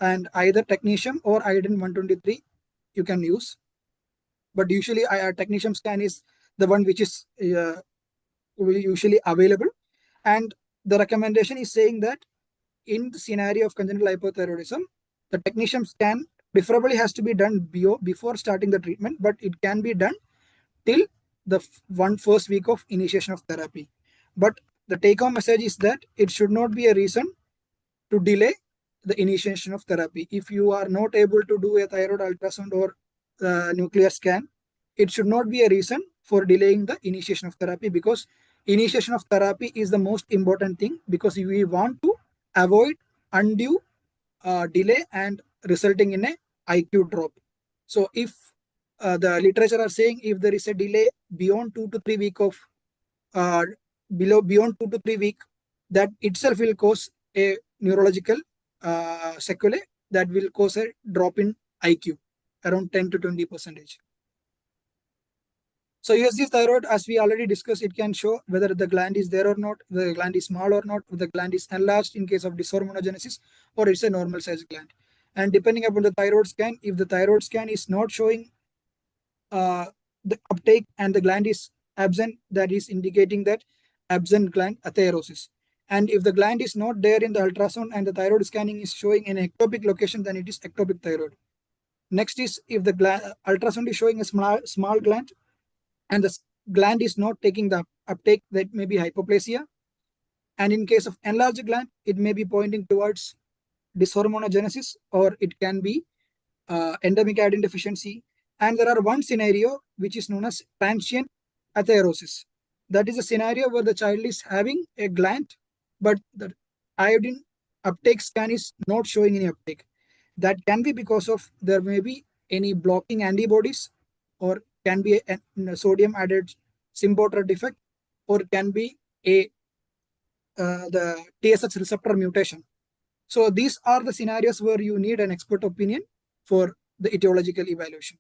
Speaker 12: and either technetium or iodine 123 you can use. But usually our technetium scan is the one which is usually available. And the recommendation is saying that in the scenario of congenital hypothyroidism, the technetium scan preferably has to be done before starting the treatment, but it can be done till the first week of initiation of therapy. But the take-home message is that it should not be a reason to delay the initiation of therapy. If you are not able to do a thyroid ultrasound or nuclear scan, it should not be a reason for delaying the initiation of therapy, because initiation of therapy is the most important thing, because we want to avoid undue delay and resulting in a IQ drop. So if the literature are saying if there is a delay beyond 2 to 3 week of beyond 2 to 3 week, that itself will cause a neurological sequelae that will cause a drop in IQ around 10 to 20%. So USG thyroid, as we already discussed, it can show whether the gland is there or not, whether the gland is small or not, whether the gland is enlarged in case of dysharmonogenesis, or it's a normal size gland. And depending upon the thyroid scan, if the thyroid scan is not showing the uptake and the gland is absent, that is indicating that absent gland atherosclerosis. And if the gland is not there in the ultrasound and the thyroid scanning is showing an ectopic location, then it is ectopic thyroid. Next is if the ultrasound is showing a small gland and the gland is not taking the uptake, that may be hypoplasia. And in case of enlarged gland, it may be pointing towards dysharmonogenesis, or it can be endemic iodine deficiency. And there are one scenario which is known as transient atherosclerosis. That is a scenario where the child is having a gland, but the iodine uptake scan is not showing any uptake. That can be because of there may be any blocking antibodies, or can be a sodium added symporter defect, or can be a the TSH receptor mutation. So these are the scenarios where you need an expert opinion for the etiological evaluation.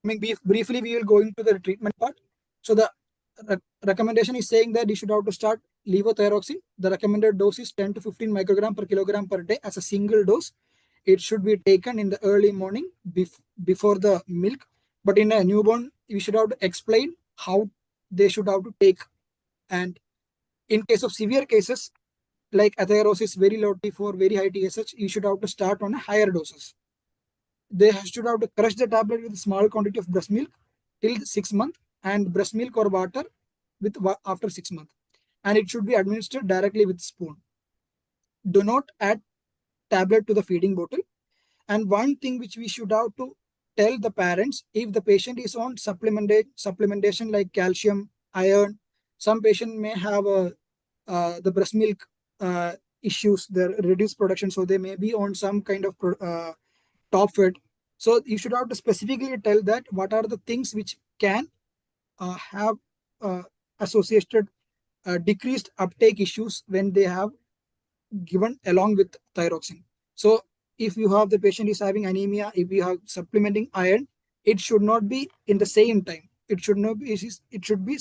Speaker 12: Briefly, we will go into the treatment part. So the recommendation is saying that you should have to start levothyroxine. The recommended dose is 10 to 15 microgram per kilogram per day as a single dose. It should be taken in the early morning before the milk. But in a newborn, we should have to explain how they should have to take. And in case of severe cases like atherosclerosis, very low T4, very high TSH, you should have to start on a higher doses. They should have to crush the tablet with a small quantity of breast milk till 6 months, and breast milk or water with after 6 months. And it should be administered directly with spoon. Do not add tablet to the feeding bottle. And one thing which we should have to tell the parents, if the patient is on supplementation like calcium, iron, some patient may have the breast milk issues, their reduced production, so they may be on some kind of top fed. So you should have to specifically tell that what are the things which can have associated decreased uptake issues when they have given along with thyroxine. So if you have the patient is having anemia, if you have supplementing iron, it should not be in the same time. It should not be. It should be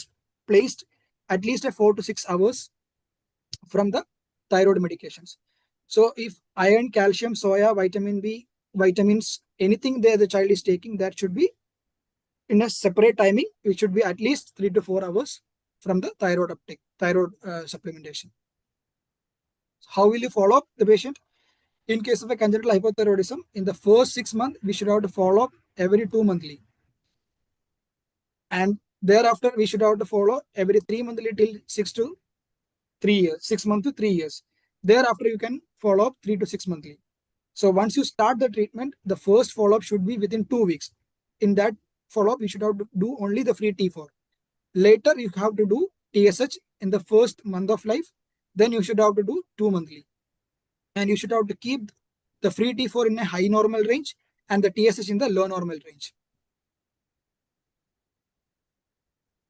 Speaker 12: placed at least 4 to 6 hours from the thyroid medications. So if iron, calcium, soya, vitamin B, vitamins, anything there the child is taking, that should be in a separate timing. It should be at least 3 to 4 hours from the thyroid uptake, thyroid supplementation. How will you follow up the patient? In case of a congenital hypothyroidism, in the first 6 months, we should have to follow up every 2 monthly. And thereafter, we should have to follow every 3 monthly till 6 to 3 years, 6 months to 3 years. Thereafter, you can follow up 3 to 6 monthly. So once you start the treatment, the first follow-up should be within 2 weeks. In that follow-up, you should have to do only the free T4. Later, you have to do TSH in the first month of life. Then you should have to do 2 monthly. And you should have to keep the free T4 in a high normal range and the TSH in the low normal range.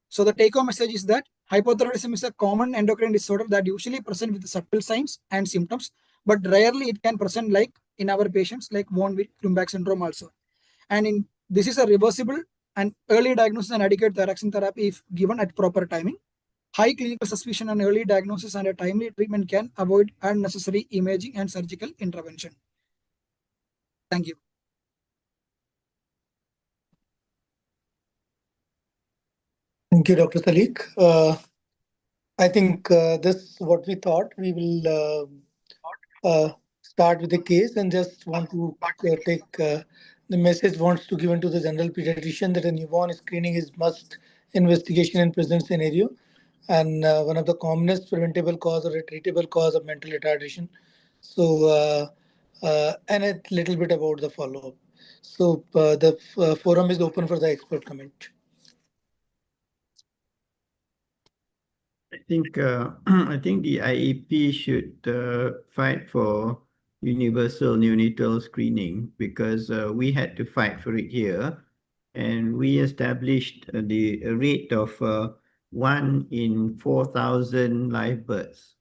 Speaker 12: So the take-home message is that hypothyroidism is a common endocrine disorder that usually presents with subtle signs and symptoms, but rarely it can present like in our patients like von Willebrand syndrome also. And this is a reversible and early diagnosis and adequate thyroxine therapy if given at proper timing. High clinical suspicion and early diagnosis and a timely treatment can avoid unnecessary imaging and surgical intervention. Thank you.
Speaker 9: Thank you, Dr. Salik. I think this is what we thought. We will start with the case and just want to take the message wants to given to the general pediatrician that a newborn screening is must investigation in present scenario. and one of the commonest preventable cause or a treatable cause of mental retardation. So, and a little bit about the follow-up. So the forum is open for the expert comment.
Speaker 8: I think I think the IEP should fight for universal neonatal screening because we had to fight for it here, and we established the rate of 1 in 4,000 live births.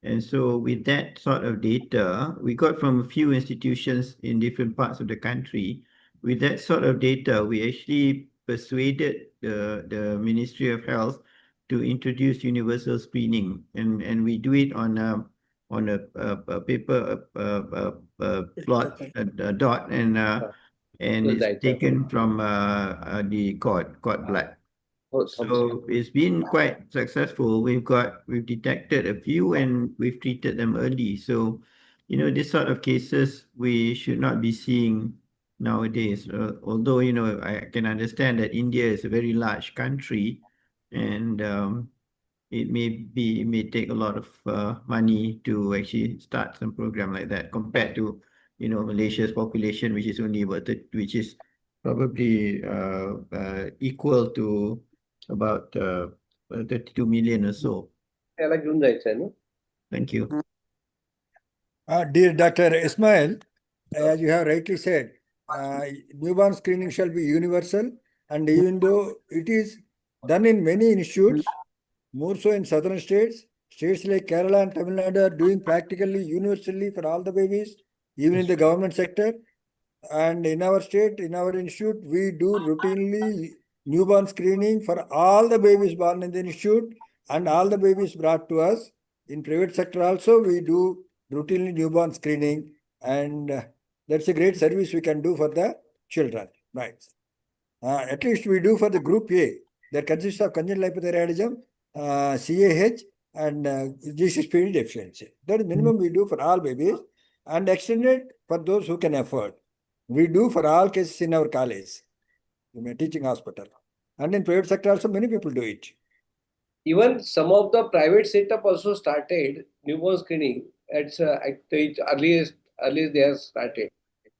Speaker 8: And so with that sort of data, we got from a few institutions in different parts of the country. With that sort of data, we actually persuaded the Ministry of Health to introduce universal screening, and we do it on a paper plot a dot, and it's taken from the cord blood. So it's been quite successful. We've detected a few and we've treated them early. So, this sort of cases we should not be seeing nowadays. Although, I can understand that India is a very large country, and it may take a lot of money to actually start some program like that compared to, Malaysia's population, which is only which is probably equal to about 32 million or so. Thank you.
Speaker 3: Dear Dr. Ismail, as you have rightly said, newborn screening shall be universal, and even though it is done in many institutes, more so in southern states like Kerala and Tamil Nadu are doing practically universally for all the babies, even in the government sector. And in our state, in our institute, we do routinely newborn screening for all the babies born in the institute and all the babies brought to us. In private sector also, we do routinely newborn screening, and that's a great service we can do for the children. Right. At least we do for the group A that consists of congenital hypothyroidism, CAH, and GCSPD deficiency. That is minimum we do for all babies, and extended for those who can afford. We do for all cases in our college, in a teaching hospital. And in private sector also, many people do it.
Speaker 1: Even some of the private setup also started newborn screening at the earliest they have started.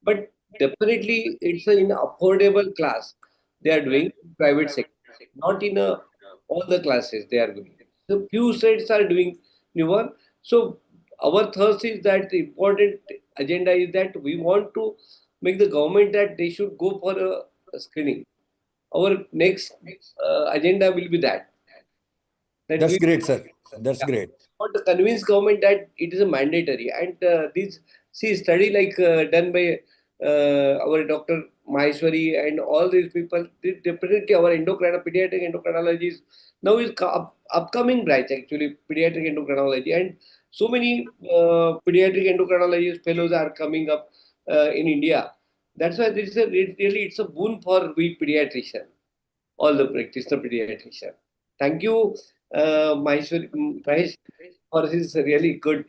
Speaker 1: But definitely it's in affordable class they are doing private sector, not in all the classes they are doing. So few states are doing newborn. So our thirst is that the important agenda is that we want to make the government that they should go for a screening. Our next agenda will be that.
Speaker 3: That's great, sir. That's great.
Speaker 1: Want to convince government that it is a mandatory, and this study like done by our Dr. Maheshwari and all these people, definitely our pediatric endocrinologists now is upcoming branch actually pediatric endocrinology, and so many pediatric endocrinologist fellows are coming up in India. That's why this is really it's a boon for we pediatrician, all the practitioner pediatrician. Thank you, Mahesh, for his really good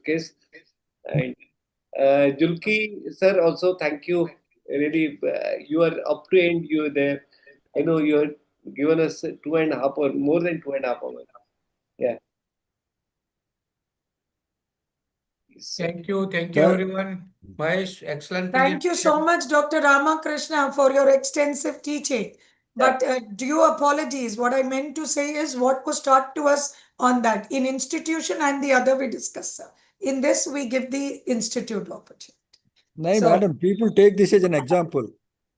Speaker 1: case. And Julki, sir, also thank you. Really, you are up to end. You are there. I know you have given us 2.5 or more than 2.5 hours. Yeah.
Speaker 2: Thank you everyone. Mahesh, excellent.
Speaker 4: Thank you so much, Dr. Ramakrishna, for your extensive teaching. But due apologies, what I meant to say is what was taught to us on that in institution and the other we discussed, sir. In this, we give the institute opportunity.
Speaker 3: No, madam, people take this as an example.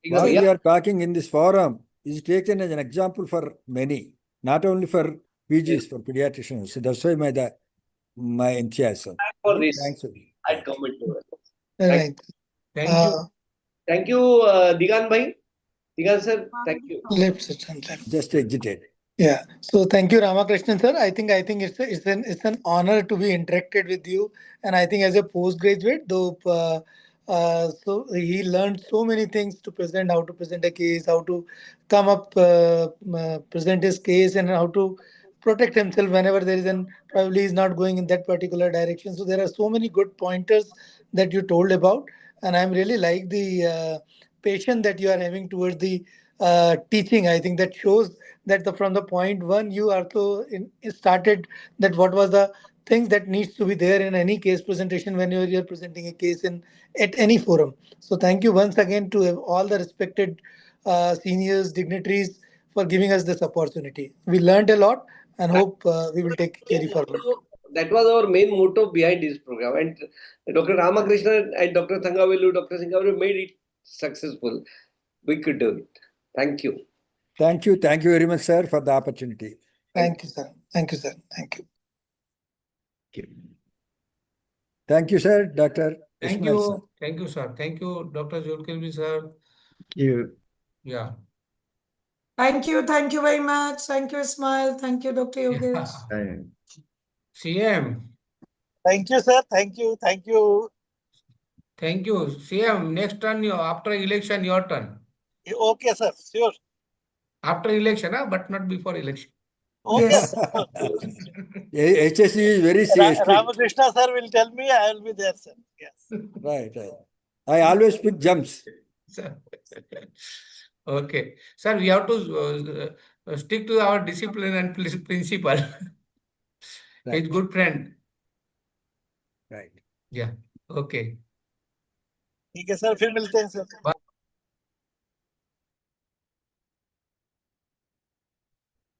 Speaker 3: What we are talking in this forum is taken as an example for many, not only for PGs, for pediatricians. So that's why my enthusiasm.
Speaker 1: For this,
Speaker 3: thanks.
Speaker 1: at government level.
Speaker 9: Right.
Speaker 2: Thank you.
Speaker 1: Thank you, Digan bhai. Digan sir, thank you.
Speaker 3: Just exited.
Speaker 9: Yeah. So thank you, Ramakrishnan sir. I think it's an honor to be interacted with you. And I think as a postgraduate, though, so he learned so many things to present, how to present a case, how to come up, present his case, and how to protect himself whenever there is probably he's not going in that particular direction. So there are so many good pointers that you told about, and I'm really like the patience that you are having towards the teaching. I think that shows that from the point one, you also started that what was the things that needs to be there in any case presentation when you're presenting a case in at any forum. So thank you once again to all the respected seniors, dignitaries for giving us this opportunity. We learned a lot and hope we will take carry forward.
Speaker 1: That was our main motto behind this program. And Dr. Ramakrishna and Dr. Thangavelu, Dr. Singhavelu made it successful. We could do it. Thank you.
Speaker 3: Thank you. Thank you very much, sir, for the opportunity.
Speaker 9: Thank you, sir. Thank you, sir. Thank you.
Speaker 3: Thank you, sir. Dr.
Speaker 2: Thank
Speaker 3: Ismail, sir.
Speaker 2: you. Thank you, sir. Thank you, Dr. Zulkifli, sir.
Speaker 8: Thank you.
Speaker 2: Yeah.
Speaker 4: Thank you. Thank you very much. Thank you, Ismail. Thank you, Dr. Yogesh.
Speaker 2: Yeah. CM.
Speaker 11: Thank you, sir. Thank you. Thank you.
Speaker 2: Thank you. CM, next turn, after election, your turn.
Speaker 11: Okay, sir. Sure.
Speaker 2: After election, but not before election.
Speaker 11: Okay.
Speaker 4: Yes.
Speaker 3: HSC is very strict.
Speaker 11: Ramakrishna sir will tell me, I will be there, sir. Yes.
Speaker 3: Right, right. I always pick jumps.
Speaker 2: Sir. Okay. Sir, we have to stick to our discipline and principle.
Speaker 3: Right.
Speaker 2: He's good friend.
Speaker 3: Right.
Speaker 2: Yeah. Okay.
Speaker 11: ठीक है sir फिर मिलते हैं sir
Speaker 2: Bye.